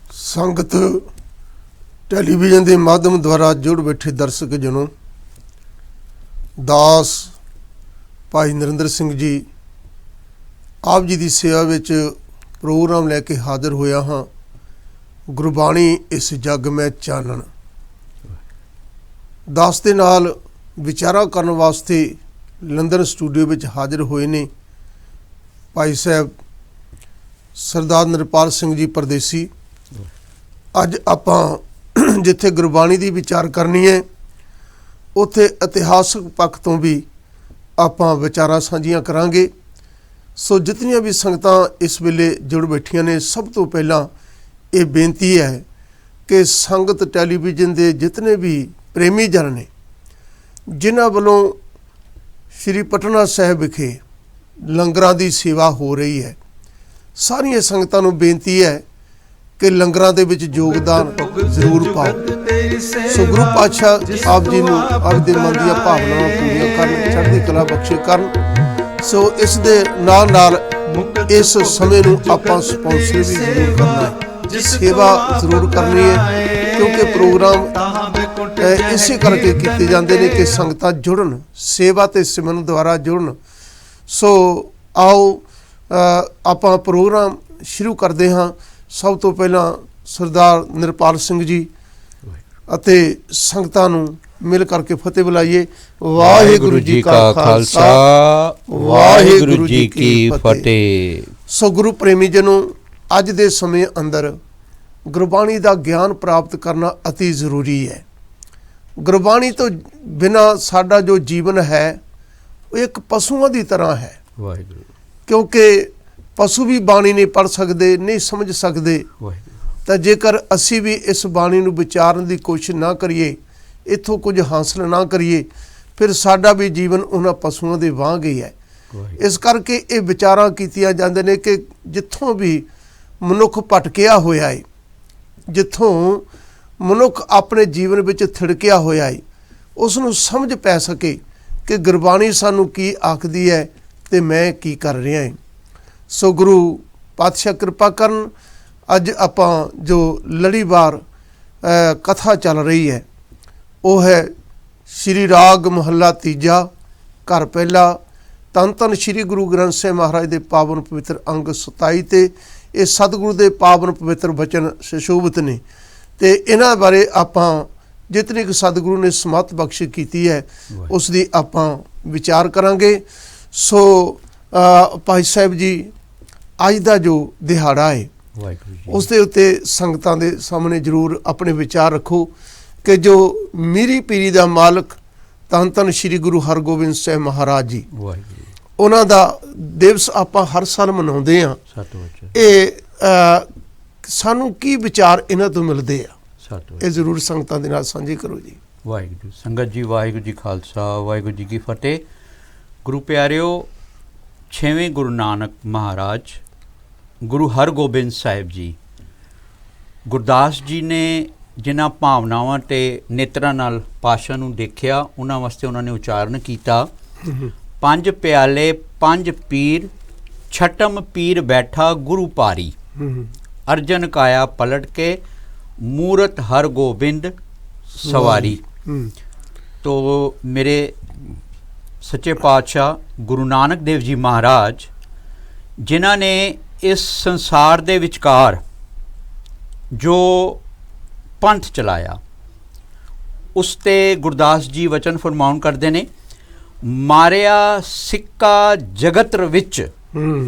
ਸੰਗਤ ਟੈਲੀਵਿਜ਼ਨ ਦੇ ਮਾਧਿਅਮ ਦੁਆਰਾ ਜੁੜ ਬੈਠੇ ਦਰਸ਼ਕ ਜਨੋਂ, ਦਾਸ ਭਾਈ ਨਰਿੰਦਰ ਸਿੰਘ ਜੀ ਆਪ ਜੀ ਦੀ ਸੇਵਾ ਵਿੱਚ ਪ੍ਰੋਗਰਾਮ ਲੈ ਕੇ ਹਾਜ਼ਰ ਹੋਇਆ ਹਾਂ। ਗੁਰਬਾਣੀ ਇਸ ਜੱਗ ਮੈਂ ਚਾਨਣ ਦਾਸ ਦੇ ਨਾਲ ਵਿਚਾਰਾਂ ਕਰਨ ਵਾਸਤੇ ਲੰਡਨ ਸਟੂਡੀਓ ਵਿੱਚ ਹਾਜ਼ਰ ਹੋਏ ਨੇ ਭਾਈ ਸਾਹਿਬ ਸਰਦਾਰ ਨਿਰਪਾਲ ਸਿੰਘ ਜੀ ਪਰਦੇਸੀ। ਅੱਜ ਆਪਾਂ ਜਿੱਥੇ ਗੁਰਬਾਣੀ ਦੀ ਵਿਚਾਰ ਕਰਨੀ ਹੈ ਉੱਥੇ ਇਤਿਹਾਸਕ ਪੱਖ ਤੋਂ ਵੀ ਆਪਾਂ ਵਿਚਾਰਾਂ ਸਾਂਝੀਆਂ ਕਰਾਂਗੇ। ਸੋ ਜਿਤਨੀਆਂ ਵੀ ਸੰਗਤਾਂ ਇਸ ਵੇਲੇ ਜੁੜ ਬੈਠੀਆਂ ਨੇ, ਸਭ ਤੋਂ ਪਹਿਲਾਂ ਇਹ ਬੇਨਤੀ ਹੈ ਕਿ ਸੰਗਤ ਟੈਲੀਵਿਜ਼ਨ ਦੇ ਜਿਤਨੇ ਵੀ ਪ੍ਰੇਮੀ ਜਨ ਨੇ, ਜਿਨ੍ਹਾਂ ਵੱਲੋਂ ਸ਼੍ਰੀ ਪਟਨਾ ਸਾਹਿਬ ਵਿਖੇ ਲੰਗਰਾਂ ਦੀ ਸੇਵਾ ਹੋ ਰਹੀ ਹੈ, ਸਾਰੀਆਂ ਸੰਗਤਾਂ ਨੂੰ ਬੇਨਤੀ ਹੈ ਕਿ ਲੰਗਰਾਂ ਦੇ ਵਿੱਚ ਯੋਗਦਾਨ ਜ਼ਰੂਰ ਪਾਓ। ਸੋ ਗੁਰੂ ਪਾਤਸ਼ਾਹ ਆਪ ਜੀ ਨੂੰ ਆਪ ਦੇ ਮਨ ਦੀਆਂ ਭਾਵਨਾਵਾਂ ਪੂਰੀਆਂ ਕਰਨ, ਚੜ੍ਹਦੀ ਕਲਾ ਬਖਸ਼ੇ ਕਰਨ। ਸੋ ਇਸ ਦੇ ਨਾਲ ਨਾਲ ਇਸ ਸਮੇਂ ਨੂੰ ਆਪਾਂ ਸਪਾਂਸਰ ਵੀ ਜ਼ਰੂਰ ਕਰਨਾ ਹੈ, ਸੇਵਾ ਜ਼ਰੂਰ ਕਰਨੀ ਹੈ, ਕਿਉਂਕਿ ਪ੍ਰੋਗਰਾਮ ਇਸੇ ਕਰਕੇ ਕੀਤੇ ਜਾਂਦੇ ਨੇ ਕਿ ਸੰਗਤਾਂ ਜੁੜਨ, ਸੇਵਾ ਤੇ ਸਿਮਰਨ ਦੁਆਰਾ ਜੁੜਨ। ਸੋ ਆਓ ਆਪਾਂ ਪ੍ਰੋਗਰਾਮ ਸ਼ੁਰੂ ਕਰਦੇ ਹਾਂ। ਸਭ ਤੋਂ ਪਹਿਲਾਂ ਸਰਦਾਰ ਨਿਰਪਾਲ ਸਿੰਘ ਜੀ ਅਤੇ ਸੰਗਤਾਂ ਨੂੰ ਮਿਲ ਕਰਕੇ ਫਤਿਹ ਬੁਲਾਈਏ। ਵਾਹਿਗੁਰੂ ਜੀ ਕਾ ਖਾਲਸਾ, ਵਾਹਿਗੁਰੂ ਜੀ ਕੀ ਫਤਿਹ। ਸੋ ਗੁਰੂ ਪ੍ਰੇਮੀ ਜਨੋਂ, ਅੱਜ ਦੇ ਸਮੇਂ ਅੰਦਰ ਗੁਰਬਾਣੀ ਦਾ ਗਿਆਨ ਪ੍ਰਾਪਤ ਕਰਨਾ ਅਤੀ ਜ਼ਰੂਰੀ ਹੈ। ਗੁਰਬਾਣੀ ਤੋਂ ਬਿਨਾਂ ਸਾਡਾ ਜੋ ਜੀਵਨ ਹੈ ਉਹ ਇੱਕ ਪਸ਼ੂਆਂ ਦੀ ਤਰ੍ਹਾਂ ਹੈ। ਵਾਹਿਗੁਰੂ, ਕਿਉਂਕਿ ਪਸ਼ੂ ਵੀ ਬਾਣੀ ਨਹੀਂ ਪੜ੍ਹ ਸਕਦੇ, ਨਹੀਂ ਸਮਝ ਸਕਦੇ। ਤਾਂ ਜੇਕਰ ਅਸੀਂ ਵੀ ਇਸ ਬਾਣੀ ਨੂੰ ਵਿਚਾਰਨ ਦੀ ਕੋਸ਼ਿਸ਼ ਨਾ ਕਰੀਏ, ਇੱਥੋਂ ਕੁਝ ਹਾਸਲ ਨਾ ਕਰੀਏ, ਫਿਰ ਸਾਡਾ ਵੀ ਜੀਵਨ ਉਹਨਾਂ ਪਸ਼ੂਆਂ ਦੇ ਵਾਂਗ ਹੀ ਹੈ। ਇਸ ਕਰਕੇ ਇਹ ਵਿਚਾਰਾਂ ਕੀਤੀਆਂ ਜਾਂਦੇ ਨੇ ਕਿ ਜਿੱਥੋਂ ਵੀ ਮਨੁੱਖ ਭਟਕਿਆ ਹੋਇਆ ਹੈ, ਜਿੱਥੋਂ ਮਨੁੱਖ ਆਪਣੇ ਜੀਵਨ ਵਿੱਚ ਥਿੜਕਿਆ ਹੋਇਆ ਹੈ, ਉਸ ਨੂੰ ਸਮਝ ਪੈ ਸਕੇ ਕਿ ਗੁਰਬਾਣੀ ਸਾਨੂੰ ਕੀ ਆਖਦੀ ਹੈ ਤੇ ਮੈਂ ਕੀ ਕਰ ਰਿਹਾ ਹਾਂ। ਸੋ ਗੁਰੂ ਪਾਤਸ਼ਾਹ ਕਿਰਪਾ ਕਰਨ। ਅੱਜ ਆਪਾਂ ਜੋ ਲੜੀਵਾਰ ਕਥਾ ਚੱਲ ਰਹੀ ਹੈ ਉਹ ਹੈ ਸ਼੍ਰੀ ਰਾਗ ਮਹੱਲਾ ਤੀਜਾ, ਘਰ ਪਹਿਲਾ, ਧੰਨ ਧੰਨ ਸ਼੍ਰੀ ਗੁਰੂ ਗ੍ਰੰਥ ਸਾਹਿਬ ਮਹਾਰਾਜ ਦੇ ਪਾਵਨ ਪਵਿੱਤਰ ਅੰਗ 27 ਤੇ ਇਹ ਸਤਿਗੁਰੂ ਦੇ ਪਾਵਨ ਪਵਿੱਤਰ ਬਚਨ ਸੁਸ਼ੋਭਿਤ ਨੇ। ਤੇ ਇਹਨਾਂ ਬਾਰੇ ਆਪਾਂ ਜਿਤਨੀ ਕੁ ਸਤਿਗੁਰੂ ਨੇ ਸਮੱਤ ਬਖਸ਼ ਕੀਤੀ ਹੈ ਉਸ ਦੀ ਆਪਾਂ ਵਿਚਾਰ ਕਰਾਂਗੇ। ਸੋ ਭਾਈ ਸਾਹਿਬ ਜੀ, ਅੱਜ ਦਾ ਜੋ ਦਿਹਾੜਾ ਹੈ ਉਸ ਦੇ ਉੱਤੇ ਸੰਗਤਾਂ ਦੇ ਸਾਹਮਣੇ ਜ਼ਰੂਰ ਆਪਣੇ ਵਿਚਾਰ ਰੱਖੋ ਕਿ ਜੋ ਮੀਰੀ ਪੀਰੀ ਦਾ ਮਾਲਕ ਧੰਨ ਧੰਨ ਸ਼੍ਰੀ ਗੁਰੂ ਹਰਗੋਬਿੰਦ ਸਾਹਿਬ ਮਹਾਰਾਜ ਜੀ, ਉਹਨਾਂ ਦਾ ਦਿਵਸ ਆਪਾਂ ਹਰ ਸਾਲ ਮਨਾਉਂਦੇ ਹਾਂ। ਇਹ ਸਾਨੂੰ ਕੀ ਵਿਚਾਰ ਇਹਨਾਂ ਤੋਂ ਮਿਲਦੇ ਆ, ਇਹ ਜ਼ਰੂਰ ਸੰਗਤਾਂ ਦੇ ਨਾਲ ਸਾਂਝੇ ਕਰੋ ਜੀ। ਵਾਹਿਗੁਰੂ ਸੰਗਤ ਜੀ, ਵਾਹਿਗੁਰੂ ਜੀ ਖਾਲਸਾ, ਵਾਹਿਗੁਰੂ ਜੀ ਕੀ ਫਤਿਹ। ਗੁਰੂ ਪਿਆਰਿਓ, 6ਵੇਂ ਗੁਰੂ ਨਾਨਕ ਮਹਾਰਾਜ ਗੁਰੂ ਹਰਗੋਬਿੰਦ ਸਾਹਿਬ ਜੀ, ਗੁਰਦਾਸ ਜੀ ਨੇ ਜਿਨ੍ਹਾਂ ਭਾਵਨਾਵਾਂ ਅਤੇ ਨੇਤਰਾਂ ਨਾਲ ਪਾਤਸ਼ਾਹ ਨੂੰ ਦੇਖਿਆ, ਉਹਨਾਂ ਵਾਸਤੇ ਉਹਨਾਂ ਨੇ ਉਚਾਰਨ ਕੀਤਾ, ਪੰਜ ਪਿਆਲੇ ਪੰਜ ਪੀਰ, ਛਟਮ ਪੀਰ ਬੈਠਾ ਗੁਰੂ ਪਾਰੀ, ਅਰਜਨ ਕਾਇਆ ਪਲਟ ਕੇ ਮੂਰਤ ਹਰਗੋਬਿੰਦ ਸਵਾਰੀ। ਤੋ ਮੇਰੇ ਸੱਚੇ ਪਾਤਸ਼ਾਹ ਗੁਰੂ ਨਾਨਕ ਦੇਵ ਜੀ ਮਹਾਰਾਜ, ਜਿਨ੍ਹਾਂ ਨੇ ਇਸ ਸੰਸਾਰ ਦੇ ਵਿਚਕਾਰ ਜੋ ਪੰਥ ਚਲਾਇਆ, ਉਸ 'ਤੇ ਗੁਰਦਾਸ ਜੀ ਵਚਨ ਫਰਮਾਉਣ ਕਰਦੇ ਨੇ, ਮਾਰਿਆ ਸਿੱਕਾ ਜਗਤ ਵਿੱਚ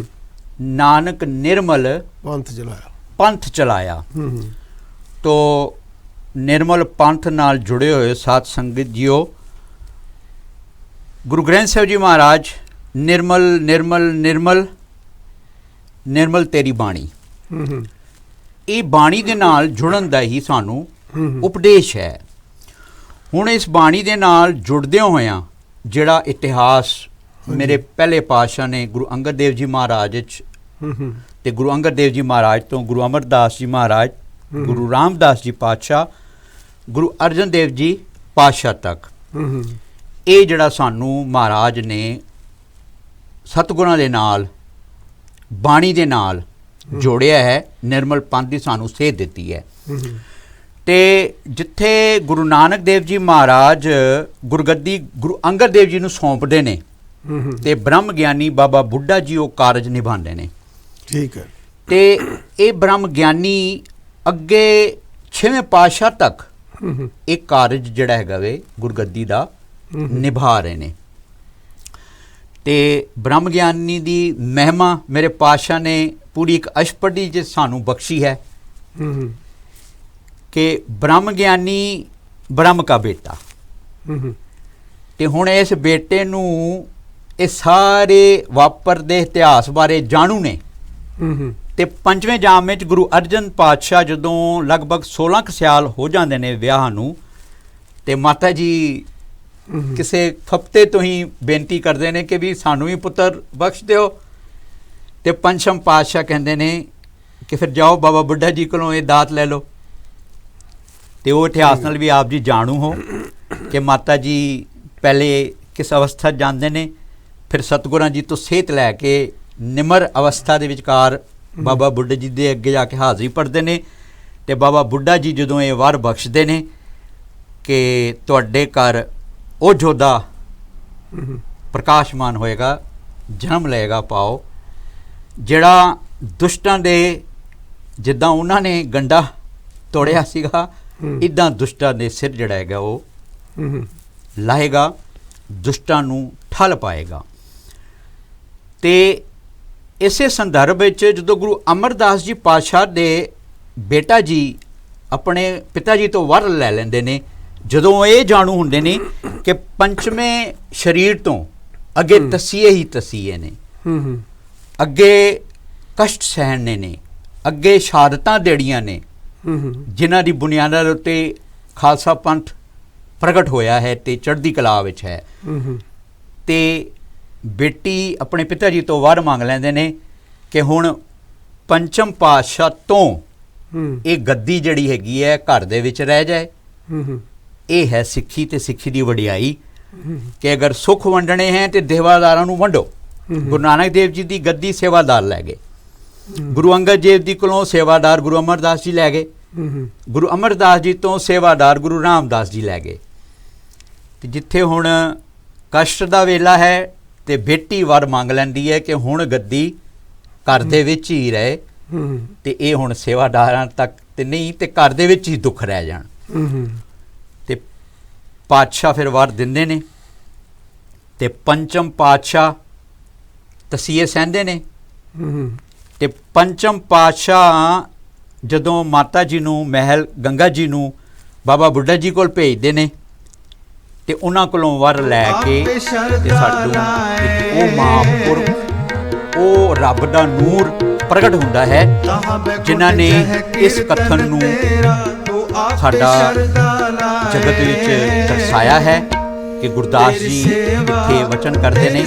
ਨਾਨਕ ਨਿਰਮਲ ਪੰਥ ਚਲਾਇਆ। ਤੋ ਨਿਰਮਲ ਪੰਥ ਨਾਲ ਜੁੜੇ ਹੋਏ ਸਾਧ ਸੰਗਤ ਜੀਓ, ਗੁਰੂ ਗ੍ਰੰਥ ਸਾਹਿਬ ਜੀ ਮਹਾਰਾਜ ਨਿਰਮਲ ਨਿਰਮਲ ਨਿਰਮਲ ਨਿਰਮਲ ਤੇਰੀ ਬਾਣੀ, ਇਹ ਬਾਣੀ ਦੇ ਨਾਲ ਜੁੜਨ ਦਾ ਹੀ ਸਾਨੂੰ ਉਪਦੇਸ਼ ਹੈ। ਹੁਣ ਇਸ ਬਾਣੀ ਦੇ ਨਾਲ ਜੁੜਦਿਆਂ ਹੋਇਆਂ ਜਿਹੜਾ ਇਤਿਹਾਸ ਮੇਰੇ ਪਹਿਲੇ ਪਾਤਸ਼ਾਹ ਨੇ ਗੁਰੂ ਅੰਗਦ ਦੇਵ ਜੀ ਮਹਾਰਾਜ ਤੇ ਗੁਰੂ ਅੰਗਦ ਦੇਵ ਜੀ ਮਹਾਰਾਜ ਤੋਂ ਗੁਰੂ ਅਮਰਦਾਸ ਜੀ ਮਹਾਰਾਜ, ਗੁਰੂ ਰਾਮਦਾਸ ਜੀ ਪਾਤਸ਼ਾਹ, ਗੁਰੂ ਅਰਜਨ ਦੇਵ ਜੀ ਪਾਤਸ਼ਾਹ ਤੱਕ, ਇਹ ਜਿਹੜਾ ਸਾਨੂੰ ਮਹਾਰਾਜ ਨੇ ਸਤਿਗੁਰਾਂ ਦੇ ਨਾਲ, ਬਾਣੀ ਦੇ ਨਾਲ ਜੋੜਿਆ ਹੈ, ਨਿਰਮਲ ਪੰਥ ਦੀ ਸਾਨੂੰ ਸੇਧ ਦਿੱਤੀ ਹੈ। ਤੇ ਜਿੱਥੇ ਗੁਰੂ ਨਾਨਕ ਦੇਵ ਜੀ ਮਹਾਰਾਜ ਗੁਰਗੱਦੀ ਗੁਰੂ ਅੰਗਦ ਦੇਵ ਜੀ ਨੂੰ ਸੌਂਪਦੇ ਨੇ ਤੇ ਬ੍ਰਹਮ ਗਿਆਨੀ ਬਾਬਾ ਬੁੱਢਾ ਜੀ ਉਹ ਕਾਰਜ ਨਿਭਾਉਂਦੇ ਨੇ। ਠੀਕ ਹੈ। ਤੇ ਇਹ ਬ੍ਰਹਮ ਗਿਆਨੀ ਅੱਗੇ 6ਵੇਂ ਪਾਤਸ਼ਾਹ ਤੱਕ ਇਹ ਕਾਰਜ ਜਿਹੜਾ ਹੈਗਾ ਵੇ ਗੁਰਗੱਦੀ ਦਾ ਨਿਭਾ ਰਹੇ ਨੇ। ਤੇ ਬ੍ਰਹਮ ਗਿਆਨੀ ਦੀ ਮਹਿਮਾ ਮੇਰੇ ਪਾਤਸ਼ਾਹ ਨੇ ਪੂਰੀ ਇੱਕ ਅਸ਼ਪਦੀ ਜੇ ਸਾਨੂੰ ਬਖਸ਼ੀ ਹੈ ਕਿ ਬ੍ਰਹਮ ਗਿਆਨੀ ਬ੍ਰਹਮ ਕਾ ਬੇਟਾ। ਤੇ ਹੁਣ ਇਸ ਬੇਟੇ ਨੂੰ ਇਹ ਸਾਰੇ ਵਾਪਰਦੇ ਇਤਿਹਾਸ ਬਾਰੇ ਜਾਣੂ ਨੇ। ਤੇ 5ਵੇਂ ਜਾਮ ਵਿੱਚ ਗੁਰੂ ਅਰਜਨ ਪਾਤਸ਼ਾਹ ਜਦੋਂ ਲਗਭਗ 16 ਕੁ ਸਾਲ ਹੋ ਜਾਂਦੇ ਨੇ ਵਿਆਹ ਨੂੰ, ਤੇ ਮਾਤਾ ਜੀ ਕਿਸੇ ਹਫ਼ਤੇ ਤੋਂ ਹੀ ਬੇਨਤੀ ਕਰਦੇ ਨੇ ਕਿ ਵੀ ਸਾਨੂੰ ਵੀ ਪੁੱਤਰ ਬਖਸ਼ ਦਿਓ। ਤੇ ਪੰਚਮ ਪਾਤਸ਼ਾਹ ਕਹਿੰਦੇ ਨੇ ਕਿ ਫਿਰ ਜਾਓ ਬਾਬਾ ਬੁੱਢਾ ਜੀ ਕੋਲੋਂ ਇਹ ਦਾਤ ਲੈ ਲਓ। ਤੇ ਉਹ ਇਤਿਹਾਸ ਨਾਲ ਵੀ ਆਪ ਜੀ ਜਾਣੂ ਹੋ ਕਿ ਮਾਤਾ ਜੀ ਪਹਿਲੇ ਕਿਸ ਅਵਸਥਾ ਜਾਂਦੇ ਨੇ, ਫਿਰ ਸਤਿਗੁਰਾਂ ਜੀ ਤੋਂ ਸੇਧ ਲੈ ਕੇ ਨਿਮਰ ਅਵਸਥਾ ਦੇ ਵਿਚਕਾਰ ਬਾਬਾ ਬੁੱਢਾ ਜੀ ਦੇ ਅੱਗੇ ਜਾ ਕੇ ਹਾਜ਼ਰੀ ਭਰਦੇ ਨੇ। ਤੇ ਬਾਬਾ ਬੁੱਢਾ ਜੀ ਜਦੋਂ ਇਹ ਵਰ ਬਖਸ਼ਦੇ ਨੇ ਕਿ ਤੁਹਾਡੇ ਘਰ ਉਹ ਜੋਧਾ ਪ੍ਰਕਾਸ਼ਮਾਨ ਹੋਏਗਾ, ਜਨਮ ਲਏਗਾ ਪਾਓ, ਜਿਹੜਾ ਦੁਸ਼ਟਾਂ ਦੇ ਜਿੱਦਾਂ ਉਹਨਾਂ ਨੇ ਗੰਡਾ ਤੋੜਿਆ ਸੀਗਾ, ਇੱਦਾਂ ਦੁਸ਼ਟਾਂ ਦੇ ਸਿਰ ਜਿਹੜਾ ਹੈਗਾ ਉਹ ਲਾਹੇਗਾ, ਦੁਸ਼ਟਾਂ ਨੂੰ ਠੱਲ ਪਾਏਗਾ। ਤੇ ਇਸੇ ਸੰਦਰਭ ਵਿੱਚ ਜਦੋਂ ਗੁਰੂ ਅਮਰਦਾਸ ਜੀ ਪਾਤਸ਼ਾਹ ਦੇ ਬੇਟਾ ਜੀ ਆਪਣੇ ਪਿਤਾ ਜੀ ਤੋਂ ਵਰ ਲੈ ਲੈਂਦੇ ਨੇ, ਜਦੋਂ ਇਹ ਜਾਣੂ ਹੁੰਦੇ ਨੇ ਕਿ ਪੰਚਵੇਂ ਸਰੀਰ ਤੋਂ ਅੱਗੇ ਤਸੀਏ ਹੀ ਤਸੀਏ ਨੇ, ਅੱਗੇ ਕਸ਼ਟ ਸਹਿਣੇ ਨੇ, ਅੱਗੇ ਸ਼ਹਾਦਤਾਂ ਦੇੜੀਆਂ ਨੇ, ਜਿਨ੍ਹਾਂ ਦੀ ਬੁਨਿਆਦਾਂ ਉੱਤੇ ਖਾਲਸਾ ਪੰਥ ਪ੍ਰਗਟ ਹੋਇਆ ਹੈ ਤੇ ਚੜ੍ਹਦੀ ਕਲਾ ਵਿੱਚ ਹੈ। ਤੇ ਬੇਟੀ ਆਪਣੇ ਪਿਤਾ ਜੀ ਤੋਂ ਵਰ ਮੰਗ ਲੈਂਦੇ ਨੇ ਕਿ ਹੁਣ ਪੰਚਮ ਪਾਤਸ਼ਾਹ ਤੋਂ ਇਹ ਗੱਦੀ ਜਿਹੜੀ ਹੈਗੀ ਹੈ ਘਰ ਦੇ ਵਿੱਚ ਰਹਿ ਜਾਏ। ਇਹ ਹੈ ਸਿੱਖੀ ਤੇ ਸਿੱਖੀ ਦੀ ਵਡਿਆਈ ਕਿ ਅਗਰ ਸੁੱਖ ਵੰਡਣੇ ਹੈ ਤੇ ਦੇਵਾਦਾਰਾਂ ਨੂੰ ਵੰਡੋ। ਗੁਰੂ ਨਾਨਕ ਦੇਵ ਜੀ ਦੀ ਗੱਦੀ ਸੇਵਾਦਾਰ ਲੈ ਗਏ, ਗੁਰੂ ਅੰਗਦ ਦੇਵ ਜੀ ਕੋਲੋਂ ਸੇਵਾਦਾਰ ਗੁਰੂ ਅਮਰਦਾਸ ਜੀ ਲੈ ਗਏ, ਗੁਰੂ ਅਮਰਦਾਸ ਜੀ ਤੋਂ ਸੇਵਾਦਾਰ ਗੁਰੂ ਰਾਮਦਾਸ ਜੀ ਲੈ ਗਏ। ਤੇ ਜਿੱਥੇ ਹੁਣ ਕਸ਼ਟ ਦਾ ਵੇਲਾ ਹੈ ਤੇ ਬੇਟੀ ਵਰ ਮੰਗ ਲੈਂਦੀ ਹੈ ਕਿ ਹੁਣ ਗੱਦੀ ਘਰ ਦੇ ਵਿੱਚ ਹੀ ਰਹੇ ਤੇ ਇਹ ਹੁਣ ਸੇਵਾਦਾਰਾਂ ਤੱਕ ਤੇ ਨਹੀਂ ਤੇ ਘਰ ਦੇ ਵਿੱਚ ਹੀ ਦੁੱਖ ਰਹਿ ਜਾਣ। ਤੇ ਪਾਤਸ਼ਾਹ ਫਿਰ ਵਰ ਦਿੰਦੇ ਨੇ ਤੇ ਪੰਚਮ ਪਾਤਸ਼ਾਹ ਤਸੀਹੇ ਸਹਿੰਦੇ ਨੇ। ਤੇ ਪੰਚਮ ਪਾਤਸ਼ਾਹ ਜਦੋਂ ਮਾਤਾ ਜੀ ਨੂੰ ਮਹਿਲ ਗੰਗਾ ਜੀ ਨੂੰ ਬਾਬਾ ਬੁੱਢਾ ਜੀ ਕੋਲ ਭੇਜਦੇ ਨੇ ਤੇ ਉਹਨਾਂ ਕੋਲੋਂ ਵਰ ਲੈ ਕੇ ਤੇ ਸਾਨੂੰ ਉਹ ਮਹਾਂਪੁਰਖ, ਉਹ ਰੱਬ ਦਾ ਨੂਰ ਪ੍ਰਗਟ ਹੁੰਦਾ ਹੈ, ਜਿਨ੍ਹਾਂ ਨੇ ਇਸ ਕਥਨ ਨੂੰ ਸਾਡਾ ਜਗਤ ਵਿੱਚ ਦਰਸਾਇਆ ਹੈ ਕਿ ਗੁਰਦਾਸ ਜੀ ਇੱਥੇ ਵਚਨ ਕਰਦੇ ਨੇ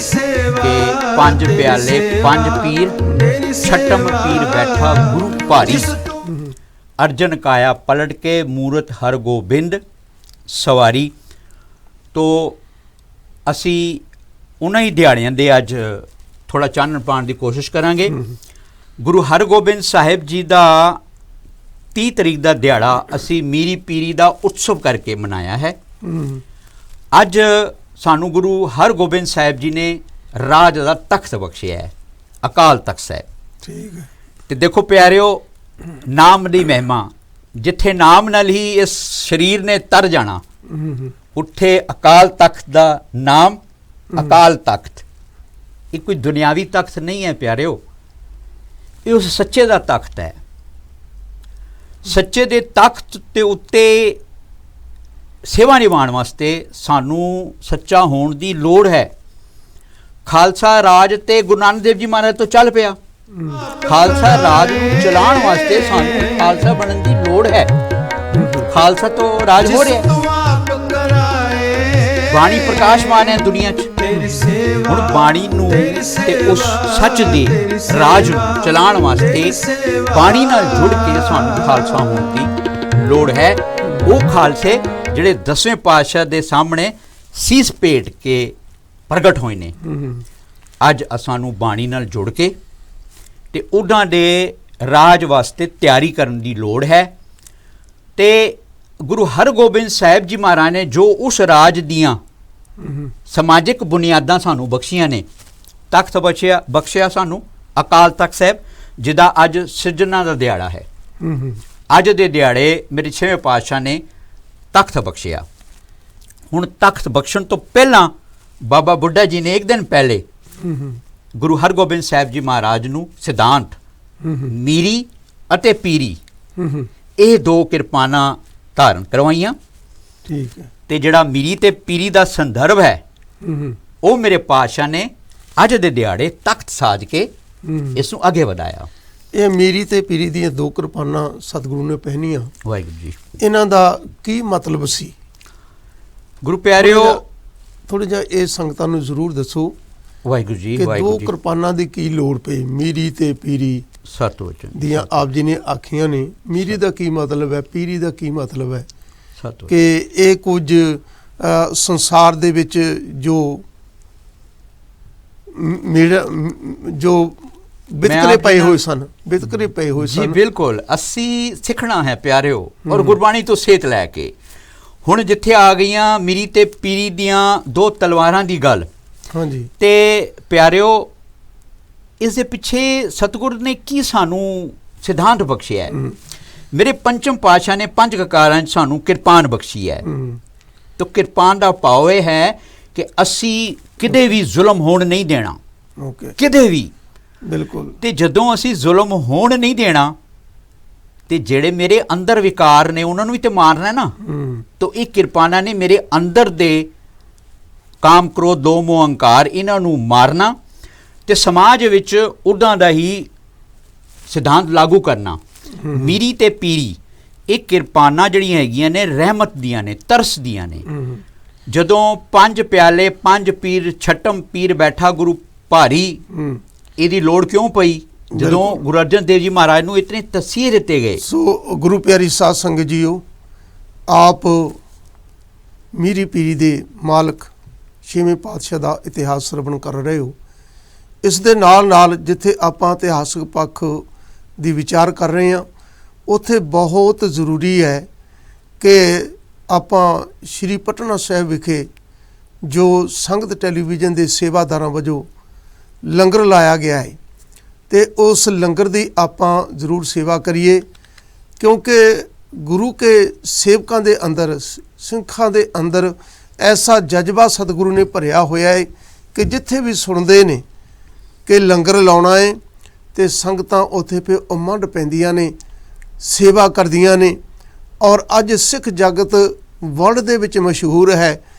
ਕਿ 5 ਪਿਆਲੇ 5 ਪੀਰ, ਛਟਮ ਪੀਰ ਬੈਠਾ ਗੁਰੂ ਭਾਰੀ, ਅਰਜਨ ਕਾਇਆ ਪਲਟ ਕੇ ਮੂਰਤ ਹਰ ਗੋਬਿੰਦ ਸਵਾਰੀ। ਤੋ ਅਸੀਂ ਉਹਨਾਂ ਹੀ ਦਿਹਾੜਿਆਂ ਦੇ ਅੱਜ ਥੋੜ੍ਹਾ ਚਾਨਣ ਪਾਉਣ ਦੀ ਕੋਸ਼ਿਸ਼ ਕਰਾਂਗੇ। ਗੁਰੂ ਹਰਗੋਬਿੰਦ ਸਾਹਿਬ ਜੀ ਦਾ 30 ਤਰੀਕ ਦਾ ਦਿਹਾੜਾ ਅਸੀਂ ਮੀਰੀ ਪੀਰੀ ਦਾ ਉਤਸਵ ਕਰਕੇ ਮਨਾਇਆ ਹੈ। ਅੱਜ ਸਾਨੂੰ ਗੁਰੂ ਹਰਗੋਬਿੰਦ ਸਾਹਿਬ ਜੀ ਨੇ ਰਾਜ ਦਾ ਤਖਤ ਬਖਸ਼ਿਆ ਹੈ, ਅਕਾਲ ਤਖਤ ਸਾਹਿਬ। ਠੀਕ ਹੈ। ਤੇ ਦੇਖੋ ਪਿਆਰਿਓ, ਨਾਮ ਦੀ ਮਹਿਮਾ, ਜਿੱਥੇ ਨਾਮ ਨਾਲ ਹੀ ਇਸ ਸਰੀਰ ਨੇ ਤਰ ਜਾਣਾ, ਉੱਥੇ ਅਕਾਲ ਤਖਤ ਦਾ ਨਾਮ ਅਕਾਲ ਤਖਤ। ਇਹ ਕੋਈ ਦੁਨਿਆਵੀ ਤਖਤ ਨਹੀਂ ਹੈ ਪਿਆਰਿਓ, ਇਹ ਉਸ ਸੱਚੇ ਦਾ ਤਖਤ ਹੈ। ਸੱਚੇ ਦੇ ਤਖਤ ਦੇ ਉੱਤੇ ਸੇਵਾ ਨਿਭਾਉਣ ਵਾਸਤੇ ਸਾਨੂੰ ਸੱਚਾ ਹੋਣ ਦੀ ਲੋੜ ਹੈ। ਖਾਲਸਾ ਰਾਜ ਤੇ ਗੁਰੂ ਨਾਨਕ ਦੇਵ ਜੀ ਮਹਾਰਾਜ ਤੋਂ ਚੱਲ ਪਿਆ। ਖਾਲਸਾ ਰਾਜ ਨੂੰ ਚਲਾਉਣ ਵਾਸਤੇ ਸਾਨੂੰ ਖਾਲਸਾ ਬਣਨ ਦੀ ਲੋੜ ਹੈ। ਖਾਲਸਾ ਤੋਂ ਰਾਜ ਹੋ ਰਿਹਾ, ਬਾਣੀ ਪ੍ਰਕਾਸ਼ਮਾਨ ਹੈ ਦੁਨੀਆ 'ਚ। ਹੁਣ ਬਾਣੀ ਨੂੰ ਤੇ ਉਸ ਸੱਚ ਦੇ ਰਾਜ ਨੂੰ ਚਲਾਉਣ ਵਾਸਤੇ ਬਾਣੀ ਨਾਲ ਜੁੜ ਕੇ ਸਾਨੂੰ ਖਾਲਸਾ ਹੋਣ ਦੀ ਲੋੜ ਹੈ। ਉਹ ਖਾਲਸੇ ਜਿਹੜੇ 10ਵੇਂ ਪਾਤਸ਼ਾਹ ਦੇ ਸਾਹਮਣੇ ਸੀਸ ਭੇਟ ਕੇ ਪ੍ਰਗਟ ਹੋਏ ਨੇ। ਅੱਜ ਸਾਨੂੰ ਬਾਣੀ ਨਾਲ ਜੁੜ ਕੇ ਤੇ ਉਹਨਾਂ ਦੇ ਰਾਜ ਵਾਸਤੇ ਤਿਆਰੀ ਕਰਨ ਦੀ ਲੋੜ ਹੈ। ਤੇ ਗੁਰੂ ਹਰਗੋਬਿੰਦ ਸਾਹਿਬ ਜੀ ਮਹਾਰਾਜ ਨੇ ਜੋ ਉਸ ਰਾਜ ਦੀਆਂ ਸਮਾਜਿਕ ਬੁਨਿਆਦਾਂ ਸਾਨੂੰ ਬਖਸ਼ੀਆਂ ਨੇ, ਤਖਤ ਬਖਸ਼ਿਆ ਸਾਨੂੰ ਅਕਾਲ ਤਖਤ ਸਾਹਿਬ, ਜਿਹਦਾ ਅੱਜ ਸਿਰਜਣਾ ਦਾ ਦਿਹਾੜਾ ਹੈ। ਅੱਜ ਦੇ ਦਿਹਾੜੇ ਮੇਰੇ 6ਵੇਂ ਪਾਤਸ਼ਾਹ ਨੇ ਤਖਤ ਬਖਸ਼ਿਆ। ਹੁਣ ਤਖਤ ਬਖਸ਼ਣ ਤੋਂ ਪਹਿਲਾਂ ਬਾਬਾ ਬੁੱਢਾ ਜੀ ਨੇ ਇੱਕ ਦਿਨ ਪਹਿਲੇ ਗੁਰੂ ਹਰਗੋਬਿੰਦ ਸਾਹਿਬ ਜੀ ਮਹਾਰਾਜ ਨੂੰ ਸਿਧਾਂਤ ਮੀਰੀ ਅਤੇ ਪੀਰੀ ਇਹ ਦੋ ਕਿਰਪਾਨਾਂ ਧਾਰਨ ਕਰਵਾਈਆਂ। ਠੀਕ ਹੈ। ਤੇ ਜਿਹੜਾ ਮੀਰੀ ਤੇ ਪੀਰੀ ਦਾ ਸੰਦਰਭ ਹੈ ਉਹ ਮੇਰੇ ਪਾਤਸ਼ਾਹ ਨੇ ਅੱਜ ਦੇ ਦਿਹਾੜੇ ਤਖਤ ਸਾਜ ਕੇ ਇਸ ਨੂੰ ਅੱਗੇ ਵਧਾਇਆ। ਇਹ ਮੀਰੀ ਤੇ ਪੀਰੀ ਦੀਆਂ ਦੋ ਕਿਰਪਾਨਾਂ ਸਤਿਗੁਰੂ ਨੇ ਪਹਿਨੀਆਂ, ਵਾਹਿਗੁਰੂ ਜੀ, ਇਹਨਾਂ ਦਾ ਕੀ ਮਤਲਬ ਸੀ? ਗੁਰੂ ਪਿਆਰਿਓ, ਥੋੜਾ ਜਿਹਾ ਇਹ ਸੰਗਤਾਂ ਨੂੰ ਜ਼ਰੂਰ ਦੱਸੋ ਵਾਹਿਗੁਰੂ ਜੀ, ਕਿ ਦੋ ਵਾਹਿਗੁਰੂ ਜੀ, ਕਿਰਪਾਨਾਂ ਦੀ ਕੀ ਲੋੜ ਪਈ? ਮੀਰੀ ਤੇ ਪੀਰੀ ਸਤਿਵਚਨ ਦੀਆਂ ਆਪ ਜੀ ਨੇ ਆਖੀਆਂ ਨੇ, ਮੀਰੀ ਦਾ ਕੀ ਮਤਲਬ ਹੈ, ਪੀਰੀ ਦਾ ਕੀ ਮਤਲਬ ਹੈ? ਸਤਿਵਚਨ ਕਿ ਇਹ ਕੁਝ ਸੰਸਾਰ ਦੇ ਵਿੱਚ ਜੋ ਜੋ ਵਿਤਕਰੇ ਪਏ ਹੋਏ ਸਨ, ਵਿਤਕਰੇ ਪਏ ਹੋਏ ਜੀ ਸਨ। ਬਿਲਕੁਲ, ਅਸੀਂ ਸਿੱਖਣਾ ਹੈ ਪਿਆਰਿਓ, ਔਰ ਗੁਰਬਾਣੀ ਤੋਂ ਸੇਧ ਲੈ ਕੇ। ਹੁਣ ਜਿੱਥੇ ਆ ਗਈਆਂ ਮੀਰੀ ਤੇ ਪੀਰੀ ਦੀਆਂ ਦੋ ਤਲਵਾਰਾਂ ਦੀ ਗੱਲ, ਹਾਂਜੀ, ਤੇ ਪਿਆਰਿਓ ਇਸ ਦੇ ਪਿੱਛੇ ਸਤਿਗੁਰ ਨੇ ਕੀ ਸਾਨੂੰ ਸਿਧਾਂਤ ਬਖਸ਼ਿਆ ਹੈ? ਮੇਰੇ ਪੰਚਮ ਪਾਤਸ਼ਾਹ ਨੇ ਪੰਜ ਕਕਾਰਾਂ 'ਚ ਸਾਨੂੰ ਕਿਰਪਾਨ ਬਖਸ਼ੀ ਹੈ। ਤਾਂ ਕਿਰਪਾਨ ਦਾ ਭਾਵ ਇਹ ਹੈ ਕਿ ਅਸੀਂ ਕਿਤੇ ਵੀ ਜ਼ੁਲਮ ਹੋਣ ਨਹੀਂ ਦੇਣਾ, ਓਕੇ, ਕਿਤੇ ਵੀ। ਬਿਲਕੁਲ। ਤੇ ਜਦੋਂ ਅਸੀਂ ਜ਼ੁਲਮ ਹੋਣ ਨਹੀਂ ਦੇਣਾ ਤੇ ਜਿਹੜੇ ਮੇਰੇ ਅੰਦਰ ਵਿਕਾਰ ਨੇ ਉਹਨਾਂ ਨੂੰ ਵੀ ਤੇ ਮਾਰਨਾ ਨਾ। ਤਾਂ ਇਹ ਕਿਰਪਾਨਾਂ ਨੇ ਮੇਰੇ ਅੰਦਰ ਦੇ ਕਾਮ, ਕ੍ਰੋਧ, ਲੋਭ, ਮੋਹ, ਅਹੰਕਾਰ ਇਹਨਾਂ ਨੂੰ ਮਾਰਨਾ ਤੇ ਸਮਾਜ ਵਿੱਚ ਉੱਦਾਂ ਦਾ ਹੀ ਸਿਧਾਂਤ ਲਾਗੂ ਕਰਨਾ। ਮੀਰੀ ਤੇ ਪੀਰੀ ਇਹ ਕਿਰਪਾਨਾਂ ਜਿਹੜੀਆਂ ਹੈਗੀਆਂ ਨੇ ਰਹਿਮਤ ਦੀਆਂ ਨੇ, ਤਰਸ ਦੀਆਂ ਨੇ। ਜਦੋਂ ਪੰਜ ਪਿਆਲੇ ਪੰਜ ਪੀਰ ਛਟਮ ਪੀਰ ਬੈਠਾ ਗੁਰੂ ਭਾਰੀ, ਇਹਦੀ ਲੋੜ ਕਿਉਂ ਪਈ? ਜਦੋਂ ਗੁਰੂ ਅਰਜਨ ਦੇਵ ਜੀ ਮਹਾਰਾਜ ਨੂੰ ਇਤਨੇ ਤਸੀਹੇ ਦਿੱਤੇ ਗਏ। ਸੋ ਗੁਰੂ ਪਿਆਰੀ ਸਾਧ ਸੰਗਤ ਜੀਓ, ਆਪ ਮੀਰੀ ਪੀਰੀ ਦੇ ਮਾਲਕ 6ਵੇਂ ਪਾਤਸ਼ਾਹ ਦਾ ਇਤਿਹਾਸ ਸਰਵਣ ਕਰ ਰਹੇ ਹੋ। ਇਸ ਦੇ ਨਾਲ ਨਾਲ ਜਿੱਥੇ ਆਪਾਂ ਇਤਿਹਾਸਕ ਪੱਖ ਦੀ ਵਿਚਾਰ ਕਰ ਰਹੇ ਹਾਂ, ਉੱਥੇ ਬਹੁਤ ਜ਼ਰੂਰੀ ਹੈ ਕਿ ਆਪਾਂ ਸ਼੍ਰੀ ਪਟਨਾ ਸਾਹਿਬ ਵਿਖੇ ਜੋ ਸੰਗਤ ਟੈਲੀਵਿਜ਼ਨ ਦੇ ਸੇਵਾਦਾਰਾਂ ਵਜੋਂ ਲੰਗਰ ਲਾਇਆ ਗਿਆ ਹੈ, ਤੇ ਉਸ ਲੰਗਰ ਦੀ ਆਪਾਂ ਜ਼ਰੂਰ ਸੇਵਾ ਕਰੀਏ, ਕਿਉਂਕਿ ਗੁਰੂ ਕੇ ਸੇਵਕਾਂ ਦੇ ਅੰਦਰ, ਸਿੱਖਾਂ ਦੇ ਅੰਦਰ ਐਸਾ ਜਜ਼ਬਾ ਸਤਿਗੁਰੂ ਨੇ ਭਰਿਆ ਹੋਇਆ ਹੈ ਕਿ ਜਿੱਥੇ ਵੀ ਸੁਣਦੇ ਨੇ ਕਿ ਲੰਗਰ ਲਾਉਣਾ ਹੈ ਤੇ ਸੰਗਤਾਂ ਉੱਥੇ ਫਿਰ ਉਮੰਡ ਪੈਂਦੀਆਂ ਨੇ, ਸੇਵਾ ਕਰਦੀਆਂ ਨੇ। ਔਰ ਅੱਜ ਸਿੱਖ ਜਗਤ ਵਰਲਡ ਦੇ ਵਿੱਚ ਮਸ਼ਹੂਰ ਹੈ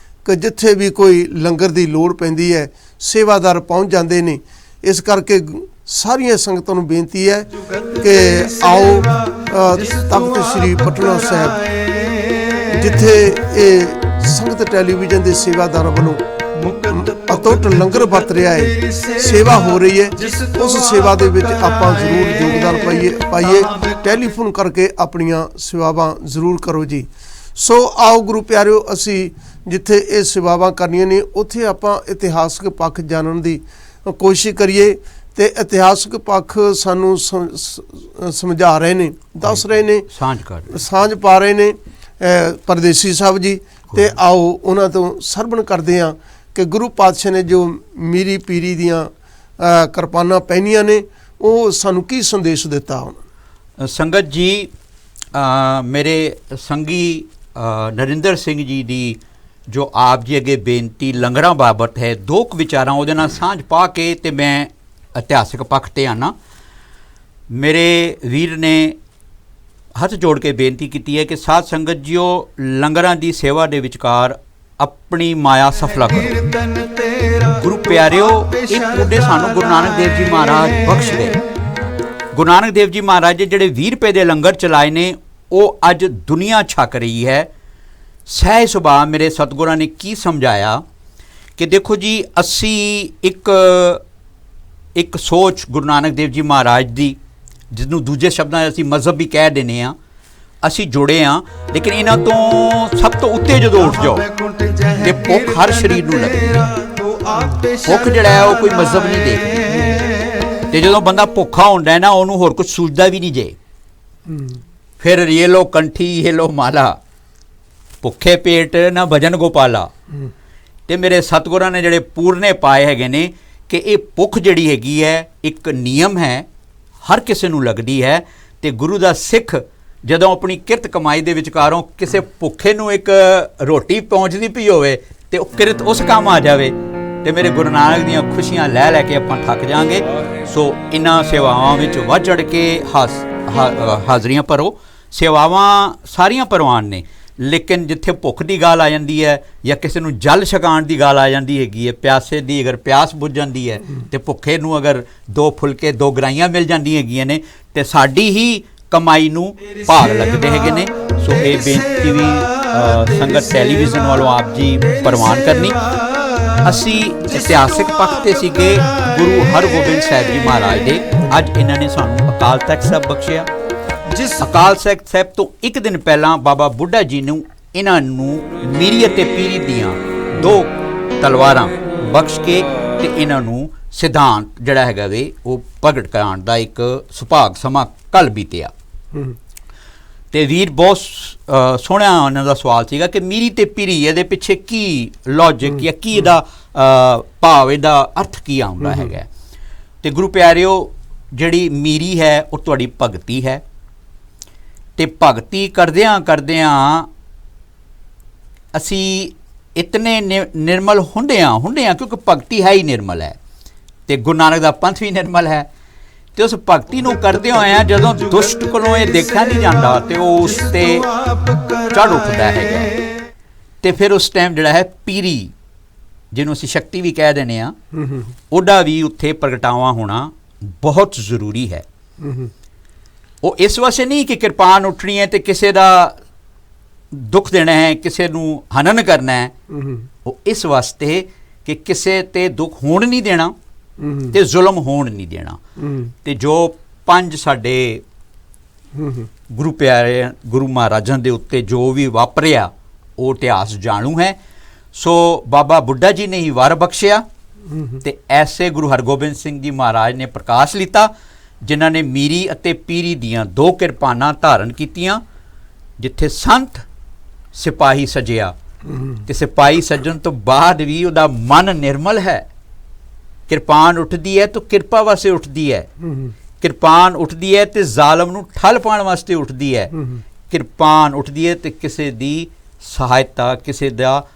ਕਿ ਜਿੱਥੇ ਵੀ ਕੋਈ ਲੰਗਰ ਦੀ ਲੋੜ ਪੈਂਦੀ ਹੈ ਸੇਵਾਦਾਰ ਪਹੁੰਚ ਜਾਂਦੇ ਨੇ। ਇਸ ਕਰਕੇ ਸਾਰੀਆਂ ਸੰਗਤਾਂ ਨੂੰ ਬੇਨਤੀ ਹੈ ਕਿ ਆਓ ਤਖਤ ਸ੍ਰੀ ਪਟਨਾ ਸਾਹਿਬ, ਜਿੱਥੇ ਇਹ ਸੰਗਤ ਟੈਲੀਵਿਜ਼ਨ ਦੇ ਸੇਵਾਦਾਰਾਂ ਵੱਲੋਂ ਅਤੁੱਟ ਲੰਗਰ ਵਰਤ ਰਿਹਾ ਹੈ, ਸੇਵਾ ਹੋ ਰਹੀ ਹੈ, ਉਸ ਸੇਵਾ ਦੇ ਵਿੱਚ ਆਪਾਂ ਜ਼ਰੂਰ ਯੋਗਦਾਨ ਪਾਈਏ। ਟੈਲੀਫੋਨ ਕਰਕੇ ਆਪਣੀਆਂ ਸੇਵਾਵਾਂ ਜ਼ਰੂਰ ਕਰੋ ਜੀ। ਸੋ ਆਓ ਗੁਰੂ ਪਿਆਰਿਓ, ਅਸੀਂ ਜਿੱਥੇ ਇਹ ਸੇਵਾਵਾਂ ਕਰਨੀਆਂ ਨੇ ਉੱਥੇ ਆਪਾਂ ਇਤਿਹਾਸਕ ਪੱਖ ਜਾਣਨ ਦੀ ਕੋਸ਼ਿਸ਼ ਕਰੀਏ। ਤੇ ਇਤਿਹਾਸਕ ਪੱਖ ਸਾਨੂੰ ਸਮਝਾ ਰਹੇ ਨੇ, ਦੱਸ ਰਹੇ ਨੇ, ਸਾਂਝ ਪਾ ਰਹੇ ਨੇ ਪਰਦੇਸੀ ਸਾਹਿਬ ਜੀ। ਤੇ ਆਓ ਉਹਨਾਂ ਤੋਂ ਸਰਵਣ ਕਰਦੇ ਹਾਂ ਕਿ ਗੁਰੂ ਪਾਤਸ਼ਾਹ ਨੇ ਜੋ ਮੀਰੀ ਪੀਰੀ ਦੀਆਂ ਕਿਰਪਾਨਾਂ ਪਹਿਨੀਆਂ ਨੇ ਉਹ ਸਾਨੂੰ ਕੀ ਸੰਦੇਸ਼ ਦਿੱਤਾ ਉਹਨਾਂ। ਸੰਗਤ ਜੀ, ਮੇਰੇ ਸੰਗੀ ਨਰਿੰਦਰ ਸਿੰਘ ਜੀ ਦੀ ਜੋ ਆਪ ਜੀ ਅੱਗੇ ਬੇਨਤੀ ਲੰਗਰਾਂ ਬਾਬਤ ਹੈ, ਦੋ ਕੁ ਵਿਚਾਰਾਂ ਉਹਦੇ ਨਾਲ ਸਾਂਝ ਪਾ ਕੇ ਤੇ ਮੈਂ ਇਤਿਹਾਸਕ ਪੱਖ 'ਤੇ ਆਉਣਾ। ਮੇਰੇ ਵੀਰ ਨੇ ਹੱਥ ਜੋੜ ਕੇ ਬੇਨਤੀ ਕੀਤੀ ਹੈ ਕਿ ਸਾਧ ਸੰਗਤ ਜੀਓ, ਲੰਗਰਾਂ ਦੀ ਸੇਵਾ ਦੇ ਵਿਚਕਾਰ ਆਪਣੀ ਮਾਇਆ ਸਫਲਾ ਕਰੋ। ਗੁਰੂ ਪਿਆਰਿਓ, ਇਹ ਪੁੱਡੇ ਸਾਨੂੰ ਗੁਰੂ ਨਾਨਕ ਦੇਵ ਜੀ ਮਹਾਰਾਜ ਬਖਸ਼ ਗਏ। ਗੁਰੂ ਨਾਨਕ ਦੇਵ ਜੀ ਮਹਾਰਾਜ ਦੇ ਜਿਹੜੇ 20 ਰੁਪਏ ਦੇ ਲੰਗਰ ਚਲਾਏ ਨੇ ਉਹ ਅੱਜ ਦੁਨੀਆ ਛਕ ਰਹੀ ਹੈ। ਸਹਿਜ ਸੁਭਾਅ ਮੇਰੇ ਸਤਿਗੁਰਾਂ ਨੇ ਕੀ ਸਮਝਾਇਆ ਕਿ ਦੇਖੋ ਜੀ, ਅਸੀਂ ਇੱਕ ਸੋਚ ਗੁਰੂ ਨਾਨਕ ਦੇਵ ਜੀ ਮਹਾਰਾਜ ਦੀ, ਜਿਹਨੂੰ ਦੂਜੇ ਸ਼ਬਦਾਂ 'ਚ ਅਸੀਂ ਮਜ਼ਹਬ ਵੀ ਕਹਿ ਦਿੰਦੇ ਹਾਂ, ਅਸੀਂ ਜੁੜੇ ਹਾਂ। ਲੇਕਿਨ ਇਹਨਾਂ ਤੋਂ ਸਭ ਤੋਂ ਉੱਤੇ ਜਦੋਂ ਉੱਠ ਜਾਓ ਤੇ ਭੁੱਖ ਹਰ ਸਰੀਰ ਨੂੰ ਲੱਗਦੀ। ਭੁੱਖ ਜਿਹੜਾ ਹੈ ਉਹ ਕੋਈ ਮਜ਼ਹਬ ਨਹੀਂ ਦੇਖਦੀ। ਤੇ ਜਦੋਂ ਬੰਦਾ ਭੁੱਖਾ ਹੁੰਦਾ ਹੈ ਨਾ, ਉਹਨੂੰ ਹੋਰ ਕੁਝ ਸੂਝਦਾ ਵੀ ਨਹੀਂ ਜੇ। ਫਿਰ ਇਹ ਲੋ ਕੰਠੀ ਇਹ ਲੋ ਮਾਲਾ, ਭੁੱਖੇ ਪੇਟ ਨਾ ਭਜਨ ਗੋਪਾਲਾ। ਤੇ ਮੇਰੇ ਸਤਿਗੁਰਾਂ ਨੇ ਜਿਹੜੇ ਪੂਰਨੇ ਪਾਏ ਹੈਗੇ ਨੇ ਕਿ ਇਹ ਭੁੱਖ ਜਿਹੜੀ ਹੈਗੀ ਹੈ ਇੱਕ ਨਿਯਮ ਹੈ, ਹਰ ਕਿਸੇ ਨੂੰ ਲੱਗਦੀ ਹੈ। ਤੇ ਗੁਰੂ ਦਾ ਸਿੱਖ ਜਦੋਂ ਆਪਣੀ ਕਿਰਤ ਕਮਾਈ ਦੇ ਵਿਚਕਾਰੋਂ ਕਿਸੇ ਭੁੱਖੇ ਨੂੰ ਇੱਕ ਰੋਟੀ ਪਹੁੰਚਦੀ ਪਈ ਹੋਵੇ ਤੇ ਉਹ ਕਿਰਤ ਉਸ ਕੰਮ ਆ ਜਾਵੇ, ਤੇ ਮੇਰੇ ਗੁਰੂ ਨਾਨਕ ਦੀਆਂ ਖੁਸ਼ੀਆਂ ਲੈ ਲੈ ਕੇ ਆਪਾਂ ਥੱਕ ਜਾਾਂਗੇ। ਸੋ ਇਹਨਾਂ ਸੇਵਾਵਾਂ ਵਿੱਚ ਵੱਧ ਚੜ੍ਹ ਕੇ ਹਾਜ਼ਰੀਆਂ ਭਰੋ। ਸੇਵਾਵਾਂ ਸਾਰੀਆਂ ਪ੍ਰਵਾਨ ਨੇ, ਲੇਕਿਨ ਜਿੱਥੇ ਭੁੱਖ ਦੀ ਗੱਲ ਆ ਜਾਂਦੀ ਹੈ ਜਾਂ ਕਿਸੇ ਨੂੰ ਜਲ ਛਕਾਉਣ ਦੀ ਗੱਲ ਆ ਜਾਂਦੀ ਹੈਗੀ ਹੈ, ਪਿਆਸੇ ਦੀ ਅਗਰ ਪਿਆਸ ਬੁੱਝ ਜਾਂਦੀ ਹੈ ਤੇ ਭੁੱਖੇ ਨੂੰ ਅਗਰ 2 ਫੁਲਕੇ 2 ਗਰਾਈਆਂ ਮਿਲ ਜਾਂਦੀਆਂ ਹੈਗੀਆਂ ਨੇ, ਤੇ ਸਾਡੀ ਹੀ ਕਮਾਈ ਨੂੰ ਭਾਗ ਲੱਗਦੇ ਹੈਗੇ ਨੇ। ਸੋ ਇਹ ਬੇਨਤੀ ਵੀ ਸੰਗਤ ਟੈਲੀਵਿਜ਼ਨ ਵੱਲੋਂ ਆਪ ਜੀ ਪ੍ਰਵਾਨ ਕਰਨੀ। ਅਸੀਂ ਇਤਿਹਾਸਿਕ ਪੱਖ 'ਤੇ ਸੀਗੇ ਗੁਰੂ ਹਰਗੋਬਿੰਦ ਸਾਹਿਬ ਜੀ ਮਹਾਰਾਜ ਦੇ। ਅੱਜ ਇਹਨਾਂ ਨੇ ਸਾਨੂੰ ਅਕਾਲ ਤਖਤ ਸਾਹਿਬ ਬਖਸ਼ਿਆ। ਅਕਾਲ ਤਖਤ ਸਾਹਿਬ ਤੋਂ ਇੱਕ ਦਿਨ ਪਹਿਲਾਂ ਬਾਬਾ ਬੁੱਢਾ ਜੀ ਨੂੰ ਇਹਨਾਂ ਨੂੰ ਮੀਰੀ ਅਤੇ ਪੀਰੀ ਦੀਆਂ 2 ਤਲਵਾਰਾਂ ਬਖਸ਼ ਕੇ ਤੇ ਇਹਨਾਂ ਨੂੰ ਸਿਧਾਂਤ ਜਿਹੜਾ ਹੈਗਾ ਵੇ ਉਹ ਪ੍ਰਗਟ ਕਰਾਉਣ ਦਾ ਇੱਕ ਸੁਭਾਗ ਸਮਾਂ ਕੱਲ੍ਹ ਬੀਤਿਆ। ਤੇ ਵੀਰ ਬਹੁਤ ਸੋਹਣਾ ਉਹਨਾਂ ਦਾ ਸਵਾਲ ਸੀਗਾ ਕਿ ਮੀਰੀ ਤੇ ਪੀਰੀ ਇਹਦੇ ਪਿੱਛੇ ਕੀ ਲੌਜਿਕ ਜਾਂ ਕੀ ਇਹਦਾ ਭਾਵ, ਇਹਦਾ ਅਰਥ ਕੀ ਆਉਂਦਾ ਹੈਗਾ। ਤੇ ਗੁਰੂ ਪਿਆਰਿਓ, ਜਿਹੜੀ ਮੀਰੀ ਹੈ ਉਹ ਤੁਹਾਡੀ ਭਗਤੀ ਹੈ। ਤੇ ਭਗਤੀ ਕਰਦਿਆਂ ਕਰਦਿਆਂ ਅਸੀਂ ਇਤਨੇ ਨਿਰਮਲ ਹੁੰਦਿਆਂ ਕਿਉਂਕਿ ਭਗਤੀ ਹੈ ਹੀ ਨਿਰਮਲ ਹੈ, ਤੇ ਗੁਰੂ ਨਾਨਕ ਦਾ ਪੰਥ ਵੀ ਨਿਰਮਲ ਹੈ। ਤੇ ਉਸ ਭਗਤੀ ਨੂੰ ਕਰਦੇ ਹੋਇਆ ਜਦੋਂ ਦੁਸ਼ਟ ਕੋਲੋਂ ਇਹ ਦੇਖਿਆ ਨਹੀਂ ਜਾਂਦਾ ਤੇ ਉਹ ਉਸ 'ਤੇ ਚੜ੍ਹ ਉੱਠਦਾ ਹੈਗਾ। ਤੇ ਫਿਰ ਉਸ ਟਾਈਮ ਜਿਹੜਾ ਹੈ ਪੀਰੀ, ਜਿਹਨੂੰ ਅਸੀਂ ਸ਼ਕਤੀ ਵੀ ਕਹਿ ਦਿੰਦੇ ਹਾਂ, ਉਹਦਾ ਵੀ ਉੱਥੇ ਪ੍ਰਗਟਾਵਾ ਹੋਣਾ ਬਹੁਤ ਜ਼ਰੂਰੀ ਹੈ। ਉਹ ਇਸ ਵਾਸਤੇ ਨਹੀਂ ਕਿ ਕਿਰਪਾਨ ਉੱਠਣੀ ਹੈ ਤੇ ਕਿਸੇ ਦਾ ਦੁੱਖ ਦੇਣਾ ਹੈ, ਕਿਸੇ ਨੂੰ ਹਨਨ ਕਰਨਾ ਹੈ। ਉਹ ਇਸ ਵਾਸਤੇ ਕਿ ਕਿਸੇ 'ਤੇ ਦੁੱਖ ਹੋਣ ਨਹੀਂ ਦੇਣਾ ਤੇ ਜ਼ੁਲਮ ਹੋਣ ਨਹੀਂ ਦੇਣਾ। ਤੇ ਜੋ 5 ਸਾਡੇ ਗੁਰੂ ਪਿਆਰੇ ਗੁਰੂ ਮਹਾਰਾਜਾਂ ਦੇ ਉੱਤੇ ਜੋ ਵੀ ਵਾਪਰਿਆ ਉਹ ਇਤਿਹਾਸ ਜਾਣੂ ਹੈ। ਸੋ ਬਾਬਾ ਬੁੱਢਾ ਜੀ ਨੇ ਹੀ ਵਰ ਬਖਸ਼ਿਆ ਤੇ ਐਸੇ ਗੁਰੂ ਹਰਗੋਬਿੰਦ ਸਿੰਘ ਜੀ ਮਹਾਰਾਜ ਨੇ ਪ੍ਰਕਾਸ਼ ਲਿੱਤਾ, ਜਿਨ੍ਹਾਂ ਨੇ ਮੀਰੀ ਅਤੇ ਪੀਰੀ ਦੀਆਂ 2 ਕਿਰਪਾਨਾਂ ਧਾਰਨ ਕੀਤੀਆਂ। ਜਿੱਥੇ ਸੰਤ ਸਿਪਾਹੀ ਸਜਿਆ ਤੇ ਸਿਪਾਹੀ ਸੱਜਣ ਤੋਂ ਬਾਅਦ ਵੀ ਉਹਦਾ ਮਨ ਨਿਰਮਲ ਹੈ। ਕਿਰਪਾਨ ਉੱਠਦੀ ਹੈ ਤਾਂ ਕਿਰਪਾ ਵਾਸਤੇ ਉੱਠਦੀ ਹੈ। ਕਿਰਪਾਨ ਉੱਠਦੀ ਹੈ ਤੇ ਜ਼ਾਲਮ ਨੂੰ ਠੱਲ ਪਾਉਣ ਵਾਸਤੇ ਉੱਠਦੀ ਹੈ। ਕਿਰਪਾਨ ਉੱਠਦੀ ਹੈ ਤੇ ਕਿਸੇ ਦੀ ਸਹਾਇਤਾ, ਕਿਸੇ ਦਾ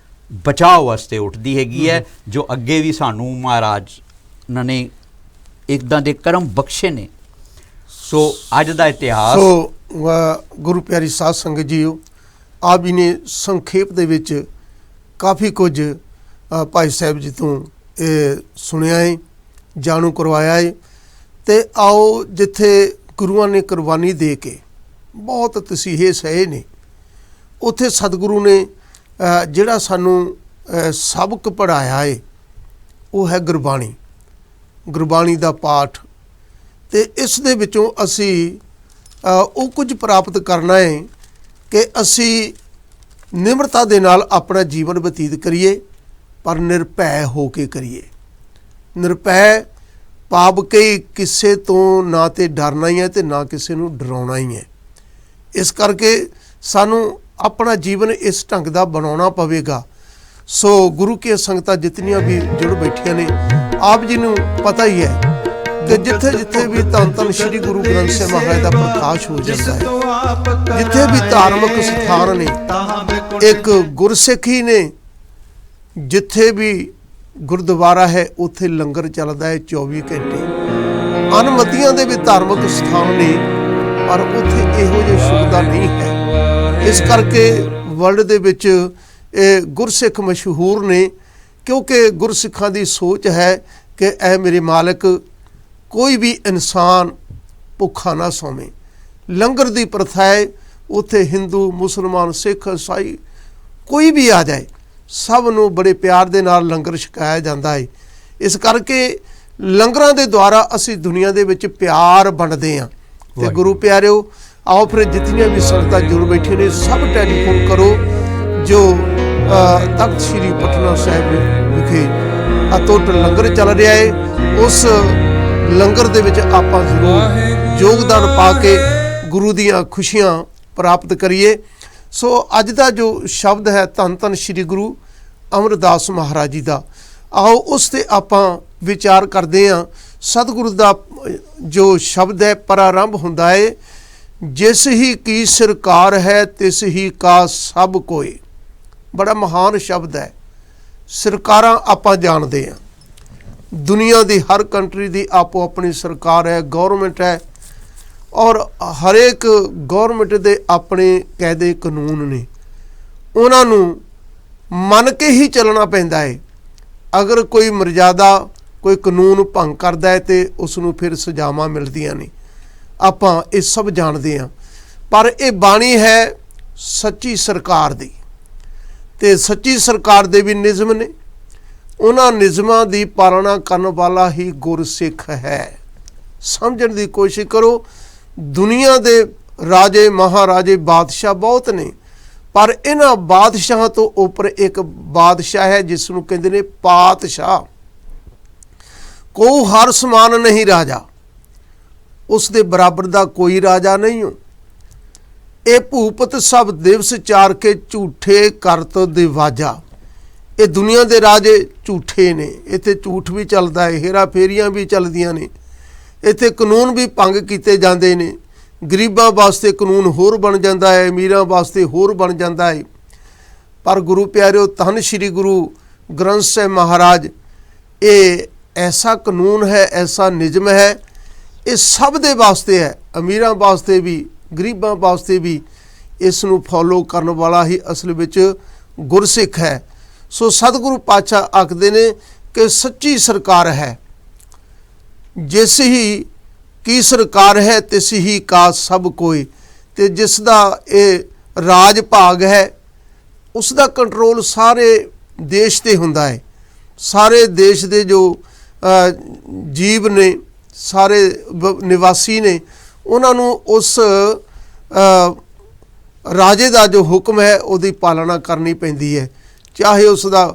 ਬਚਾਅ ਵਾਸਤੇ ਉੱਠਦੀ ਹੈਗੀ ਹੈ, ਜੋ ਅੱਗੇ ਵੀ ਸਾਨੂੰ ਮਹਾਰਾਜ ਉਹਨਾਂ ਨੇ ਇੱਦਾਂ ਦੇ ਕਰਮ ਬਖਸ਼ੇ ਨੇ। ਸੋ ਅੱਜ ਦਾ ਇਤਿਹਾਸ। ਸੋ ਗੁਰੂ ਪਿਆਰੀ ਸਾਧ ਸੰਗਤ ਜੀਓ, ਆਪ ਜੀ ਨੇ ਸੰਖੇਪ ਦੇ ਵਿੱਚ ਕਾਫੀ ਕੁਝ ਭਾਈ ਸਾਹਿਬ ਜੀ ਤੋਂ ਇਹ ਸੁਣਿਆ ਹੈ, ਜਾਣੂ ਕਰਵਾਇਆ ਹੈ। ਤੇ ਆਓ, ਜਿੱਥੇ ਗੁਰੂਆਂ ਨੇ ਕੁਰਬਾਨੀ ਦੇ ਕੇ ਬਹੁਤ ਤਸੀਹੇ ਸਹੇ ਨੇ, ਉੱਥੇ ਸਤਿਗੁਰੂ ਨੇ ਜਿਹੜਾ ਸਾਨੂੰ ਸਬਕ ਪੜ੍ਹਾਇਆ ਹੈ ਉਹ ਹੈ ਗੁਰਬਾਣੀ, ਗੁਰਬਾਣੀ ਦਾ ਪਾਠ। ਤੇ ਇਸ ਦੇ ਵਿੱਚੋਂ ਅਸੀਂ ਉਹ ਕੁਝ ਪ੍ਰਾਪਤ ਕਰਨਾ ਹੈ ਕਿ ਅਸੀਂ ਨਿਮਰਤਾ ਦੇ ਨਾਲ ਆਪਣਾ ਜੀਵਨ ਬਤੀਤ ਕਰੀਏ, ਪਰ ਨਿਰਭੈ ਹੋ ਕੇ ਕਰੀਏ। ਨਿਰਭੈ ਭਾਵ ਕਿ ਕਿਸੇ ਤੋਂ ਨਾ ਤੇ ਡਰਨਾ ਹੀ ਹੈ ਤੇ ਨਾ ਕਿਸੇ ਨੂੰ ਡਰਾਉਣਾ ਹੀ ਹੈ। ਇਸ ਕਰਕੇ ਸਾਨੂੰ ਆਪਣਾ ਜੀਵਨ ਇਸ ਢੰਗ ਦਾ ਬਣਾਉਣਾ ਪਵੇਗਾ। ਸੋ ਗੁਰੂ ਕੀ ਸੰਗਤਾਂ ਜਿਤਨੀਆਂ ਵੀ ਜੁੜ ਬੈਠੀਆਂ ਨੇ, ਆਪ ਜੀ ਨੂੰ ਪਤਾ ਹੀ ਹੈ ਕਿ ਜਿੱਥੇ ਜਿੱਥੇ ਵੀ ਧੰਨ ਧੰਨ ਸ਼੍ਰੀ ਗੁਰੂ ਗ੍ਰੰਥ ਸਾਹਿਬ ਮਹਾਰਾਜ ਦਾ ਪ੍ਰਕਾਸ਼ ਹੋ ਜਾਂਦਾ ਹੈ, ਜਿੱਥੇ ਵੀ ਧਾਰਮਿਕ ਸਥਾਨ ਨੇ, ਇੱਕ ਗੁਰਸਿੱਖੀ ਨੇ, ਜਿੱਥੇ ਵੀ ਗੁਰਦੁਆਰਾ ਹੈ ਉੱਥੇ ਲੰਗਰ ਚੱਲਦਾ ਹੈ 24 ਘੰਟੇ। ਅਨਮਤੀਆਂ ਦੇ ਵੀ ਧਾਰਮਿਕ ਸਥਾਨ ਨੇ, ਪਰ ਉੱਥੇ ਇਹੋ ਜਿਹੀ ਸੁਵਿਧਾ ਨਹੀਂ ਹੈ। ਇਸ ਕਰਕੇ ਵਰਲਡ ਦੇ ਵਿੱਚ ਇਹ ਗੁਰਸਿੱਖ ਮਸ਼ਹੂਰ ਨੇ, ਕਿਉਂਕਿ ਗੁਰਸਿੱਖਾਂ ਦੀ ਸੋਚ ਹੈ ਕਿ ਐ ਮੇਰੇ ਮਾਲਕ, ਕੋਈ ਵੀ ਇਨਸਾਨ ਭੁੱਖਾ ਨਾ ਸੌਵੇਂ। ਲੰਗਰ ਦੀ ਪ੍ਰਥਾ ਹੈ, ਉੱਥੇ ਹਿੰਦੂ, ਮੁਸਲਮਾਨ, ਸਿੱਖ, ਈਸਾਈ ਕੋਈ ਵੀ ਆ ਜਾਏ, ਸਭ ਨੂੰ ਬੜੇ ਪਿਆਰ ਦੇ ਨਾਲ ਲੰਗਰ ਛਕਾਇਆ ਜਾਂਦਾ ਹੈ। ਇਸ ਕਰਕੇ ਲੰਗਰਾਂ ਦੇ ਦੁਆਰਾ ਅਸੀਂ ਦੁਨੀਆ ਦੇ ਵਿੱਚ ਪਿਆਰ ਵੰਡਦੇ ਹਾਂ। ਤੇ ਗੁਰੂ ਪਿਆਰਿਓ, ਆਓ ਫਿਰ ਜਿਤਨੀਆਂ ਵੀ ਸੰਗਤਾਂ ਜੁੜ ਬੈਠੇ ਨੇ, ਸਭ ਟੈਲੀਫੋਨ ਕਰੋ। ਜੋ ਤਖਤ ਸ੍ਰੀ ਪਟਨਾ ਸਾਹਿਬ ਵਿਖੇ ਅਤੁੱਟ ਲੰਗਰ ਚੱਲ ਰਿਹਾ ਹੈ, ਉਸ ਲੰਗਰ ਦੇ ਵਿੱਚ ਆਪਾਂ ਜ਼ਰੂਰ ਯੋਗਦਾਨ ਪਾ ਕੇ ਗੁਰੂ ਦੀਆਂ ਖੁਸ਼ੀਆਂ ਪ੍ਰਾਪਤ ਕਰੀਏ। ਸੋ ਅੱਜ ਦਾ ਜੋ ਸ਼ਬਦ ਹੈ ਧੰਨ ਧੰਨ ਸ਼੍ਰੀ ਗੁਰੂ ਅਮਰਦਾਸ ਮਹਾਰਾਜ ਜੀ ਦਾ, ਆਓ ਉਸ ਤੇ ਆਪਾਂ ਵਿਚਾਰ ਕਰਦੇ ਹਾਂ। ਸਤਿਗੁਰੂ ਦਾ ਜੋ ਸ਼ਬਦ ਹੈ ਪ੍ਰਾਰੰਭ ਹੁੰਦਾ ਹੈ, ਜਿਸ ਹੀ ਕੀ ਸਰਕਾਰ ਹੈ ਤਿਸ ਹੀ ਕਾ ਸਭ ਕੋਈ। ਬੜਾ ਮਹਾਨ ਸ਼ਬਦ ਹੈ। ਸਰਕਾਰਾਂ ਆਪਾਂ ਜਾਣਦੇ ਹਾਂ, ਦੁਨੀਆ ਦੀ ਹਰ ਕੰਟਰੀ ਦੀ ਆਪੋ ਆਪਣੀ ਸਰਕਾਰ ਹੈ, ਗੌਰਮੈਂਟ ਹੈ, ਔਰ ਹਰੇਕ ਗੌਰਮੈਂਟ ਦੇ ਆਪਣੇ ਕਾਇਦੇ ਕਾਨੂੰਨ ਨੇ, ਉਹਨਾਂ ਨੂੰ ਮੰਨ ਕੇ ਹੀ ਚੱਲਣਾ ਪੈਂਦਾ ਹੈ। ਅਗਰ ਕੋਈ ਮਰਜ਼ਾਦਾ ਕੋਈ ਕਾਨੂੰਨ ਭੰਗ ਕਰਦਾ ਹੈ ਤੇ ਉਸ ਨੂੰ ਫਿਰ ਸਜ਼ਾਵਾਂ ਮਿਲਦੀਆਂ ਨੇ, ਆਪਾਂ ਇਹ ਸਭ ਜਾਣਦੇ ਹਾਂ। ਪਰ ਇਹ ਬਾਣੀ ਹੈ ਸੱਚੀ ਸਰਕਾਰ ਦੀ, ਤੇ ਸੱਚੀ ਸਰਕਾਰ ਦੇ ਵੀ ਨਿਯਮ ਨੇ, ਉਹਨਾਂ ਨਿਯਮਾਂ ਦੀ ਪਾਲਣਾ ਕਰਨ ਵਾਲਾ ਹੀ ਗੁਰਸਿੱਖ ਹੈ। ਸਮਝਣ ਦੀ ਕੋਸ਼ਿਸ਼ ਕਰੋ। ਦੁਨੀਆ ਦੇ ਰਾਜੇ ਮਹਾਰਾਜੇ ਬਾਦਸ਼ਾਹ ਬਹੁਤ ਨੇ, ਪਰ ਇਹਨਾਂ ਬਾਦਸ਼ਾਹਾਂ ਤੋਂ ਉੱਪਰ ਇੱਕ ਬਾਦਸ਼ਾਹ ਹੈ ਜਿਸ ਨੂੰ ਕਹਿੰਦੇ ਨੇ ਪਾਤਸ਼ਾਹ। ਕੋ ਹਰ ਸਮਾਨ ਨਹੀਂ ਰਾਜਾ, ਉਸ ਦੇ ਬਰਾਬਰ ਦਾ ਕੋਈ ਰਾਜਾ ਨਹੀਂ ਹੋ। ਇਹ ਭੂਪਤ ਸਭ ਦਿਵਸ ਚਾਰ ਕੇ ਝੂਠੇ ਕਰਤ ਦਿਵਾਜਾ। ਇਹ ਦੁਨੀਆ ਦੇ ਰਾਜੇ ਝੂਠੇ ਨੇ, ਇੱਥੇ ਝੂਠ ਵੀ ਚੱਲਦਾ ਹੈ, ਹੇਰਾ ਫੇਰੀਆਂ ਵੀ ਚੱਲਦੀਆਂ ਨੇ, ਇੱਥੇ ਕਾਨੂੰਨ ਵੀ ਭੰਗ ਕੀਤੇ ਜਾਂਦੇ ਨੇ। ਗਰੀਬਾਂ ਵਾਸਤੇ ਕਾਨੂੰਨ ਹੋਰ ਬਣ ਜਾਂਦਾ ਹੈ, ਅਮੀਰਾਂ ਵਾਸਤੇ ਹੋਰ ਬਣ ਜਾਂਦਾ ਹੈ। ਪਰ ਗੁਰੂ ਪਿਆਰਿਓ, ਧੰਨ ਸ਼੍ਰੀ ਗੁਰੂ ਗ੍ਰੰਥ ਸਾਹਿਬ ਮਹਾਰਾਜ, ਇਹ ਐਸਾ ਕਾਨੂੰਨ ਹੈ, ਐਸਾ ਨਿਯਮ ਹੈ, ਇਹ ਸਭ ਦੇ ਵਾਸਤੇ ਹੈ, ਅਮੀਰਾਂ ਵਾਸਤੇ ਵੀ, ਗਰੀਬਾਂ ਵਾਸਤੇ ਵੀ। ਇਸ ਨੂੰ ਫੋਲੋ ਕਰਨ ਵਾਲਾ ਹੀ ਅਸਲ ਵਿੱਚ ਗੁਰਸਿੱਖ ਹੈ। ਸੋ ਸਤਿਗੁਰੂ ਪਾਤਸ਼ਾਹ ਆਖਦੇ ਨੇ ਕਿ ਸੱਚੀ ਸਰਕਾਰ ਹੈ, ਜਿਸ ਹੀ ਕੀ ਸਰਕਾਰ ਹੈ ਤਿਸ ਹੀ ਕਾ ਸਭ ਕੋਈ। ਤੇ ਜਿਸ ਦਾ ਇਹ ਰਾਜ ਭਾਗ ਹੈ, ਉਸ ਦਾ ਕੰਟਰੋਲ ਸਾਰੇ ਦੇਸ਼ 'ਤੇ ਹੁੰਦਾ ਹੈ। ਸਾਰੇ ਦੇਸ਼ ਦੇ ਜੋ ਜੀਵ ਨੇ, ਸਾਰੇ ਨਿਵਾਸੀ ਨੇ, ਉਹਨਾਂ ਨੂੰ ਉਸ ਰਾਜੇ ਦਾ ਜੋ ਹੁਕਮ ਹੈ ਉਹਦੀ ਪਾਲਣਾ ਕਰਨੀ ਪੈਂਦੀ ਹੈ। ਚਾਹੇ ਉਸ ਦਾ